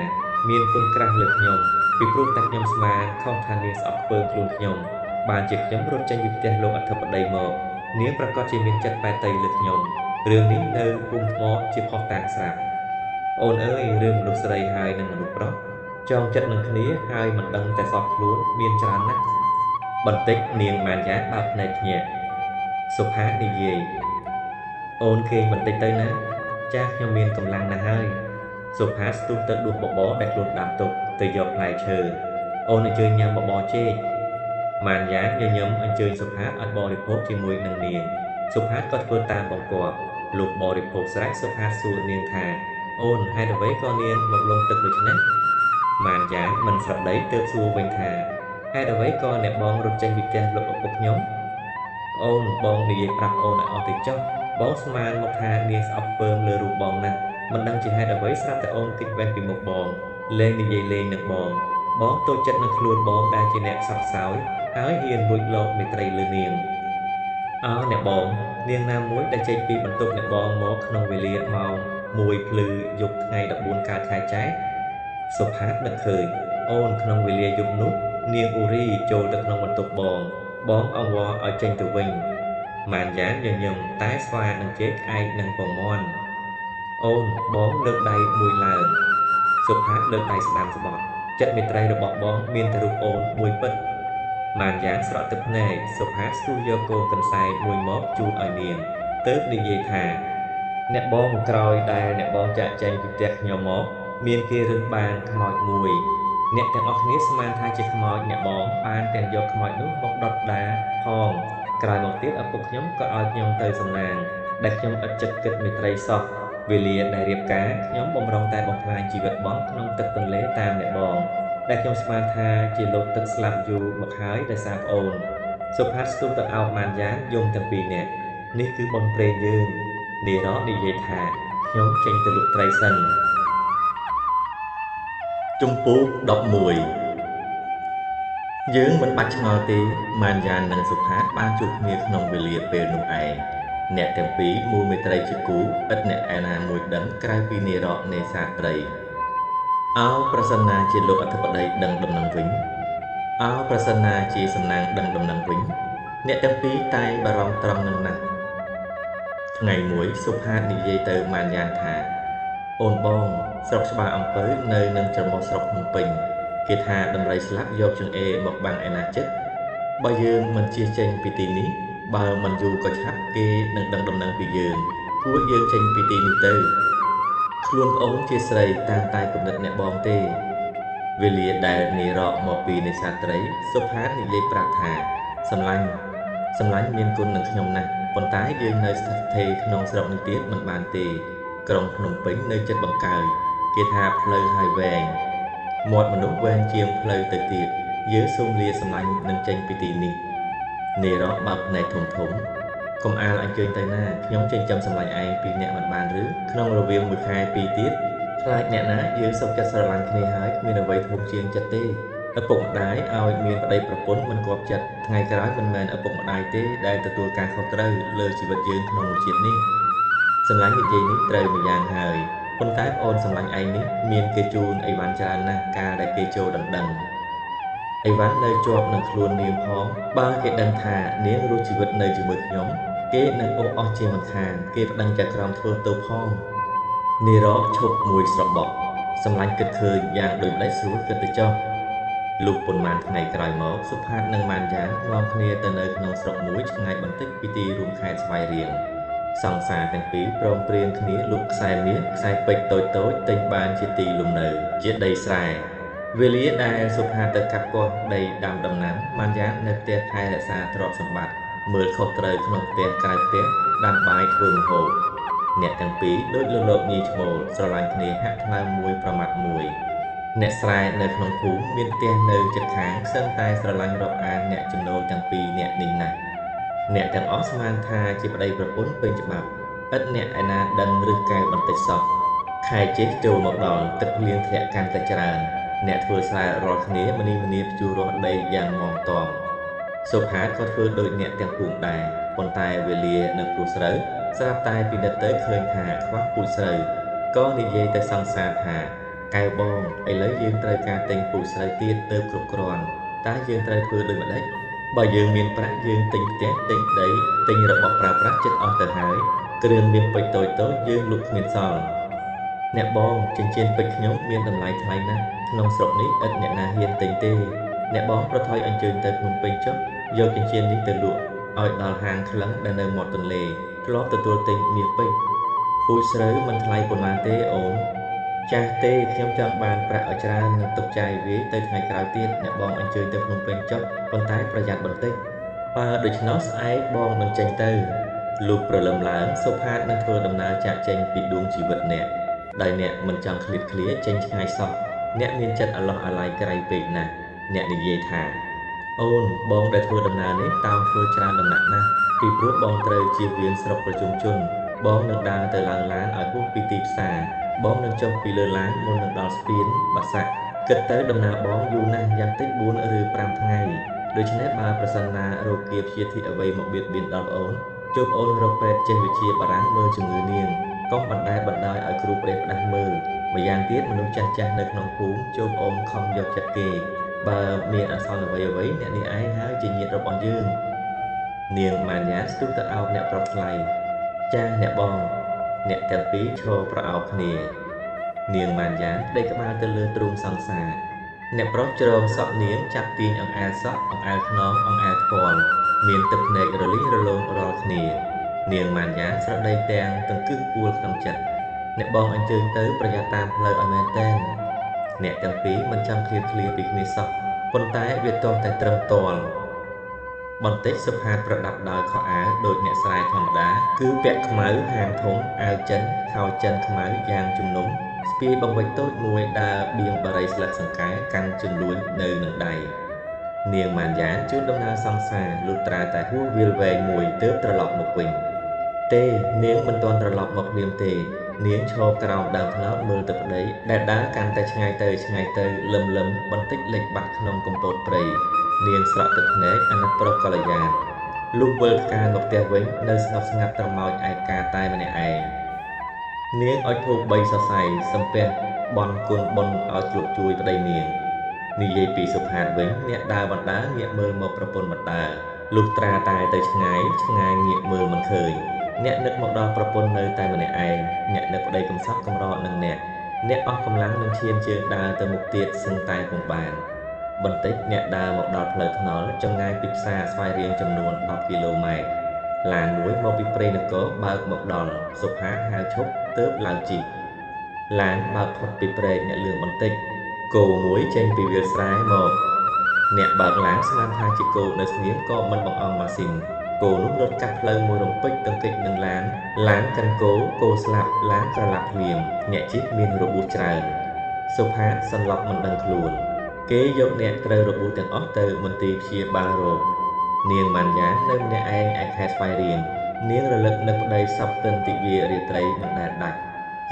មានគុណក្រាស់លើខ្ញុំពីព្រោះតែខ្ញុំស្មានខុសថានាងស្អប់ធ្វើខ្លួនខ្ញុំបានជាខ្ញុំរត់ចេញពីផ្ទះលោកអធិបតីមកនាងប្រកាសជាមានចិត្តបែតៃលើខ្ញុំរឿងនេះនៅភូមិថ្មជាផុសតាងស្រាប់អូនអើយរឿងមនុស្សស្រីហើយនិងមនុស្សប្រុសចងចិត្តនឹងគ្នាហើយមិនដឹងតែសោះខ្លួនមានច្រើនណាស់បន្តិចនាងម៉ានយ៉ាបើកភ្នែកភ្ញាក់សុផាតនិយាយអូនគេងបន្តិចទៅណាចាស់ខ្ញុំមានកម្លាំងណាស់ហើយសុផាតស្ទុះទៅដួសបបរដែលខ្លួនដាំទុកទៅយកផ្លែឈើអូនអញ្ជើញញ៉ាំបបរចេកម៉ានយ៉ាញញឹមអញ្ជើញសុផាតឲ្យបរិភោគជាមួយនឹងនាងសុផាតក៏ធ្វើតាមបង្គាប់លុះបរិភោគស្រេចសុផាតសួរនាងថាអូនហេតុអ្វីក៏នាងមកលងទឹកដូច្នេះម៉ានយ៉ាមិនស្រដីទើបសួរវិញថាហេតុអ្វីក៏អ្នកបងរត់ចេញពីផ្ទះលោកឪពុកខ្ញុំអូនបងនិយាយប្រាប់អូនឲ្យអស់ទៅចុះបងស្មានមកថានាងស្អប់ពើមលើរូបបងណាស់មិនដឹងជាហេតុអ្វីស្រាប់តែអូនគេចវេះពីមុខបងលេងនិយាយលេងនឹងបងតូចចិត្តនឹងខ្លួនបងដែលជាអ្នកសោកសោយហើយហ៊ានលួចលោកមេត្រីលើនាងអោអ្នកបងនាងណាមួយដែលចេញពីបន្ទប់អ្នកបងមកក្នុងវេលាម៉ោង1ភ្លឺយប់ថ្ងៃ14កើតខែចែកសុផាតនឹកឃើញអូនក្នុងវេលាយប់នោះនាងអ៊ូរីចូលទៅក្នុងបន្ទប់បងអង្វរឲ្យចេញទៅវិញម៉ានយ៉ានញញឹមតែស្វានឹងជែកក្អែកនឹងពងមាន់អូនបងលើកដៃមួយឡើងសុផាតលើកដៃស្ដាំស្បត់ចិត្តមេត្រីរបស់បងមានតែរូបអូនមួយពិតម៉ានយ៉ានស្រក់ទឹកភ្នែកសុផាតស្ទុះយកកូនកន្សែងមួយមកជូតឲ្យនាងទើបនិយាយថាអ្នកបងក្រោយដែលអ្នកបងចាក់ចែងពីផ្ទះខ្ញុំមកមានគេរើសបានខ្មោចមួយអ្នកទាំងអស់គ្នាស្មានថាជាខ្មោចអ្នកបងបានទាំងយកខ្មោចនោះមកដុតដាផងក្រោយមកទៀតឪពុកខ្ញុំក៏ឲ្យខ្ញុំទៅសំណាងដែលខ្ញុំឥតចិត្តគិតមេត្រីសោះវេលាដែលរៀបការខ្ញុំបំរុងតែបំផ្លាញជីវិតបងក្នុងទឹកទន្លេតាមអ្នកបងដែលខ្ញុំស្មានថាជាលោកទឹកស្លាប់យូរមកហើយដោយសារប្អូនសុផាតស្ទុះទៅអោបម៉ានយ៉ានយំទាំងពីរនាក់នេះគឺបងព្រេងយើងនារ៉និយាយថាខ្ញុំចេញទៅលក់ត្រីសិនជំពូក11យើងមិនបាច់ឆ្ងល់ទេម៉ានយ៉ាននិងសុផាតបានជួបគ្នាក្នុងវេលាពេលនោះឯងអ្នកទាំងពីរមូលមេត្រីជាគូឥតអ្នកឯណាមួយដឹងក្រៅពីនារ៉នេសាទត្រីអោប្រសិនណាជាលោកអធិបតីដឹងដំណឹងវិញអោប្រសិនណាជាសំណាងដឹងដំណឹងវិញអ្នកទាំងពីរតែងបារម្ភត្រង់នឹងណាស់ថ្ងៃមួយសុផាតនិយាយទៅម៉ានយ៉ានថាអូនបងស្រុកច្បារអំពៅនៅនឹងច្រមុះស្រុកភ្នំពេញគេថាដំរីស្លាប់យកចង្អេរមកបាំងឯណាចិត្តបើយើងមិនជៀសចេញពីទីនេះបើមិនយូរក៏ឆាប់គេនឹងដឹងដំណឹងពីយើងគួរយើងចេញពីទីនេះទៅខ្លួនប្អូនជាស្រីតាមតែគំនិតអ្នកបងទេវេលាដែលនារ៉មកពីនេសាទត្រីសុផាតនិយាយប្រាប់ថាសម្លាញ់មានគុណនឹងខ្ញុំណាស់ប៉ុន្តែយើងនៅស្ថិតស្ថេរក្នុងស្រុកនេះទៀតមិនបានទេក្រុងភ្នំពេញនៅចិត្តបង្កើយគេថាផ្លូវហើយវែងមាត់មនុស្សវែងជាងផ្លូវទៅទៀតយើងសូមលាសម្លាញ់នឹងចេញពីទីនេះនារ៉បើកភ្នែកធំកុំអាលអញ្ជើញទៅណាខ្ញុំចិញ្ចឹមសម្លាញ់ឯងពីអ្នកមិនបានឬក្នុងរវាងមួយខែពីរទៀតខ្លាចអ្នកណាយើងសុខចិត្តស្រឡាញ់គ្នាហើយគ្មានអ្វីធំជាងចិត្តទេឪពុកម្ដាយឲ្យមានប្តីប្រពន្ធមិនគប់ចិត្តថ្ងៃក្រោយមិនមែនឪពុកម្ដាយទេដែលទទួលការខុសត្រូវលើជីវិតយើងក្នុងជាតិនេះសម្លាញ់និយាយនេះត្រូវម្យ៉ាងហើយប៉ុន្តែប្អូនសម្លាញ់ឯងនេះមានគេជូនអីវ៉ាន់ច្រើនណាស់ការដែលគេចូលដណ្ដឹងអីវ៉ាន់នៅជាប់នឹងខ្លួននាងផងបើគេដឹងថានាងរស់ជីវិតនៅជាមួយខ្ញុំគេនឹងអូសអស់ជាមិនខានគេប្តឹងចក្រមធ្វើទៅផងនារ៉ឈប់មួយស្របក់សម្លាញ់គិតឃើញយ៉ាងដូចម្ដេចស្រួលគិតទៅចុះលុះប៉ុន្មានថ្ងៃក្រោយមកសុផាតនិងម៉ានយ៉ាននាំគ្នាទៅនៅក្នុងស្រុកមួយឆ្ងាយបន្តិចពីទីរួមខេត្តស្វាយរៀងសង្សារទាំងពីរព្រមព្រៀងគ្នាលុបខ្សែមាសខ្សែពេជ្រតូចទិញបានជាទីលំនៅជាដីស្រែវេលាដែលសុផាតទៅកាប់គាស់ដីដាំដំណាំម៉ានយ៉ាននៅផ្ទះថែរក្សាទ្រព្យសម្បត្តិមើលខុសត្រូវក្នុងផ្ទះក្រៅផ្ទះដាំបាយធ្វើម្ហូបអ្នកទាំងពីរដូចលលោកញីឈ្មោលស្រឡាញ់គ្នាហាក់ថ្លើមមួយប្រមាត់មួយ អ្នកស្រែនៅក្នុងភូមិមានផ្ទះនៅជិតខាងសឹងតែស្រឡាញ់រាប់អានអ្នកចំណូលទាំងពីរអ្នកនេះណាស់អ្នកទាំងអស់ស្មានថាជាប្តីប្រពន្ធពេញច្បាប់ឥតអ្នកឯណាដឹងឬកែវបន្តិចសោះខែជិះចូលមកដល់ទឹកភ្លៀងធ្លាក់កាន់តែច្រើនអ្នកធ្វើស្រែរាល់គ្នាម្នីម្នាភ្ជួររាស់ដីយ៉ាងមាំទាំសុផាតក៏ធ្វើដូចអ្នកទាំងពួងដែរប៉ុន្តែវេលានៅព្រោះស្រូវស្រាប់តែពិនិត្យទៅឃើញថាខ្វះពូជស្រូវក៏និយាយទៅសង្សារថាកែវបងឥឡូវយើងត្រូវការទិញពូជស្រូវទៀតទៅគ្រប់គ្រាន់តើយើងត្រូវធ្វើដូចម្តេចបើយើងមានប្រាក់យើងទិញផ្ទះទិញដីទិញរបស់ប្រើប្រាស់ចិត្តអស់ទៅហើយគ្រឿងមាសពេជ្រតូចៗយើងលុបគ្មានសល់អ្នកបងចិញ្ចៀនពេជ្រខ្ញុំមានតម្លៃថ្លៃណាស់ក្នុងស្រុកនេះឥតអ្នកណាហ៊ានទិញទេអ្នកបងប្រថុយអញ្ជើញទៅភ្នំពេញចុះយកចិញ្ចៀននេះទៅលក់ឲ្យដល់ហាងក្លឹងដែលនៅមាត់ទន្លេធ្លាប់ទទួលទិញមាសពេជ្រពូជស្រូវមិនថ្លៃប៉ុន្មានទេអូនចាស់ទេខ្ញុំចង់បានប្រាក់ឲ្យច្រើននឹងទុកចាយវាយទៅថ្ងៃក្រោយទៀតអ្នកបងអញ្ជើញទៅភ្នំពេញចុះប៉ុន្តែប្រយ័ត្នបន្តិចបើដូច្នោះស្អែកបងនឹងចេញទៅលុះព្រលឹមឡើងសុផាតនឹងធ្វើដំណើរចាកចេញពីដួងជីវិតអ្នកដោយអ្នកមិនចង់ឃ្លាតឃ្លាចេញឆ្ងាយសោះអ្នកមានចិត្តអាឡោះអាល័យក្រៃពេកណាស់អ្នកនិយាយថាអូនបងដែលធ្វើដំណើរនេះតោងធ្វើច្រើនដំណាក់ណាស់ពីព្រោះបងត្រូវជៀសវាងស្រុកប្រជុំជនបងនឹងដើរទៅឡើងឡានឲ្យហួសពីទីផ្សារបងនឹងចុះពីលើឡានមុននឹងដល់ស្ពានបាសាក់គិតទៅដំណើរបងយូរណាស់យ៉ាងតិច4 ឬ 5 ថ្ងៃដូច្នេះបើប្រសិនណារោគាព្យាធិអ្វីមកបៀតបៀនដល់ប្អូនជួបអូនរកពេទ្យចេះវិទ្យាបារាំងមើលជំងឺនាងកុំបណ្តែតបណ្ដោយឲ្យគ្រូផ្ដេសផ្ដាស់មើលម្យ៉ាងទៀតមនុស្សចាស់ចាស់នៅក្នុងភូមិជួបអូនខំយកចិត្តគេបើមានអសន្នអ្វីអ្នកនេះឯងហើយជាញាតិរបស់យើងនាងម៉ាញាស្ទុះទៅអោបអ្នកប្រុសថ្លៃចាអ្នកបងអ្នកទាំងពីរឈរប្រអោបគ្នានាងម៉ាញ៉ាដេកក្បាលទៅលើទ្រូងសង្សារអ្នកប្រុសជ្រងសក់នាងចាប់ទាញអង្អែលសក់អង្អែលខ្នងអង្អែលថ្ពាល់មានទឹកភ្នែករលីងរលោងរាល់គ្នានាងម៉ាញ៉ាស្រដីទាំងទង្គឹសពួលក្នុងចិត្តអ្នកបងអញ្ជើញទៅប្រយ័ត្នតាមផ្លូវឲ្យមែនតែនអ្នកទាំងពីរមិនចាំឃ្លាតឃ្លាពីគ្នាសោះប៉ុន្តែវាទាស់តែត្រឹមទាល់បន្តិចសុផាតប្រដាប់ដោយខោអាវដូចអ្នកស្រែធម្មតាគឺពាក់ខ្មៅហាមធំអាវចិនខោចិនខ្មៅយ៉ាងជំនុំស្ពាយបង្វិចតូចមួយដើរបៀងបារីស្លឹកសង្កែកាន់ជំនួញនៅនឹងដៃនាងម៉ានយ៉ានជួនដំណើរសង្សារលុះត្រាតែហួសវាលវែងមួយទើបត្រឡប់មកវិញទេនាងមិនទាន់ត្រឡប់មកព្រាមទេនាងឈរក្រោមដើមត្នោតមើលទៅប្តីដែលដើរកាន់តែឆ្ងាយទៅលឹមបន្តិចលិចបាត់ក្នុងកំពតព្រៃនាងស្រក់ទឹកភ្នែកអាណិតប្រុសកល្យានលុះវិលផ្កាមកផ្ទះវិញនៅស្ងប់ស្ងាត់ត្រមោចឯកាតែម្នាក់ឯងនាងឲ្យធូប3សរសៃសំពះបន់គុណបុណ្យឲ្យជោគជួយប្តីនាងនិយាយពីសុផាតវិញអ្នកដើរបណ្ដាងាកមើលមកប្រពន្ធបណ្ដាលុះត្រាតែទៅឆ្ងាយងាកមើលមិនឃើញអ្នកនឹកមកដល់ប្រពន្ធនៅតែម្នាក់ឯងអ្នកនឹកប្តីកំសត់កំរនឹងអ្នកអស់កម្លាំងនឹងឈានជើងដើរទៅមុខទៀតសឹងតែពុំបានបន្តិចអ្នកដើរមកដល់ផ្លូវថ្នល់ចម្ងាយពីផ្សារស្វាយរៀងចំនួន10 គីឡូម៉ែត្រឡានមួយមកពីព្រៃនគរបើកមកដល់សុផាតហៅឈប់ទើបឡើងជិះឡានបើកផុតពីព្រែកអ្នកលឿងបន្តិចគោមួយចេញពីវាលស្រែមកអ្នកបើកឡានស្មានថាជាគោនៅស្ងៀមក៏មិនបង្អង់ម៉ាស៊ីនគោនោះរត់កាត់ផ្លូវមួយរំពេចទង្គិចនឹងឡានកាន់គោស្លាប់ឡានប្រឡាប់ភ្លាមអ្នកជិះមានរបួសច្រើនសុផាតសន្លប់មិនដឹងខ្លួនគេយកអ្នកត្រូវរបួសទាំងអស់ទៅមន្ទីរព្យាបាលរោគនាងម៉ាន់យ៉ានៅម្នាក់ឯងឯខេត្តស្វាយរៀងនាងរលឹកនឹកប្តីសពទិនទិវារាត្រីមិនដែលដាច់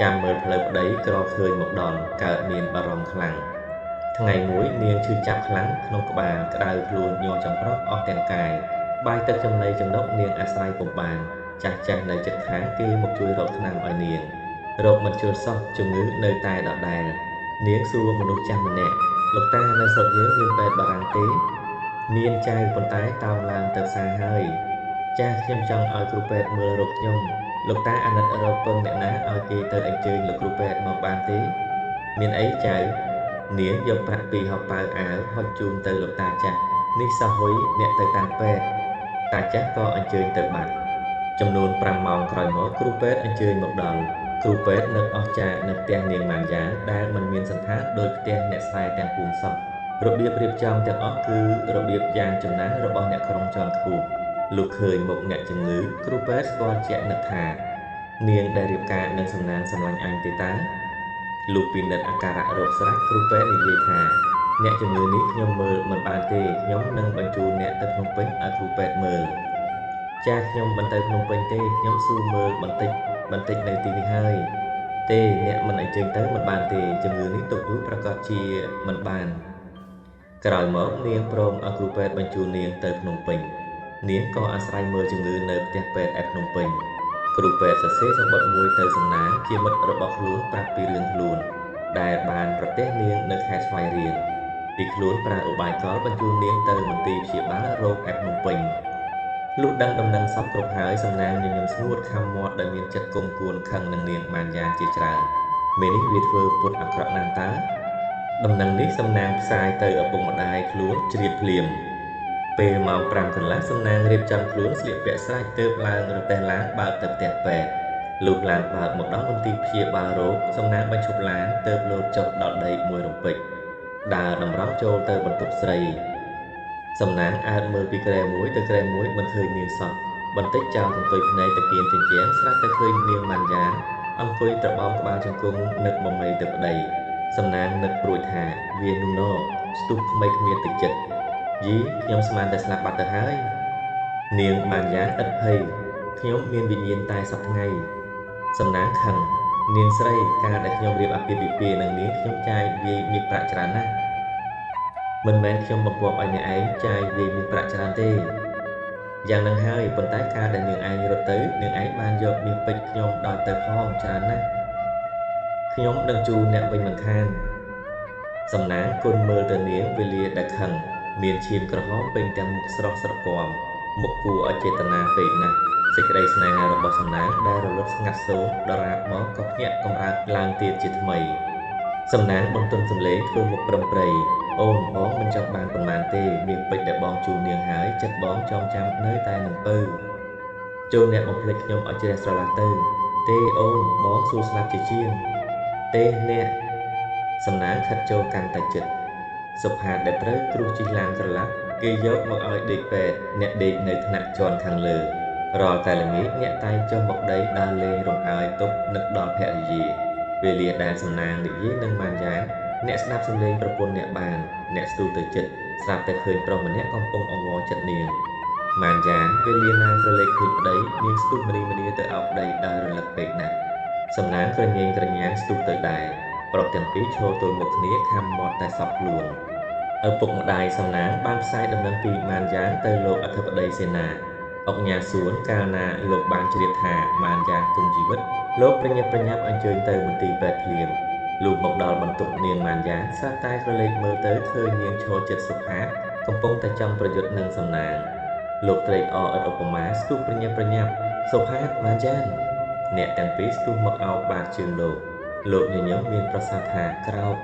ចាំមើលផ្លូវប្តីក្រឃើញមកដល់កើតមានបារម្ភខ្លាំងថ្ងៃមួយនាងឈឺចាប់ខ្លាំងក្នុងក្បាលក្តៅខ្លួនញ័រចំប្រោះអស់ទាំងកាយបាយទឹកចំណីចំណុកនាងអាស្រ័យពុំបានចាស់នៅជិតខាងគេមកជួយរកថ្នាំឲ្យនាងរោគមិនជឿសោះជំងឺនៅតែដដែលនាងសួរមនុស្សចាស់ម្នាក់លោកតានៅស្រុកយើងមានពេទ្យបារាំងទេមានចៅប៉ុន្តែតោងឡើងទៅផ្សារហើយចាស់ខ្ញុំចង់ឲ្យគ្រូពេទ្យមើលរោគខ្ញុំលោកតាអាណិតរកពឹងអ្នកណាឲ្យគេទៅអញ្ជើញលោកគ្រូពេទ្យមកបានទេមានអីចៅនាងយកប្រាក់ពីហោប៉ៅអាវហុចជូនទៅលោកតាចាស់នេះសោះហុយអ្នកទៅតាមពេទ្យតាចាស់ក៏អញ្ជើញទៅបាត់ចំនួន5 ម៉ោងក្រោយមកគ្រូពេទ្យអញ្ជើញមកដល់គ្រូពេទ្យនឹកអស់ចានៅផ្ទះនាងម៉ាន់យ៉ាដែលមិនមានសន្តានដោយផ្ទះអ្នកស្រែទាំងពួងសោះរបៀបរៀបចំទាំងអស់គឺរបៀបយ៉ាងចំណាស់របស់អ្នកក្រុងជាន់ខ្ពស់លុះឃើញមុខអ្នកជំងឺគ្រូពេទ្យស្គាល់ជាក់នឹកថានាងដែលរៀបការនឹងសំណាងសម្លាញ់អញទេតា លោកពិនិត្យអាការៈរោគស្រេចគ្រូពេទ្យនិយាយថាអ្នកជំងឺនេះខ្ញុំមើលមិនបានទេខ្ញុំនឹងបញ្ជូនអ្នកទៅភ្នំពេញឲ្យគ្រូពេទ្យមើលចាខ្ញុំមិនទៅភ្នំពេញទេខ្ញុំសួរមើលបន្តិចនៅទីនេះហើយទេអ្នកមិនអញ្ជើញទៅមិនបានទេជំងឺនេះទុកយូរប្រកាសជាមិនបានក្រោយមកនាងព្រមឲ្យគ្រូពេទ្យបញ្ជូននាងទៅភ្នំពេញនាងក៏អាស្រ័យមើលជំងឺនៅផ្ទះពេទ្យឯភ្នំពេញគ្រូពេទ្យសរសេរសំបុត្រមួយទៅសំណាងជាមិត្តរបស់ខ្លួនប្រាប់ពីរឿងខ្លួនដែលបានប្រទះនាងនៅខែស្វាយរៀងពីខ្លួនប្រើឧបាយកលបញ្ជូននាងទៅមន្ទីរព្យាបាលរោគឯភ្នំពេញលុះដឹងដំណឹងសពគ្រប់ហើយសំណាងញញឹមស្ងួតខំមាត់ដែលមានចិត្តគុំគួនខឹងនឹងនាងបានយ៉ាងជាច្រើនមេនេះវាធ្វើពុតអាក្រក់ណាស់តើដំណឹងនេះសំណាងផ្សាយទៅឪពុកម្ដាយខ្លួនជ្រាបភ្លាមពេលម៉ោង 5 កន្លះសំណាងរៀបចំខ្លួនស្លៀកពាក់ស្រេចទើបឡើងរទេះឡានបើកទៅផ្ទះពេទ្យលុះឡានបើកមកដល់មន្ទីរព្យាបាលរោគសំណាងបញ្ឈប់ឡានទើបលោតចុះដល់ដីមួយរំពេចដើរតម្រង់ចូលទៅបន្ទប់ស្រីសំណាងអើតមើលពីក្រែមួយទៅក្រែមួយមិនឃើញនាងសោះបន្តិចចោលកន្ទុយភ្នែកទៅគៀនជញ្ជាំងស្រាប់តែឃើញនាងម៉ាន់យ៉ានអង្គុយត្របោមក្បាលជង្គង់នឹកបំមេទៅប្តីសំណាងនឹកព្រួយថាវានោះណស្ទុះក្មេកគ្មានទឹកចិត្តយីខ្ញុំស្មានតែស្លាប់បាត់ទៅហើយនាងម៉ាន់យ៉ានឥតភ័យខ្ញុំមានវិញ្ញាណតែសប្ថ្ងៃសំណាងខឹងនាងស្រីការដែលខ្ញុំរៀបអាពាហ៍ពិពាហ៍នឹងនាងខ្ញុំចាយវាយមានប្រាក់ច្រើនណាស់មិនមែនខ្ញុំបង្គាប់ឲ្យអ្នកឯងចាយវាយមានប្រាក់ច្រើនទេយ៉ាងនឹងហើយប៉ុន្តែការដែលនាងឯងរត់ទៅនាងឯងបានយកមាសពេជ្រខ្ញុំដល់ទៅផងច្រើនណាស់ខ្ញុំនឹងជូនអ្នកវិញមិនខានសំណាងគុណមើលទៅនាងវេលាដែលខឹងមានឈាមក្រហមពេញទាំងមុខស្រស់ស្រពាំមុខគួរឲ្យចេតនាពេកណាស់សេចក្តីស្នេហារបស់សំណាងដែលរលត់ស្ងាត់សូន្យដរាបមកក៏ភ្ញាក់កម្រើកឡើងទៀតជាថ្មីសំណាងបន្ទន់សម្លេងធ្វើមុខប្រឹមប្រៃអូនបងមិនចង់បានប៉ុន្មានទេមានពេជ្រដែលបងជូននាងហើយចិត្តបងចងចាំនៅតែនឹងពៅចូលអ្នកបំភ្លេចខ្ញុំឲ្យជ្រះស្រឡះទៅទេអូនបងសួរស្លាប់ជាជាងទេអ្នកសំណាងខិតចូលកាន់តែជិតសុផាតដែលត្រូវគ្រូជិះឡានក្រឡាប់គេយកមកឲ្យដេកពេទ្យអ្នកដេកនៅថ្នាក់ជាន់ខាងលើរាល់តែល្ងាចអ្នកតែងចុះមកដីដើរលេងរំអើយទុកនឹកដល់ភរិយាវេលាដែលសំណាងនិយាយនឹងម៉ាន់យ៉ានអ្នកស្ដាប់សំឡេងប្រពន្ធអ្នកបានអ្នកស្ទុះទៅចិត្តស្រាប់តែឃើញប្រុសម្នាក់កំពុងអង្វរចិត្តនាងម៉ាន់យ៉ានវេលាណាក្រឡេកឃើញប្តីនាងស្ទុះម្នីទៅអោបប្តីដើររលឹកពេកណាស់សំណាងក្រញែងក្រញាំងស្ទុះទៅដែរប្រុសទាំងពីរឈរទល់មុខគ្នាខំមាត់តែសពខ្លួនឪពុកម្ដាយសំណាងបានផ្សាយដំណឹងពីម៉ាន់យ៉ានទៅលោកអធិបតីសេនាអុកញ៉ាសួនកាលណាលោកបានជ្រាបថាម៉ាន់យ៉ានគង់ជីវិតលោកប្រញាប់អញ្ជើញទៅមន្ទីរពេទ្យភ្លាមលុះមកដល់បន្ទប់នាងម៉ាន់យ៉ានស្រាប់តែក្រឡេកមើលទៅឃើញនាងឈរជិតសុផាតកំពុងតែចង់ប្រយុទ្ធនឹងសំណាងលោកត្រេកអរឥតឧបមាស្ទុះប្រញាប់សុផាតម៉ាន់យ៉ានអ្នកទាំងពីរស្ទុះមកអោបបាតជើងលោកញញឹមមានប្រសាសន៍ថាក្រោក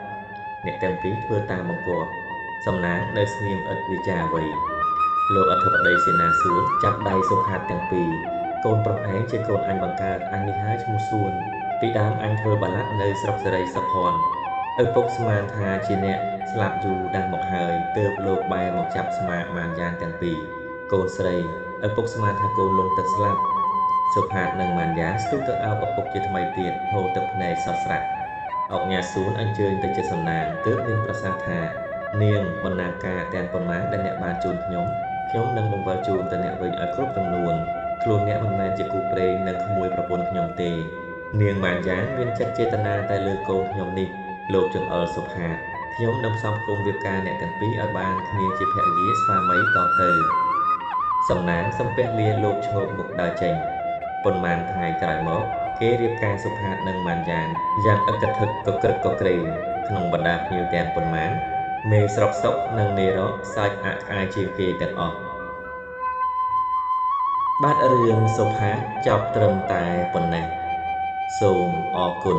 អ្នកទាំងពីរធ្វើតាមបង្គាប់សំណាងនៅស្ងៀមឥតវិចារអ្វីលោកអធិបតីសេនាសួនចាប់ដៃសុផាតទាំងពីរកូនប្រុសឯងជាកូនអញបង្កើតអញនេះហើយឈ្មោះសួនពីដើមអញធ្វើបាឡាក់នៅស្រុកសេរីសុភ័ណ្ឌឪពុកស្មានថាជាអ្នកស្លាប់យូរដាស់មកហើយទើបលោកបែរមកចាប់ស្មាម៉ានយ៉ាងទាំងពីរកូនស្រីឪពុកស្មានថាកូនលងទឹកស្លាប់សុផាតនិងម៉ាន់យ៉ាស្ទុះទៅអោបឪពុកជាថ្មីទៀតហូរទឹកភ្នែកសស្រាក់អុកញ៉ាសួនអញ្ជើញទៅជិតសំណាងទើបមានប្រសាសន៍ថានាងបណ្ណាការទាំងប៉ុន្មានដែលអ្នកបានជូនខ្ញុំនឹងបង្វិលជូនទៅអ្នកវិញឲ្យគ្រប់ចំនួនខ្លួនអ្នកមិនមែនជាគូព្រេងនិងក្មួយប្រពន្ធខ្ញុំទេនាងម៉ាន់យ៉ាមានចិត្តចេតនាតែលើកូនខ្ញុំនេះលោកចង្អុលសុផាតខ្ញុំនឹងផ្សំផ្គុំរៀបការអ្នកទាំងពីរឲ្យបានគ្នាជាភរិយាស្វាមីតទៅសំណាងសំពះលាលោកឈោកមុខដើរចេញប៉ុន្មានថ្ងៃក្រោយមកគេរៀបការសុផាតនិងម៉ាន់យ៉ាយ៉ាងឥតគិតកក្រឹកកក្រែងក្នុងបណ្ដាភ្ញៀវទាំងប៉ុន្មានមេស្រុកសុកនិងមេរកសាច់អាក់ក្អាយជាងគេទាំងអស់បាទរឿងសុផាតចប់ត្រឹមតែប៉ុណ្ណេះសូមអរគុណ